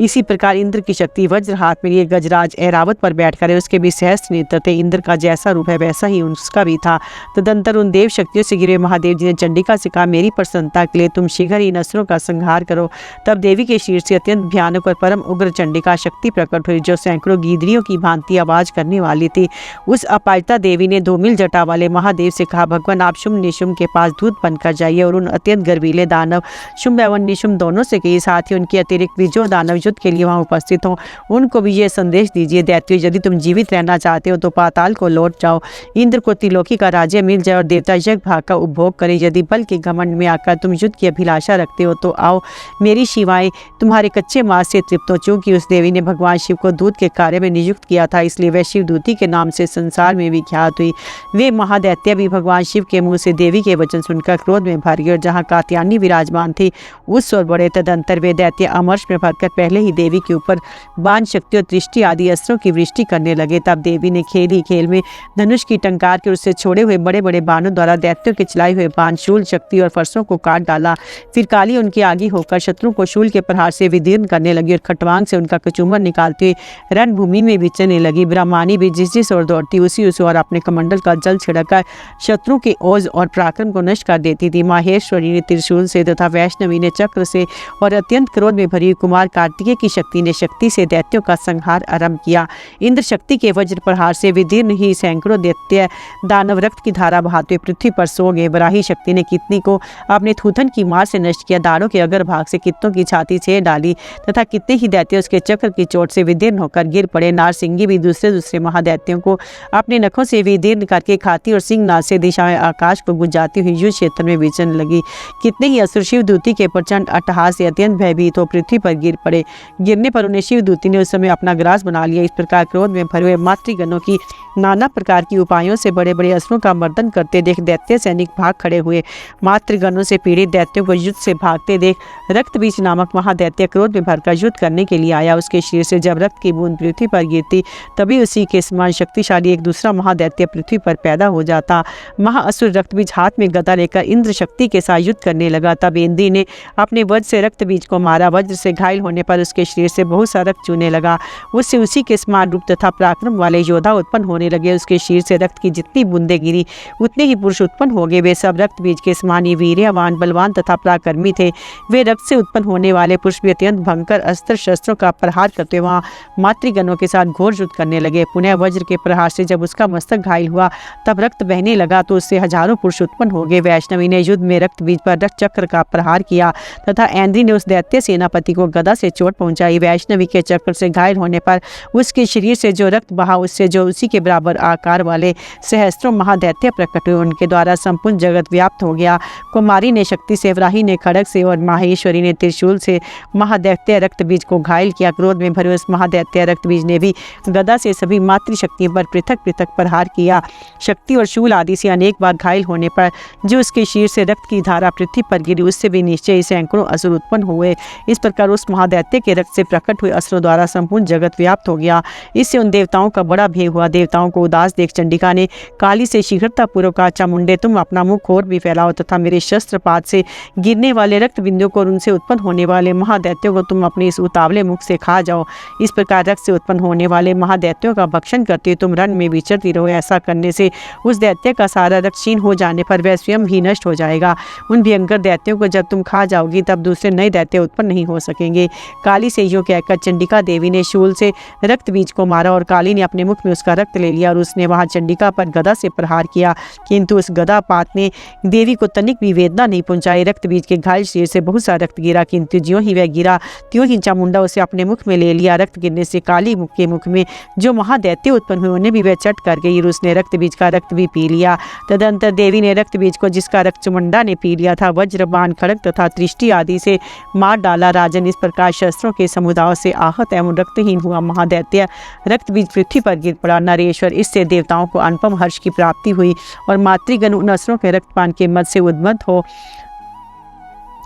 इसी प्रकार इंद्र की शक्ति वज्र हाथ में लिए गजराज ऐरावत पर बैठकर, उसके भी सहस्त्र नेत्र थे। इंद्र का जैसा रूप है वैसा ही उसका भी था। तदंतर उन देव शक्तियों से घिरे महादेव जी ने चंडिका से कहा, मेरी प्रसन्नता के लिए तुम शीघ्र ही असुरों का संहार करो। तब देवी के शीर से अत्यंत भयानक और परम उग्र चंडिका शक्ति प्रकट हुई, जो सैकड़ों गीदड़ियों की भांति आवाज करने वाली थी। उस अपायता देवी ने 2 मील जटा वाले महादेव से कहा, भगवान आप शुंभ निशुंभ के पास दूत बनकर जाइए और उन अत्यंत गर्वीले दानव शुंभ एवं निशुंभ दोनों से कहिए, साथ ही उनके अतिरिक्त भी जो दानव युद्ध के लिए वहां उपस्थित हों उनको भी ये संदेश दीजिए, दैत्यों यदि तुम जीवित रहना चाहते हो तो पाताल को लौट जाओ। इंद्र को त्रिलोकी का राज्य मिल जाए और देवता यज्ञ भाग का उपभोग करें। यदि बल के घमंड में आकर तुम युद्ध की अभिलाषा रखते हो तो आओ, मेरी शिवाएं तुम्हारे कच्चे मांस से तृप्त हो। चूंकि उस देवी ने भगवान शिव को दूत के कार्य में नियुक्त किया था, इसलिए वह शिवदूती के नाम से संसार में विख्यात हुई। वे महादैत्य भी भगवान शिव के मुंह से देवी के वचन सुनकर क्रोध में भर गए और जहाँ कात्यायनी विराजमान थी उस और बड़े। तदंतर वे दैत्य अमर्ष में भरकर पहले ही देवी के ऊपर बाण, शक्ति और दृष्टि आदि अस्त्रों की वृष्टि करने लगे। तब देवी ने खेल ही खेल में धनुष की टंकार के उससे छोड़े हुए बड़े बड़े बाणों द्वारा दैत्यों के चलाए हुए बाण, शूल, शक्ति और फरसों को काट डाला। फिर काली उनके आगे होकर शत्रु को शूल के प्रहार से विदीर्ण करने लगी और खटवांग से उनका कचूमर निकालते हुए रणभूमि में विचरने लगी। ब्रह्मानी भी जिस ओर दौड़ती उसी ओर अपने कमंडल का जल छिड़कर शत्रु के ओज और पराक्रम को नष्ट कर देती थी। माहेश्वरी ने त्रिशूल से तथा वैष्णवी ने चक्र से और अत्यंत क्रोध में भरी कुमार कार्तिकेय की शक्ति ने शक्ति से दैत्यों का संहार आरंभ किया। इंद्र शक्ति के वज्र प्रहार से विदीर्ण ही सैकड़ों दैत्य दानव रक्त की धारा बहाते पृथ्वी पर सो गए। बराही शक्ति ने कितनी को अपने थूथन की मार से नष्ट किया, दाढ़ों के अगर भाग से कित्तों की छाती छेद डाली तथा कितने ही दैत्य उसके चक्र की चोट से विदीर्ण होकर गिर पड़े। नारसिंगी भी दूसरे महादैत्यों को अपने नखों से विदीर्ण करके खाती और सिंह नाद से दिशा में आकाश को गुंजाती हुई युद्ध क्षेत्र में विचरने लगी। कितने ही असुर शिव दूती के प्रचंड अट्टहास से अत्यंत भयभीत हो पृथ्वी पर गिर पड़े। पड़े। गिरने पर उन्हें शिवदूती ने उस समय अपना ग्रास बना लिया। इस प्रकार क्रोध में भरे हुए मातृगणों की नाना प्रकार की उपायों से बड़े बड़े असुरों का मर्दन करते देख दैत्य सैनिक भाग खड़े हुए। मातृगणों से पीड़ित दैत्यों को युद्ध से भागते देख रक्तबीज नामक महादैत्य क्रोध में भरकर युद्ध करने के लिए आया। उसके शरीर से जब रक्त की बूंद पृथ्वी पर गिरती तभी उसी के समान शक्तिशाली एक दूसरा महादैत्य पृथ्वी पर पैदा हो जाता। महाअसुर रक्तबीज हाथ में गदा लेकर इंद्र शक्ति के साथ युद्ध करने लगा। तब इंद्र ने अपने वज्र से रक्तबीज को मारा। वज्र से घायल होने पर उसके शरीर से बहुत सा रक्त चूने लगा। उससे उसी के समान रूप तथा पराक्रम वाले योद्धा उत्पन्न होने लगे। उसके शरीर से रक्त की जितनी बूंदें गिरी उतने ही पुरुष उत्पन्न हो गए। वे सब रक्तबीज के समान ही वीर्यवान, बलवान तथा पराक्रमी थे। वे रक्त से उत्पन्न होने वाले पुरुष भी अत्यंत भयंकर अस्त्र शस्त्रों का प्रहार करते वहां मातृगणों के साथ घोर युद्ध करने लगे। पुनः वज्र के प्रहार से जब उसका मस्तक घायल हुआ तब रक्त बहने लगा तो उससे हजारों पुरुष उत्पन्न हो गए। वैष्णवी ने युद्ध में रक्तबीज पर रक्त चक्र का प्रहार किया तथा ऐन्द्री ने उस दैत्य सेनापति को गदा से चोट पहुंचाई। वैष्णवी के चक्र से घायल होने पर उसके शरीर से जो रक्त बहा उससे जो उसी के बराबर आकार वाले सहस्त्रों महादैत्य प्रकट हुए। उनके द्वारा संपूर्ण जगत व्याप्त हो गया। कुमारी ने शक्ति से, वराही ने खड़ग से और माहेश्वरी ने त्रिशूल से महादैत्य रक्तबीज को घायल किया। क्रोध में भरे उस महादैत्य रक्तबीज ने भी गदा से सभी मातृशक्तियों पर पृथक पृथक प्रहार किया। शक्ति और शूल आदि से अनेक बार घायल होने पर जो उसके शरीर से रक्त की धारा पृथ्वी पर गिरी उससे भी निश्चय ही सैकड़ों असुर उत्पन्न हुए। इस प्रकार उस महादैत्य के रक्त से प्रकट हुए असुरों द्वारा संपूर्ण जगत व्याप्त हो गया। इससे उन देवताओं का बड़ा भय हुआ। देवताओं को उदास देख चंडिका ने काली से शीघ्रतापूर्वक कहा, चामुंडे तुम अपना मुख और भी फैलाओ तथा मेरे शस्त्रपात से गिरने वाले रक्त बिंदुओं को और उनसे उत्पन्न होने वाले महादैत्यों को तुम अपने इस उतावले मुख से खा जाओ। इस प्रकार रक्त से उत्पन्न होने वाले महादैत्यों का भक्षण करते तुम रण में विचरती रहो। ऐसा करने से उस दैत्य का सारा रक्त क्षीण हो जाने पर वह स्वयं ही नष्ट हो जाएगा। उन भयंकर दैत्यों को जब तुम खा जाओगी तब दूसरे नए दैत्य उत्पन्न नहीं हो सकेंगे। काली से यूं कहकर चंडिका देवी ने शूल से रक्त बीज को मारा और काली ने अपने मुख में उसका रक्त ले लिया और उसने वहां चंडिका पर गदा से प्रहार किया, किंतु उस गदा पात ने देवी को तनिक भी वेदना नहीं पहुंचाई। रक्त बीज के घायल शरीर से बहुत सा रक्त गिरा, किंतु ज्यों ही वह गिरा त्यों ही चामुंडा उसे अपने मुख में ले लिया। रक्त गिरने से काली के मुख में जो महादैत्य उत्पन्न हुए उन्हें भी वह चट कर गई और उसने रक्त बीज का रक्त भी पी लिया। तदंतर देवी ने रक्त बीज को जिसका रक्त चामुंडा ने पी लिया था वज्र, बाण, खड़ग तथा त्रिष्टि आदि से मार डाला। राजन, इस प्रकार शस्त्रों के समुदाय से आहत एवं रक्तहीन हुआ महादैत्य रक्त बीज पृथ्वी पर गिर पड़ा। नरेश्वर, इससे देवताओं को अनुपम हर्ष की प्राप्ति हुई और मातृगण उन असुरों के रक्तपान के मद से उद्मत्त हो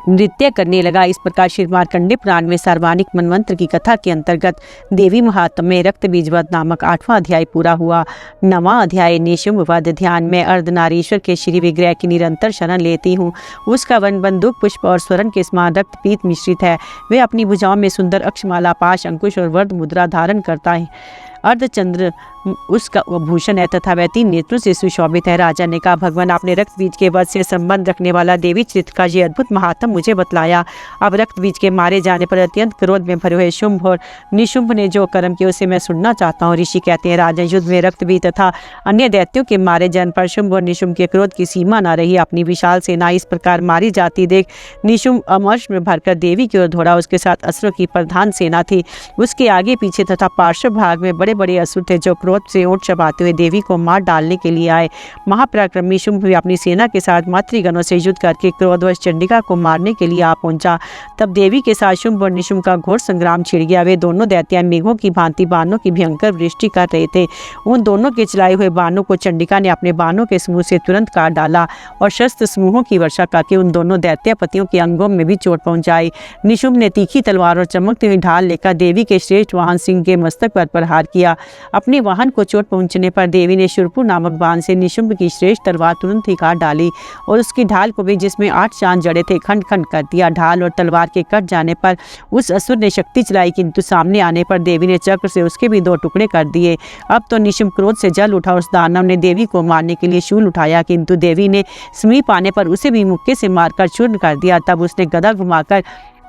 नृत्य करने लगा। इस प्रकार श्री मार्कंडेय पुराण में सार्वजनिक मनवंत्र की कथा के अंतर्गत देवी महात्म्य में रक्त बीजवध नामक 8वां अध्याय पूरा हुआ। 9वां अध्याय निशुंभ वध। ध्यान में अर्धनारीश्वर के श्री विग्रह की निरंतर शरण लेती हूँ। उसका वन बंदूक, पुष्प और स्वर्ण के समान रक्त पीत मिश्रित है। वे अपनी भुजाओं में सुंदर अक्षमाला, पाश, अंकुश और वर्ध मुद्रा धारण करता है। अर्धचंद्र उसका भूषण है तथा वह 3 नेत्रों से सुशोभित है। राजा ने कहा, भगवान आपने रक्त बीज के वध से संबंध रखने वाला देवी चरित्र का ये अद्भुत महात्म मुझे बतलाया। अब रक्त बीज के मारे जाने पर अत्यंत क्रोध में भरे हुए शुंभ और निशुंभ ने जो कर्म किया उसे मैं सुनना चाहता हूँ। ऋषि कहते हैं, राजा, युद्ध में रक्त बीज तथा अन्य दैत्यों के मारे जाने पर शुंभ और निशुंभ के क्रोध की सीमा न रही। अपनी विशाल सेना इस प्रकार मारी जाती देख निशुंभ अमर्ष में भरकर देवी की ओर दौड़ा। उसके साथ असुरों की प्रधान सेना थी। उसके आगे पीछे तथा पार्श्व भाग में बड़े बड़े असुर थे जो क्रोध से ओट चबाते हुए देवी को मार डालने के लिए आए। महापराक्रमी शुंभ भी अपनी सेना के साथ मातृगणों से युद्ध करके क्रोधवश चंडिका को मारने के लिए आ पहुंचा। तब देवी के साथ शुंभ और निशुंभ का घोर संग्राम छिड़ गया। वे दोनों दैत्य मेघों की भांति बाणों की भयंकर वृष्टि कर रहे थे। उन दोनों के चलाए हुए बाणों को चंडिका ने अपने बाणों के समूह से तुरंत काट डाला और शस्त्र समूहों की वर्षा करके उन दोनों दैत्यपतियों के अंगों में भी चोट पहुंचाई। निशुंभ ने तीखी तलवार और चमकती हुई ढाल लेकर देवी के श्रेष्ठ वाहन सिंह के मस्तक पर प्रहार किया। अपने वाहन को चोट पहुंचने पर देवी ने शूरपुर नामक बाण से निशुंभ की श्रेष्ठ तलवार तुरंत ही काट डाली और उसकी ढाल को भी, जिसमें 8 चांद जड़े थे, खंड खंड कर दिया। ढाल और तलवार के कट जाने पर उस असुर ने शक्ति चलाई, किंतु सामने आने पर देवी ने चक्र से उसके भी 2 टुकड़े कर दिए। अब तो निशुंभ क्रोध से जल उठा। उस दानव ने देवी को मारने के लिए शूल उठाया, किंतु देवी ने समीप आने पर उसे भी मुक्के से मारकर चूर्ण कर दिया। तब उसने गदा घुमाकर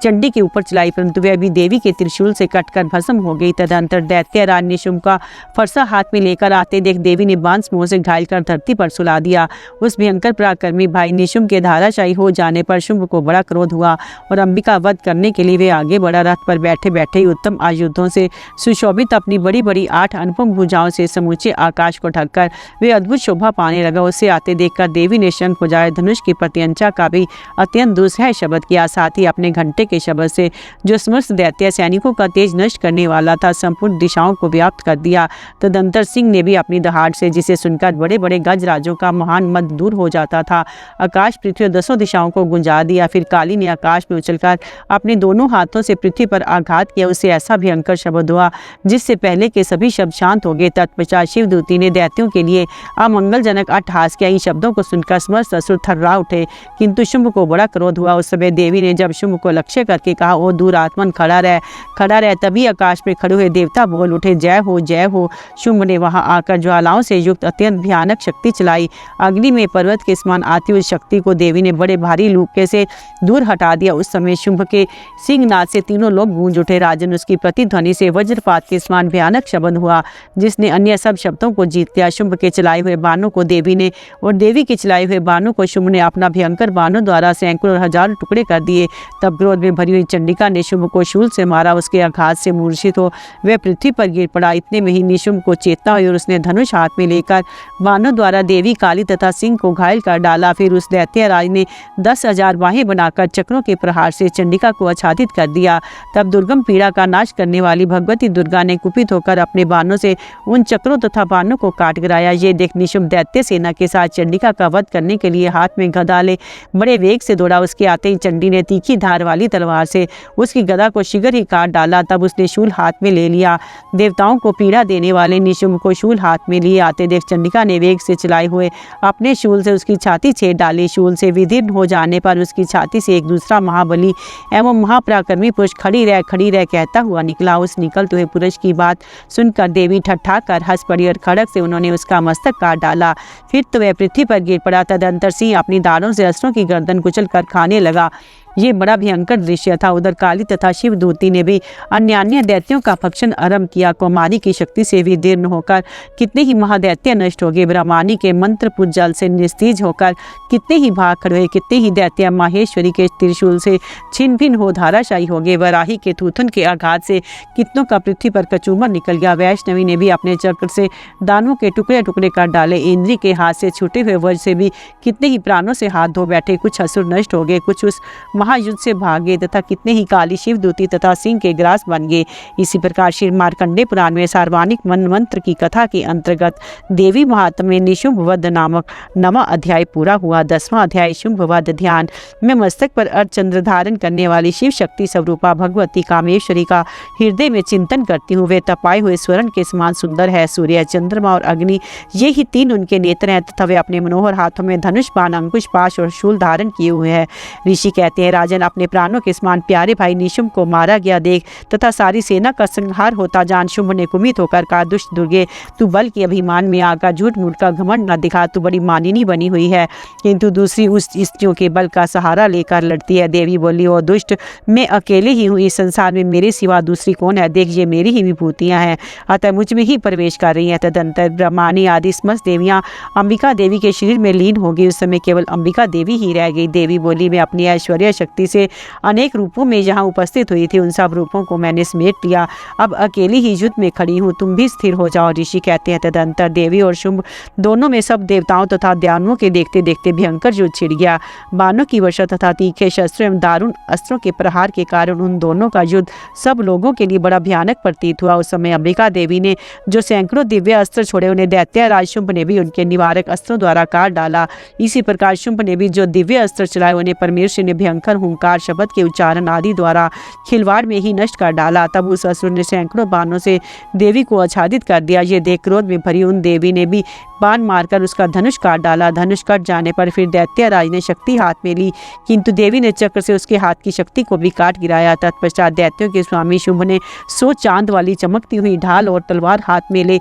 चंडी के ऊपर चलाई, परंतु वह भी देवी के त्रिशूल से कटकर भस्म हो गई। तदंतर दैत्य राज निशुंभ का फरसा हाथ में लेकर आते देख देवी ने बांस मुंह से घायल कर धरती पर सुला दिया। उस भयंकर पराक्रमी भाई निशुंभ के धाराशायी हो जाने पर शुंभ को बड़ा क्रोध हुआ और अंबिका वध करने के लिए वे आगे बढ़ा। रथ पर बैठे बैठे ही उत्तम आयुधों से सुशोभित अपनी बड़ी बड़ी 8 अनुपम भुजाओं से समूचे आकाश को ढककर वे अद्भुत शोभा पाने लगा। उसे आते देखकर देवी ने शंख बजाए, धनुष की प्रत्यंचा का भी अत्यंत दुस्सह शब्द किया, साथ ही अपने घंटे विजय के शब्द से जो समस्त दैत्य सैनिकों का तेज नष्ट करने वाला था संपूर्ण दिशाओं को व्याप्त कर दिया। तदंतर सिंह ने भी अपनी दहाड़ से, जिसे सुनकर बड़े बड़े गजराजों का महान मद दूर हो जाता था, आकाश पृथ्वी 10 दिशाओं को गुंजा दिया। फिर काली ने आकाश में उछलकर अपने दोनों हाथों से पृथ्वी पर आघात किया। उससे ऐसा भयंकर शब्द हुआ जिससे पहले के सभी शब्द शांत हो गए। तत्पश्चात शिवदूती ने दैत्यों के लिए अमंगलजनक अट्टहास किया। इन शब्दों को सुनकर समस्त असुर थर्रा उठे, किंतु शुंभ को बड़ा क्रोध हुआ। उस समय देवी ने जब शुंभ को लक्ष्य करके कहा, ओ दूर आत्मन खड़ा रह, खड़ा रह, तभी आकाश में खड़े हुए देवता बोल उठे, जय हो जय हो। शुंभ ने वहां आकर ज्वालाओं से युक्त अत्यंत भयानक शक्ति चलाई। अग्नि में पर्वत के समान आती हुई शक्ति को देवी ने बड़े भारी लूके से दूर हटा दिया। उस समय शुंभ के सिंहनाद से तीनों लोग गूंज उठे। राजन, उसकी प्रतिध्वनि से वज्रपात के समान भयानक शब्द हुआ जिसने अन्य सब शब्दों को जीत लिया। शुंभ के चलाए हुए बाणों को देवी ने और देवी के चलाए हुए बाणों को शुंभ ने अपना भयंकर बाणों द्वारा सैकड़ों और हजारों टुकड़े कर दिए। तब क्रोध में भरी हुई चंडिका ने शुंभ को शूल से मारा। उसके आघात से मूर्छित हो वह पृथ्वी पर गिर पड़ा। इतने में ही निशुंभ को चेतना हुई और उसने धनुष हाथ में लेकर बाणों द्वारा देवी, काली तथा सिंह को घायल कर डाला। फिर उस दैत्य राज ने 10,000 बाहें बनाकर चक्रों के प्रहार से चंडिका को आच्छादित कर दिया। तब दुर्गम पीड़ा का नाश करने वाली भगवती दुर्गा ने कुपित होकर अपने बाणों से उन चक्रों तथा बाणों को काट गिराया। ये देख निशुंभ दैत्य सेना के साथ चंडिका का वध करने के लिए हाथ में गदा ले बड़े वेग से दौड़ा। उसके आते ही चंडी ने तीखी धार वाली तलवार से उसकी गदा को शीघ्र ही काट डाला। तब उसने शूल हाथ में ले लिया। देवताओं को पीड़ा देने वाले निशुंभ को शूल हाथ में लिए आते देख चंडिका ने वेग से चलाए हुए अपने शूल से उसकी छाती छेद डाली। शूल से विदीर्ण हो जाने पर उसकी छाती से एक दूसरा महाबली एवं महापराक्रमी पुरुष खड़ी रह कहता हुआ निकला। उस निकलते हुए पुरुष की बात सुनकर देवी ठट्ठा कर हंस पड़ी और खड़क से उन्होंने उसका मस्तक काट डाला। फिर तो वह पृथ्वी पर गिर पड़ा। तदंतर सिंह अपनी दाढ़ों से असुरों की गर्दन कुचल कर खाने लगा। ये बड़ा भयंकर दृश्य था। उधर काली तथा शिवदूती ने भी अन्य दैत्यों का भक्षण आरंभ किया। कौमारी की शक्ति से विदीर्ण होकर कितने ही महादैत्य नष्ट हो गए। ब्रह्मानी के मंत्र पुजल से निस्तेज होकर कितने ही भाग खड़े हुए। कितने ही दैत्य माहेश्वरी के त्रिशूल से छिन्न भिन्न हो धाराशायी हो गए। वराही के थूथन के आघात से कितनों का पृथ्वी पर कचूमर निकल गया। वैष्णवी ने भी अपने चक्र से दानों के टुकड़े टुकड़े कर डाले। इंद्री के हाथ से छूटे हुए वज्र से भी कितने ही प्राणों से हाथ धो बैठे। कुछ असुर नष्ट हो गए, कुछ उस महायुद्ध से भागे तथा कितने ही काली शिवदूती तथा सिंह के ग्रास बन गए। इसी प्रकार श्री मार्कंडेय पुराण में सार्वजनिक मंत्र की कथा के अंतर्गत देवी महात्म्य में निशुंभ वध नामक 9वां अध्याय पूरा हुआ। 10वां अध्याय शुंभ वध। ध्यान में मस्तक पर अर्धचंद्र धारण करने वाली शिव शक्ति स्वरूपा भगवती कामेश्वरी का हृदय में चिंतन करती हूँ। वे तपाए हुए स्वर्ण के समान सुंदर है। सूर्य, चंद्रमा और अग्नि ये ही तीन उनके नेत्र हैं तथा वे अपने मनोहर हाथों में धनुष, बाण, अंकुश, पाश और शूल धारण किए हुए हैं। ऋषि कहते हैं, राजन, अपने प्राणों के समान प्यारे भाई निशुंभ को मारा गया देख तथा सारी सेना का संहार होता जान शुंभ ने कुमित होकर कहा, दुष्ट दुर्गे, तू बल के अभिमान में आकर झूठ मूठ का घमंड न दिखा। तू बड़ी मानिनी बनी हुई है किंतु दूसरी उस स्त्रियों के बल का सहारा लेकर लड़ती है। देवी बोली, ओ दुष्ट, मैं अकेले ही हूँ। इस संसार में मेरे सिवा दूसरी कौन है? देख, ये मेरी ही विभूतियाँ हैं, अतः मुझ में ही प्रवेश कर रही हैं। तदंतर ब्रह्मानी आदि समस्त देवियाँ अंबिका देवी के शरीर में लीन हो गई। उस समय केवल अंबिका देवी ही रह गई। देवी बोली, मैं अपनी ऐश्वर्य शक्ति से अनेक रूपों में जहाँ उपस्थित हुई थी उन सब रूपों को मैंने समेट लिया। अब अकेली ही युद्ध में खड़ी हूँ, तुम भी स्थिर हो जाओ। ऋषि कहते हैं, तदंतर देवी और शुंभ दोनों में सब देवताओं तथा दानवों के देखते देखते भयंकर युद्ध छिड़ गया। बाणों की वर्षा तथा तीखे शस्त्रों एवं दारुण अस्त्रों के प्रहार के कारण उन दोनों का युद्ध सब लोगों के लिए बड़ा भयानक प्रतीत हुआ। उस समय अंबिका देवी ने जो सैकड़ों दिव्य अस्त्र छोड़े उन्हें दैत्य राज शुंभ ने भी उनके निवारक अस्त्रों द्वारा काट डाला। इसी प्रकार शुंभ ने भी जो दिव्य अस्त्र चलाए उन्हें परमेश्वर ने भयंकर हुंकार, शब्द के उच्चारण आदि द्वारा खिलवाड़ में ही नष्ट कर डाला। तब उस असुर ने सैकड़ों बाणों से देवी को आच्छादित कर दिया। ये देख क्रोध में भरी उन देवी ने भी बाण मारकर उसका धनुष काट डाला। धनुष कट जाने पर फिर दैत्य राज ने शक्ति हाथ में ली किंतु देवी ने चक्र से उसके हाथ की शक्ति को भी काट गिराया। तत्पश्चात दैत्यों के स्वामी शुंभ ने 100 चांद वाली चमकती हुई ढाल और तलवार हाथ में ले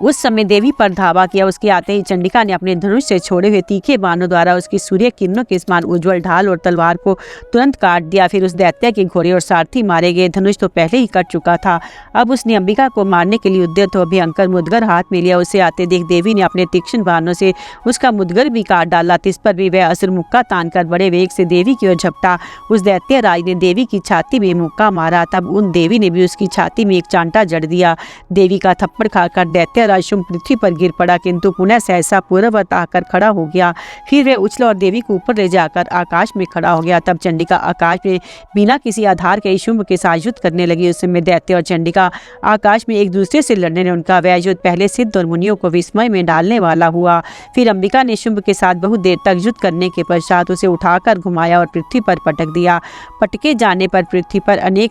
उस समय देवी पर धावा किया। उसके आते ही चंडिका ने अपने धनुष से छोड़े हुए तीखे बाणों द्वारा उसकी सूर्य किरणों के समान उज्ज्वल ढाल और तलवार को तुरंत काट दिया। फिर उस दैत्य के घोड़े और सारथी मारे गए। धनुष तो पहले ही कट चुका था। अब उसने अंबिका को मारने के लिए उद्यत हो भयंकर मुदगर हाथ में लिया। उसे आते देख देवी ने अपने तीक्ष्ण बाणों से उसका मुदगर भी काट डाला। इस पर भी वह असुर मुक्का तानकर बड़े वेग से देवी की ओर झपटा। उस दैत्य राज ने देवी की छाती में मुक्का मारा। तब उन देवी ने भी उसकी छाती में एक चांटा जड़ दिया। देवी का थप्पड़ खाकर दैत्य वाला शुंभ पृथ्वी पर गिर पड़ा, किंतु पुनः सहसा पूर्ववत आकर खड़ा हो गया। फिर वह उछला और देवी को ऊपर ले जाकर आकाश में खड़ा हो गया। तब चंडिका आकाश में बिना किसी आधार के शुंभ के साथ युद्ध करने लगी। उस समय दैत्य और चंडिका आकाश में एक दूसरे से लड़ने ने उनका वह युद्ध पहले सिद्ध और मुनियों को विस्मय में डालने वाला हुआ। फिर अंबिका ने शुंभ के साथ बहुत देर तक युद्ध करने के पश्चात उसे उठाकर घुमाया और पृथ्वी पर पटक दिया। पटके जाने पर पृथ्वी पर अनेक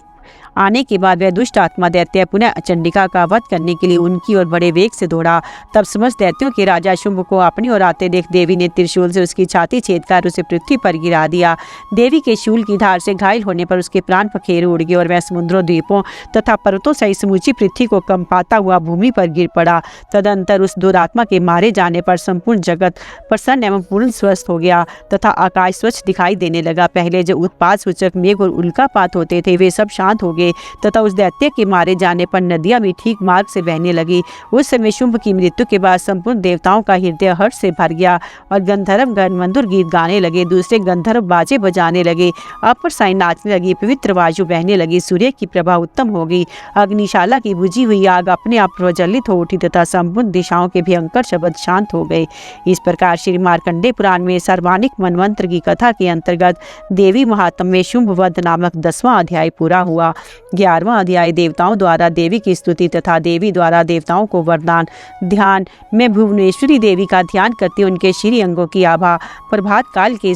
आने के बाद वह दुष्ट आत्मा दैत्य पुनः चंडिका का वध करने के लिए उनकी ओर बड़े वेग से दौड़ा। तब समस्त दैत्यों के राजा शुंभ को अपनी ओर आते देख देवी ने त्रिशूल से उसकी छाती छेदकर उसे पृथ्वी पर गिरा दिया। देवी के शूल की धार से घायल होने पर उसके प्राण पखेरु उड़ गए और वह समुद्रों, द्वीपों तथा पर्वतों सहित समूची पृथ्वी को कंपाता हुआ भूमि पर गिर पड़ा। तदंतर उस दुरात्मा के मारे जाने पर संपूर्ण जगत प्रसन्न एवं पूर्ण स्वस्थ हो गया तथा आकाश स्वच्छ दिखाई देने लगा। पहले जो उत्पात सूचक मेघ और उल्कापात होते थे वे सब शांत हो गए तथा उस दैत्य के मारे जाने पर नदियां भी ठीक मार्ग से बहने लगी। उस समय शुंभ की मृत्यु के बाद संपूर्ण देवताओं का हृदय हर्ष से भर गया और गंधर्व गण मधुर गीत गाने लगे। दूसरे गंधर्व बाजे बजाने लगे, अप्रसाई नाचने लगी, पवित्र वायु बहने लगी, सूर्य की प्रभा उत्तम हो गई, अग्निशाला की बुझी हुई आग अपने आप प्रज्वलित हो उठी तथा संपूर्ण दिशाओं के भयंकर शब्द शांत हो गए। इस प्रकार श्री मार्कंडेय पुराण में सर्वानिक मनवंत्र की कथा के अंतर्गत देवी महात्म्य में शुंभ वध नामक 10वां अध्याय पूरा हुआ। 11वां अध्याय देवताओं द्वारा देवी की स्तुति तथा देवी द्वारा देवताओं को वरदान। ध्यान में भुवनेश्वरी देवी का ध्यान करते उनके श्री अंगों की आभा प्रभात काल के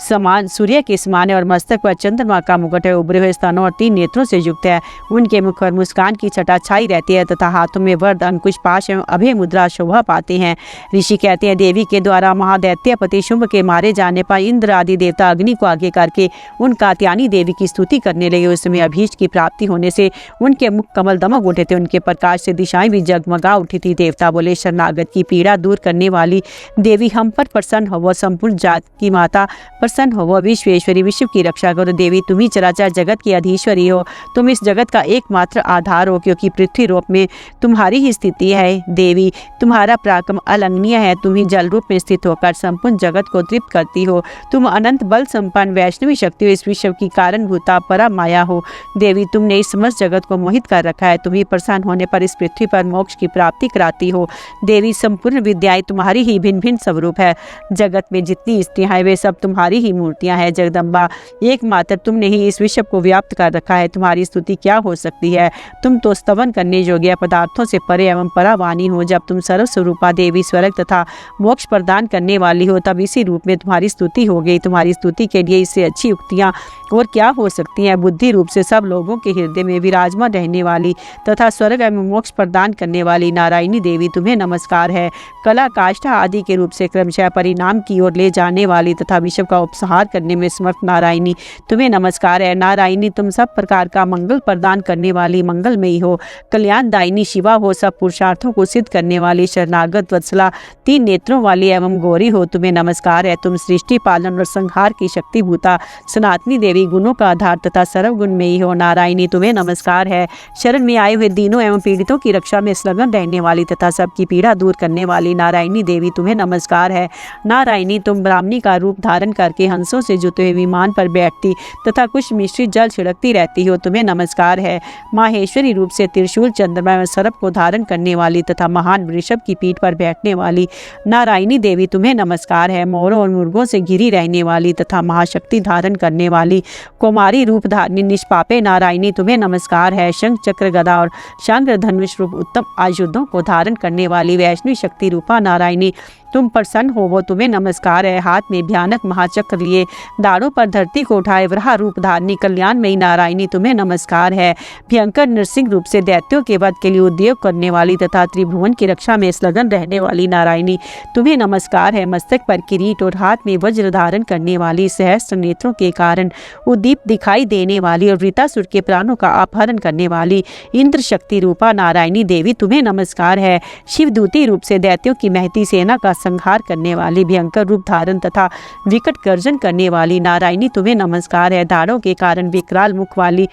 समान सूर्य के समान है और मस्तक पर चंद्रमा का मुकुट है। उभरे हुए स्तनों और 3 नेत्रों से युक्त है। उनके मुख पर मुस्कान की छटा छाई रहती है तथा हाथों में वरद, अंकुश, पाश एवं अभय मुद्रा शोभा पाते हैं। ऋषि कहते हैं देवी के द्वारा महादैत्यपति शुंभ के मारे जाने पर इंद्र आदि देवता अग्नि को आगे करके उन कात्यायनी देवी की स्तुति करने लगे। उस समय अभीष्ट की प्राप्ति होने से उनके मुख कमल दमक उठे थे, उनके प्रकाश से दिशाएं भी जगमगा उठी थी। देवता बोले, शरणागत की पीड़ा दूर करने वाली देवी हम पर प्रसन्न हो, संपूर्ण जात की माता प्रसन्न हो, वह विश्वेश्वरी, विश्व की रक्षा करो। देवी तुम ही चराचर जगत की अधीश्वरी हो, तुम इस जगत का एकमात्र आधार हो, क्योंकि पृथ्वी रूप में तुम्हारी ही स्थिति है। देवी तुम्हारा पराक्रम अलंघनीय है, तुम ही जल रूप में स्थित होकर संपूर्ण जगत को तृप्त करती हो। तुम अनंत बल संपन्न वैष्णवी शक्ति हो, इस विश्व की कारण भूता परा माया हो। देवी तुमने इस समस्त जगत को मोहित कर रखा है, तुम ही प्रसन्न होने पर इस पृथ्वी पर मोक्ष की प्राप्ति कराती हो। देवी संपूर्ण विद्याएं तुम्हारी ही भिन्न भिन्न स्वरूप है। जगत में जितनी स्त्रियां हैं वे सब तुम्हारी ही मूर्तियां हैं। जगदम्बा एकमात्र तुमने ही इस विश्व को व्याप्त कर रखा है, तुम्हारी स्तुति क्या हो सकती है। तुम तो स्तवन करने योग्य पदार्थों से परे एवं परावानी हो। जब तुम सर्वस्वरूपा देवी स्वर्ग तथा मोक्ष प्रदान करने वाली हो तब इसी रूप में तुम्हारी स्तुति हो गई। तुम्हारी स्तुति के लिए इससे अच्छी युक्तियां और क्या हो सकती हैं। बुद्धि रूप से सब लोगों के हृदय में विराजमान रहने वाली तथा स्वर्ग एवं मोक्ष प्रदान करने वाली नारायणी देवी तुम्हें नमस्कार है। कला, काष्ठा आदि के रूप से क्रमशः परिणाम की ओर ले जाने वाली तथा विश्व का उपसंहार करने में समर्थ नारायणी तुम्हें नमस्कार है। नारायणी तुम सब प्रकार का मंगल प्रदान करने वाली मंगलमयी हो। कल्याणदायिनी शिवा हो, सब पुरुषार्थों को सिद्ध करने वाली शरणागत वत्सला, 3 नेत्रों वाली एवं गौरी हो, तुम्हें नमस्कार है। तुम सृष्टि, पालन और संहार की शक्ति भूता सनातनी देवी, गुणों का आधार तथा सर्वगुणमयी हो। नारायणी तुम्हें नमस्कार है। शरण में आए हुए दीनों एवं पीड़ितों की रक्षा में संलग्न रहने वाली तथा सबकी पीड़ा दूर करने वाली नारायणी देवी तुम्हें नमस्कार है। नारायणी तुम ब्राह्मणी का रूप धारण करके हंसों से जुते हुए विमान पर बैठती तथा कुछ मिश्रित जल छिड़कती रहती हो, तुम्हें नमस्कार है। माहेश्वरी रूप से त्रिशूल, चंद्रमा एवं सर्प को धारण करने वाली तथा महान वृषभ की पीठ पर बैठने वाली नारायणी देवी तुम्हें नमस्कार है। मोरों और मुर्गों से घिरी रहने वाली तथा महाशक्ति धारण करने वाली कुमारी रूप धारणी निष्पापे नारायणी तुम्हें नमस्कार है। शंख, चक्र, गदा और शांग्र धनुष रूप उत्तम आयुधों को धारण करने वाली वैष्णवी शक्ति रूपा नारायणी तुम प्रसन्न हो, वो तुम्हें नमस्कार है। हाथ में भयानक महाचक्र लिए दाढ़ों पर धरती को उठाए वराह रूप धारणी कल्याणमयी नारायणी तुम्हें नमस्कार है। भयंकर नृसिंह रूप से दैत्यों के वध के लिए उद्योग करने वाली तथा त्रिभुवन की रक्षा में संलग्न रहने वाली नारायणी तुम्हें नमस्कार है। मस्तक पर किरीट और हाथ में वज्र धारण करने वाली, सहस्त्र नेत्रों के कारण उद्दीप दिखाई देने वाली और वृतासुर के प्राणों का अपहरण करने वाली इंद्र शक्ति रूपा नारायणी देवी तुम्हें नमस्कार है। शिवदूती रूप से दैत्यों की महती सेना का संहार करने वाली, भयंकर रूप धारण तथा विकट गर्जन करने वाली नारायणी तुम्हें नमस्कार है। दाढ़ों के कारण विकराल मुख वाली,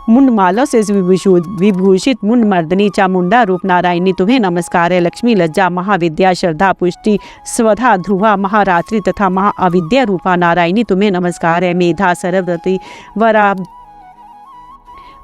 मुंडमालों से विभूषित मुंड मर्दनी चामुंडा रूप नारायणी तुम्हें नमस्कार है। लक्ष्मी, लज्जा, महाविद्या, श्रद्धा, पुष्टि, स्वधा, ध्रुवा, महारात्रि तथा महाअविद्या रूपा नारायणी तुम्हें नमस्कार है। मेधा, सरस्वती, वरा,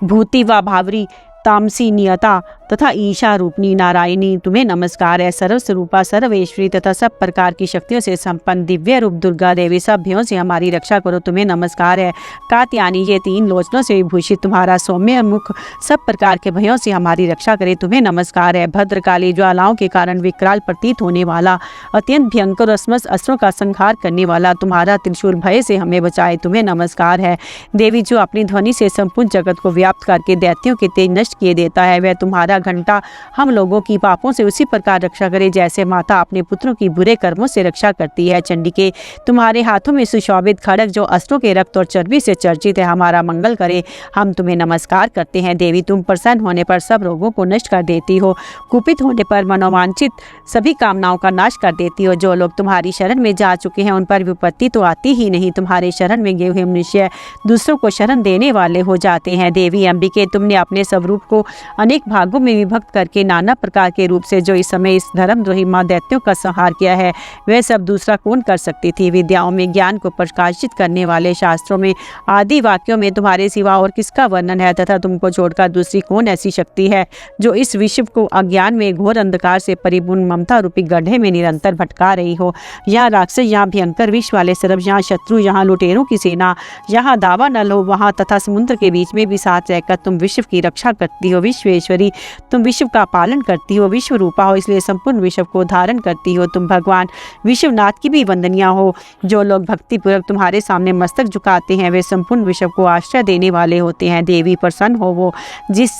भूति व भावरी, तामसी, नियता, तथा ईशा रूपनी नारायणी तुम्हें नमस्कार है। सर्व स्वरूपा सर्वेश्वरी तथा सब प्रकार की शक्तियों से संपन्न दिव्य रूप दुर्गा देवी, सब भयों से हमारी रक्षा करो तुम्हें नमस्कार है। कात्यायनी ये 3 लोचनों से विभूषित तुम्हारा सौम्य मुख सब प्रकार के भयों से हमारी रक्षा करे तुम्हें नमस्कार है। भद्रकाली ज्वालाओं के कारण विकराल प्रतीत होने वाला अत्यंत भयंकर समस्त अस्त्रों का संहार करने वाला तुम्हारा त्रिशूल भय से हमें बचाए तुम्हें नमस्कार है। देवी जो अपनी ध्वनि से संपूर्ण जगत को व्याप्त करके दैत्यों के तेज नष्ट किए देता है, वह तुम्हारा घंटा हम लोगों की पापों से उसी प्रकार रक्षा करे जैसे माता अपने पुत्रों की बुरे कर्मों से रक्षा करती है। चंडिके तुम्हारे हाथों में सुशोभित खड़ग जो अस्त्रों के रक्त और चर्बी से चर्चित है, हमारा मंगल करे हम तुम्हें नमस्कार करते हैं। देवी तुम प्रसन्न होने पर सब रोगों को नष्ट कर देती हो, कुपित होने पर मनोवांछित सभी कामनाओं का नाश कर देती हो। जो लोग तुम्हारी शरण में जा चुके हैं उन पर विपत्ति तो आती ही नहीं, तुम्हारे शरण में गए हुए मनुष्य दूसरों को शरण देने वाले हो जाते हैं। देवी अंबिके तुमने अपने स्वरूप को अनेक भागों में विभक्त करके नाना प्रकार के रूप से जो इस समय इस धर्मद्रोही मां दैत्यों का संहार किया है, वह सब दूसरा कौन कर सकती थी। विद्याओं में ज्ञान को प्रकाशित करने वाले शास्त्रों में आदि वाक्यों में तुम्हारे सिवा और किसका वर्णन है, तथा तुमको छोड़कर दूसरी कौन ऐसी शक्ति है जो इस विश्व को अज्ञान में घोर अंधकार से परिपूर्ण ममता रूपी गड्ढे में निरंतर भटका रही हो। यहाँ राक्षस, यहाँ भयंकर विष वाले सर्प, यहाँ शत्रु, यहाँ लुटेरों की सेना, यहाँ दावा नल हो, वहाँ तथा समुद्र के बीच में भी साथ रहकर तुम विश्व की रक्षा करती हो। विश्वेश्वरी तुम विश्व का पालन करती हो, विश्व रूपा हो इसलिए संपूर्ण विश्व को धारण करती हो। तुम भगवान विश्वनाथ की भी वंदनिया हो। जो लोग भक्तिपूर्वक तुम्हारे सामने मस्तक झुकाते हैं वे संपूर्ण विश्व को आश्रय देने वाले होते हैं। देवी प्रसन्न हो वो जिस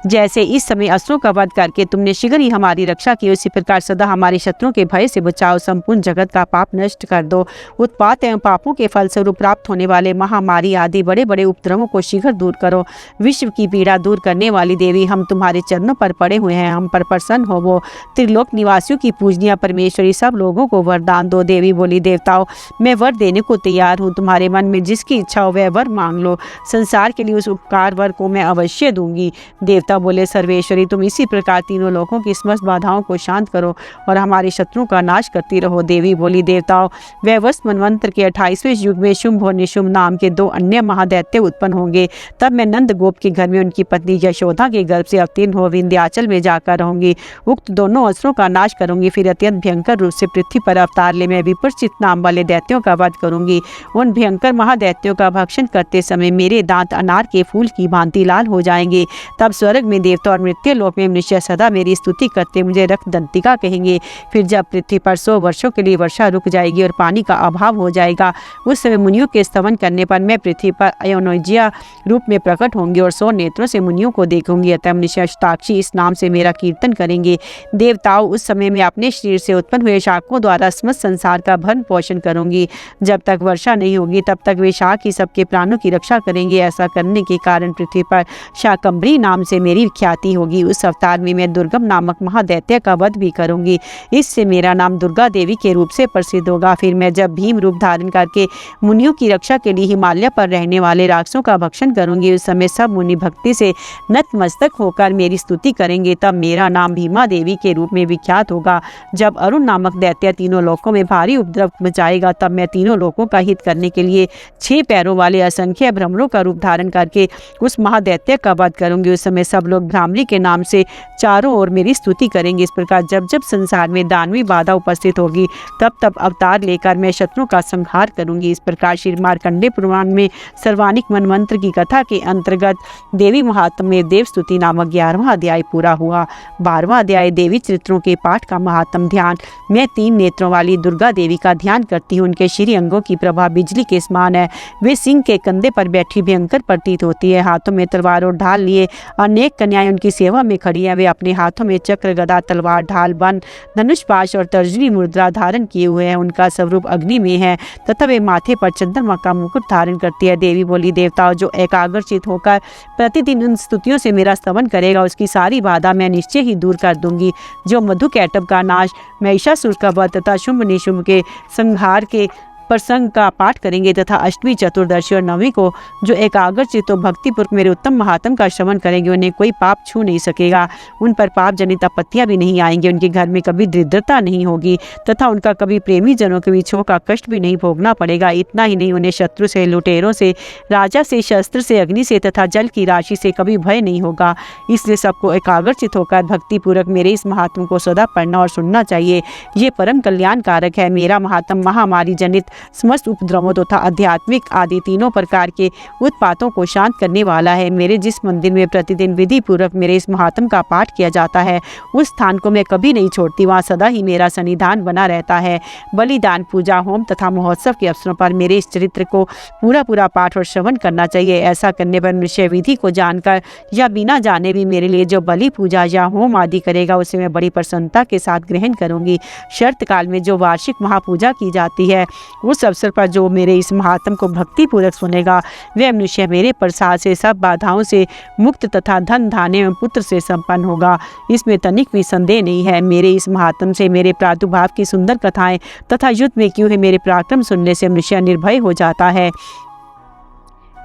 जैसे इस समय अस्त्रों का वध करके तुमने शीघ्र ही हमारी रक्षा की, उसी प्रकार सदा हमारे शत्रुओं के भय से बचाओ। संपूर्ण जगत का पाप नष्ट कर दो। उत्पात एवं पापों के फलस्वरूप प्राप्त होने वाले महामारी आदि बड़े बड़े उपद्रवों को शीघ्र दूर करो। विश्व की पीड़ा दूर करने वाली देवी हम तुम्हारे चरणों पर पड़े हुए हैं, हम पर प्रसन्न हो वो। त्रिलोक निवासियों की पूजनीय परमेश्वरी सब लोगों को वरदान दो। देवी बोली देवताओं मैं वर देने को तैयार हूँ, तुम्हारे मन में जिसकी इच्छा हो वह वर मांग लो, संसार के लिए उस उपकार वर को मैं अवश्य दूंगी। देवता बोले सर्वेश्वरी तुम इसी प्रकार तीनों लोकों की समस्त बाधाओं को शांत करो और हमारे शत्रुओं का नाश करती रहो। देवी बोली देवताओं वह वस्त मनवंतर के 28वें युग में शुंभ और निशुंभ नाम के 2 अन्य महादैत्य उत्पन्न होंगे। तब मैं नंद गोप के घर में उनकी पत्नी यशोदा के गर्भ से अवतीर्ण हो विंध्याचल में जाकर रहूंगी। उक्त दोनों अस्त्रों का नाश करूंगी, फिर अत्यंत भयंकर रूप से पृथ्वी पर अवतार ले मैं विपरीत नाम वाले दैत्यों का वध करूंगी। उन भयंकर महादैत्यों का भक्षण करते समय मेरे दांत अनार के फूल की भांति लाल हो जाएंगे। तब स्वर्ग में देवता और मृत्यु लोक में मनुष्य सदा मेरी स्तुति करते मुझे रक्तदंतिका कहेंगे। फिर जब पृथ्वी पर 100 वर्षों के लिए वर्षा रुक जाएगी और पानी का अभाव हो जाएगा, उस समय मुनियों के स्तवन करने पर मैं पृथ्वी पर अयोनोजिया रूप में प्रकट होंगी और 100 नेत्रों से मुनियों को देखूंगी। अतः मनुष्य अष्टाक्षी इस नाम से मेरा कीर्तन करेंगे। देवताओं उस समय मैं अपने शरीर से उत्पन्न हुए शाकों द्वारा समस्त संसार का भरण पोषण करूंगी। जब तक वर्षा नहीं होगी तब तक वे शाक ही सबके प्राणों की रक्षा करेंगे। ऐसा करने के कारण पृथ्वी पर शाकंभरी नाम से मेरी ख्याति होगी। उस अवतार में मैं दुर्गम नामक महादैत्य का वध भी करूंगी। इससे मेरा नाम दुर्गा देवी के रूप से प्रसिद्ध होगा। फिर मैं जब भीम रूप धारण करके मुनियों की रक्षा के लिए हिमालय पर रहने वाले राक्षसों का भक्षण करूंगी, उस समय सब मुनि भक्ति से नतमस्तक होकर मेरी स्तुति करेंगे। तब मेरा नाम भीमा देवी के रूप में विख्यात होगा। जब अरुण नामक दैत्य तीनों लोकों में भारी उपद्रव मचाएगा, तब मैं तीनों लोकों का हित करने के लिए 6 पैरों वाले असंख्य भ्रमरों का रूप धारण करके उस महादैत्य का वध करूंगी। उस समय सब लोग भ्रामरी के नाम से चारों ओर मेरी स्तुति करेंगे। इस प्रकार जब जब संसार में दानवी बाधा उपस्थित होगी तब तब अवतार लेकर मैं शत्रुओं का संहार करूंगी। इस प्रकार श्री मार्कंडेय पुराण में सर्वानिक मनमंत्र की कथा के अंतर्गत देवी महात्म्य में देव स्तुति नामक 11वां अध्याय पूरा हुआ। 12वां अध्याय देवी चरित्रों के पाठ का महात्म ध्यान। मैं 3 नेत्रों वाली दुर्गा देवी का ध्यान करती हूँ। उनके श्री अंगों की प्रभा बिजली के समान है। वे सिंह के कंधे पर बैठी भयंकर प्रतीत होती है। हाथों में तलवार और ढाल लिए अनेक कन्याएं उनकी सेवा में खड़ी हैं। वे अपने हाथों में चक्र, गदा, तलवार, ढाल, बन, धनुष, पाश और तर्जनी मुद्रा धारण किए हुए हैं। उनका स्वरूप अग्नि में है तथा वे माथे पर चंद्रमा का मुकुट धारण करती है। देवी बोली देवताओं जो एकाग्रचित होकर प्रतिदिन उन स्तुतियों से मेरा स्तवन करेगा उसकी सारी बाधा मैं निश्चय ही दूर कर दूंगी। जो मधु कैटभ का नाश, महिषासुर का वध तथा शुंभ निशुंभ के संहार के प्रसंग का पाठ करेंगे तथा अष्टमी, चतुर्दशी और नवमी को जो एकाग्र चित्तो भक्तिपूर्वक मेरे उत्तम महात्म का श्रवण करेंगे, उन्हें कोई पाप छू नहीं सकेगा। उन पर पाप जनित आपत्तियां भी नहीं आएंगी। उनके घर में कभी दरिद्रता नहीं होगी तथा उनका कभी प्रेमी जनों के बीच का कष्ट भी नहीं भोगना पड़ेगा। इतना ही नहीं, उन्हें शत्रु से, लुटेरों से, राजा से, शस्त्र से, अग्नि से तथा जल की राशि से कभी भय नहीं होगा। इसलिए सबको एकाग्रचित होकर भक्तिपूर्वक मेरे इस महात्म को सदा पढ़ना और सुनना चाहिए। ये परम कल्याणकारक है। मेरा महात्म महामारी जनित समस्त उपद्रवों तथा आध्यात्मिक आदि तीनों प्रकार के उत्पातों को शांत करने वाला है। मेरे जिस मंदिर में प्रतिदिन विधि पूर्वक मेरे इस महात्म का पाठ किया जाता है, उस स्थान को मैं कभी नहीं छोड़ती। वहाँ सदा ही मेरा सन्निधान बना रहता है। बलिदान, पूजा, होम तथा महोत्सव के अवसरों पर मेरे इस चरित्र को पूरा पाठ और श्रवण करना चाहिए। ऐसा करने पर निश्चय विधि को जानकर या बिना जाने भी मेरे लिए जो बलि, पूजा या होम आदि करेगा, उसे मैं बड़ी प्रसन्नता के साथ ग्रहण करूंगी। शरत काल में जो वार्षिक महापूजा की जाती है, उस अवसर पर जो मेरे इस महात्म को भक्ति पूर्वक सुनेगा, वह मनुष्य मेरे प्रसाद से सब बाधाओं से मुक्त तथा धन, धान्य एवं पुत्र से संपन्न होगा। इसमें तनिक भी संदेह नहीं है। मेरे इस महात्म से, मेरे प्रादुर्भाव की सुंदर कथाएं तथा युद्ध में क्यों है मेरे पराक्रम सुनने से मनुष्य निर्भय हो जाता है।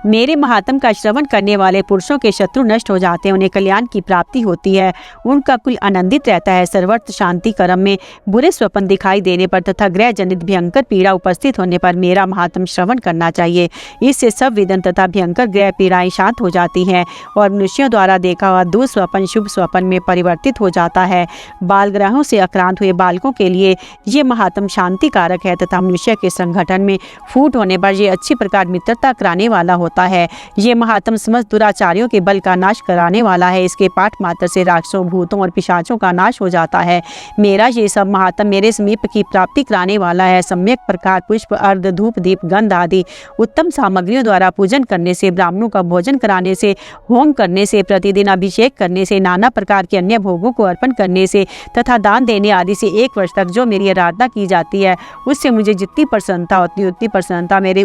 मेरे महात्म का श्रवण करने वाले पुरुषों के शत्रु नष्ट हो जाते हैं, उन्हें कल्याण की प्राप्ति होती है, उनका कुल आनंदित रहता है। सर्वत्र शांति कर्म में बुरे स्वप्न दिखाई देने पर तथा ग्रह जनित भयंकर पीड़ा उपस्थित होने पर मेरा महात्म श्रवण करना चाहिए। इससे सब विदन तथा भयंकर ग्रह पीड़ाएं शांत हो जाती हैं और मनुष्यों द्वारा देखा हुआ दुःस्वप्न शुभ स्वप्न में परिवर्तित हो जाता है। बाल ग्रहों से आक्रांत हुए बालकों के लिए ये महात्म शांति कारक है तथा मनुष्य के संगठन में फूट होने पर ये अच्छी प्रकार मित्रता कराने वाला होता है। ये महात्म समस्त दुराचारियों के बल का नाश कराने वाला है। इसके पाठ मात्र से राक्षसों, भूतों और पिशाचों का नाश हो जाता है। मेरा ये सब महात्म मेरे समीप की प्राप्ति कराने वाला है। सम्यक प्रकार पुष्प, अर्ध, धूप, दीप, गंध आदि उत्तम सामग्रियों द्वारा पूजन करने से, ब्राह्मणों का भोजन कराने से, होम करने से, प्रतिदिन अभिषेक करने से, नाना प्रकार के अन्य भोगों को अर्पण करने से तथा दान देने आदि से 1 वर्ष तक जो मेरी आराधना की जाती है, उससे मुझे जितनी प्रसन्नता होती है, उतनी प्रसन्नता मेरे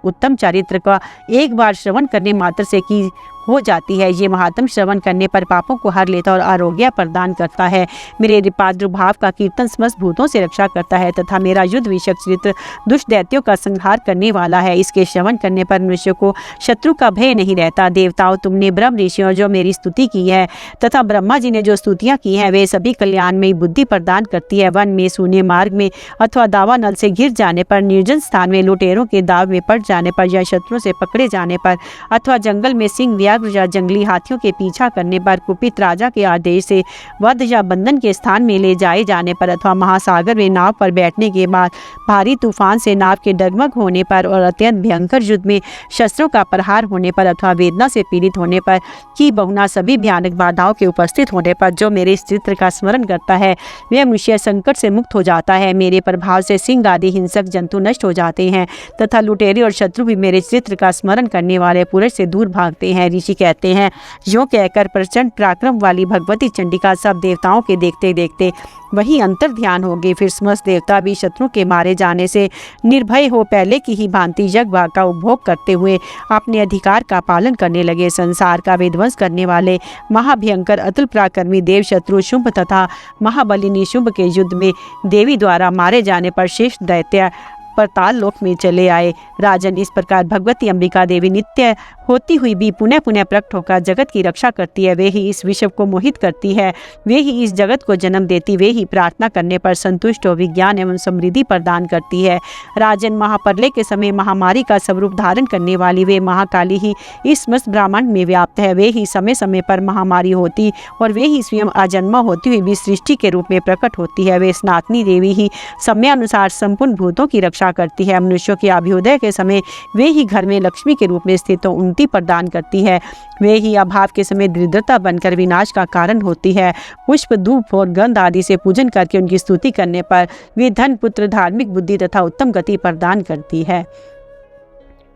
उत्तम चरित्र का एक बार श्रवण करने मात्र से की हो जाती है। ये महात्म श्रवण करने पर पापों को हर लेता और आरोग्य प्रदान करता है। मेरे प्रादुर्भाव का कीर्तन समस्त भूतों से रक्षा करता है तथा मेरा युद्ध विषयक चरित्र दुष्ट दैत्यों का संहार करने वाला है। इसके श्रवण करने पर मनुष्य को शत्रु का भय नहीं रहता। देवताओं, तुमने ब्रह्म ऋषियों जो मेरी स्तुति की है तथा ब्रह्मा जी ने जो स्तुतियाँ की हैं, वे सभी कल्याण में बुद्धि प्रदान करती है। वन में, शून्य मार्ग में अथवा दावा नल से गिर जाने पर, निर्जन स्थान में लुटेरों के दाव में पड़ जाने पर या शत्रुओं से पकड़े जाने पर अथवा जंगल में सिंह, व्याघ्र या जंगली हाथियों के पीछा करने पर, कुपित राजा के आदेश से वध या बंधन के स्थान में ले जाए जाने पर अथवा महासागर में नाव पर बैठने के बाद भारी तूफान से नाव के डगमग होने पर और अत्यंत भयंकर युद्ध में शस्त्रों का प्रहार होने पर अथवा वेदना से पीड़ित होने पर की बहुना सभी भयानक बाधाओं के उपस्थित होने पर जो मेरे इस चित्र का स्मरण करता है, वह मनुष्य संकट से मुक्त हो जाता है। मेरे प्रभाव से सिंह आदि हिंसक जंतु नष्ट हो जाते हैं तथा लुटेरे और शत्रु भी मेरे चित्र का स्मरण करने वाले पुरुष से दूर भागते हैं। ऋषि कहते हैं, यूं कहकर प्रचंड पराक्रम वाली भगवती चंडिका सब देवताओं के देखते देखते वही अंतर ध्यान हो गई। फिर समस्त देवता भी शत्रु के मारे जाने से निर्भय हो पहले की ही भांति यज्ञ भाग का उपभोग करते हुए अपने अधिकार का पालन करने लगे। संसार का विध्वंस करने वाले महाभयंकर अतुल पराक्रमी देव शत्रु शुंभ तथा महाबली निशुंभ के युद्ध में देवी द्वारा मारे जाने पर शेष दैत्य पाताल लोक में चले आए। राजन, इस प्रकार भगवती अंबिका देवी नित्य होती हुई भी पुनः पुनः प्रकट होकर जगत की रक्षा करती है। वे ही इस विश्व को मोहित करती है, वे ही इस जगत को जन्म देती, वे ही प्रार्थना करने पर संतुष्ट हो विज्ञान एवं समृद्धि प्रदान करती है। राजन, महाप्रलय के समय महामारी का स्वरूप धारण करने वाली वे महाकाली ही इस समस्त ब्रह्मांड में व्याप्त है। वे ही समय समय पर महामारी होती और वे ही स्वयं अजन्मा होती हुई भी सृष्टि के रूप में प्रकट होती है। वे सनातनी देवी ही समयानुसार संपूर्ण भूतों की रक्षा करती है। मनुष्यों के अभ्युदय के समय वे ही घर में लक्ष्मी के रूप में स्थित उन्नति प्रदान करती है। वे ही अभाव के समय दरिद्रता बनकर विनाश का कारण होती है। पुष्प, धूप और गंध आदि से पूजन करके उनकी स्तुति करने पर वे धन, पुत्र, धार्मिक बुद्धि तथा उत्तम गति प्रदान करती है।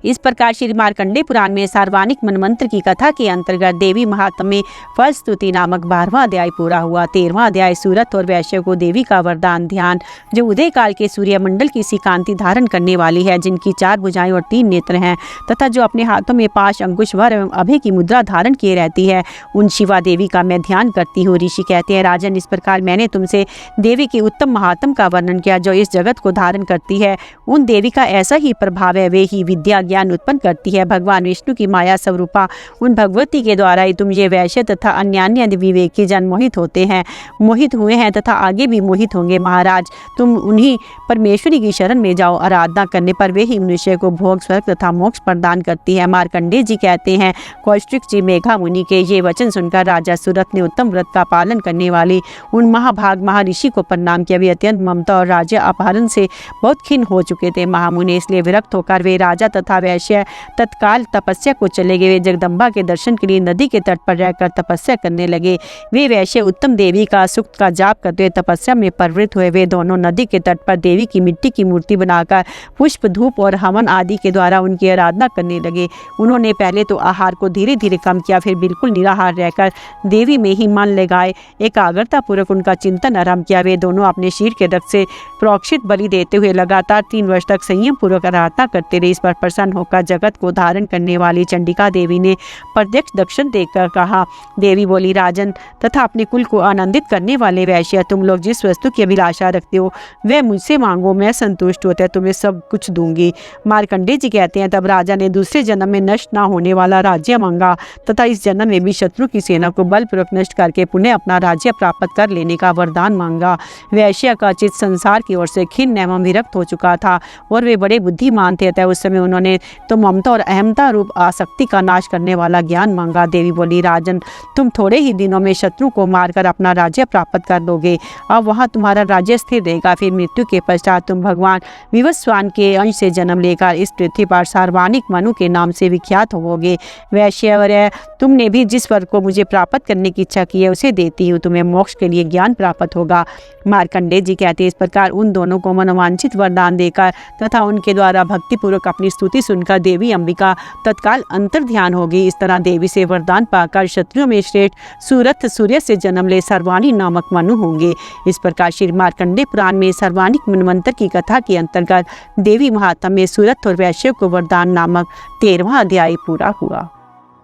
इस प्रकार श्री मार्कंडेय पुराण में सार्वजनिक मनमंत्र की कथा के अंतर्गत देवी महात्म्य में फल स्तुति नामक 12वां अध्याय पूरा हुआ। 13वां अध्याय सूरत और वैश्य को देवी का वरदान ध्यान, जो उदय काल के सूर्यमंडल की सी कांति धारण करने वाली है, जिनकी 4 भुजाएं और 3 नेत्र हैं तथा जो अपने हाथों में 5 अंकुश वर एवं अभय की मुद्रा धारण किए रहती है, उन शिवा देवी का मैं ध्यान करती हूँ। ऋषि कहते हैं, राजन, इस प्रकार मैंने तुमसे देवी के उत्तम महात्म का वर्णन किया जो इस जगत को धारण करती है। उन देवी का ऐसा ही प्रभाव है, वे ही विद्या ज्ञान उत्पन्न करती है। भगवान विष्णु की माया स्वरूपा उन भगवती के द्वारा ही तुम ये वैश्य तथा अन्य विवेकी जन मोहित हुए हैं तथा आगे भी मोहित होंगे। महाराज, तुम उन्हीं परमेश्वरी की शरण में जाओ। आराधना करने पर वे ही मनुष्य को भोग, स्वर्ग तथा मोक्ष प्रदान करती है। मार्कंडेय जी कहते हैं, कौशिक जी मेघा मुनि के ये वचन सुनकर राजा सूरत ने उत्तम व्रत का पालन करने वाली उन महाभाग महर्षि को प्रणाम किया। वे अत्यंत ममता और राज्य अपहरण से बहुत खिन्न हो चुके थे। महामुनि इसलिए विरक्त होकर वे राजा तथा वैश्य तत्काल तपस्या को चले गए। वे जगदम्बा के दर्शन के लिए नदी के तट पर रहकर तपस्या करने लगे। वे वैश्य उत्तम देवी का सूक्त का जाप करते हुए तपस्या में प्रवृत्त हुए। वे दोनों नदी के तट पर देवी की मिट्टी की मूर्ति बनाकर पुष्प, धूप और हवन आदि के द्वारा उनकी आराधना करने लगे। उन्होंने पहले तो आहार को धीरे धीरे कम किया, फिर बिल्कुल निराहार रहकर देवी में ही मन लगाए एकाग्रता पूर्वक उनका चिंतन आरंभ किया। वे दोनों अपने शीर के रक्त से प्रोक्षित बलि देते हुए लगातार 3 वर्ष तक संयम पूर्वक आराधना करते रहे। इस पर प्रसन्न होकर जगत को धारण करने वाली चंडिका देवी ने प्रत्यक्ष दर्शन देकर कहा। देवी बोली, राजन तथा अपने कुल को आनंदित करने वाले वैश्य, तुम लोग जिस वस्तु की अभिलाषा रखते हो वह मुझसे मांगो, मैं संतुष्ट होता है तुम्हें सब कुछ दूंगी। मार्कंडेय जी कहते हैं, तब राजा ने दूसरे जन्म में नष्ट न होने वाला राज्य मांगा तथा इस जन्म में भी शत्रु की सेना को बलपूर्वक नष्ट करके पुनः अपना राज्य प्राप्त कर लेने का वरदान मांगा। वैश्य का चित्त संसार की ओर से खिन्न एवं विरक्त हो चुका था और वे बड़े बुद्धिमान थे। उस समय उन्होंने तो ममता और अहमता रूप आसक्ति का नाश करने वाला ज्ञान मांगा। देवी बोली, राजन, तुम थोड़े ही दिनों में शत्रु को मारकर अपना राज्य प्राप्त कर लोगे। अब वहाँ तुम्हारा राज्य स्थिर रहेगा। फिर मृत्यु के पश्चात तुम भगवान विवस्वान के अंश से जन्म लेकर इस पृथ्वी पर सार्वजनिक मनु के नाम से विख्यात होवोगे। वैश्य, तुमने भी जिस वर को मुझे प्राप्त करने की इच्छा की है उसे देती हूँ, तुम्हें मोक्ष के लिए ज्ञान प्राप्त होगा। मार्कंडेय जी कहते हैं, इस प्रकार उन दोनों को मनोवांछित वरदान देकर तथा उनके द्वारा भक्तिपूर्वक अपनी स्तुति सुनकर देवी अंबिका तत्काल अंतर ध्यान होगी। इस तरह देवी से वरदान पाकर क्षत्रियों में श्रेष्ठ सूरत सूर्य से जन्म ले सर्वाणी नामक मनु होंगे। इस प्रकार श्री मार्कंडेय पुराण में सर्वानिक मनमंत्र की कथा के अंतर्गत देवी महात्म्य में सूरत और वैश्य को वरदान नामक 13वां अध्याय पूरा हुआ।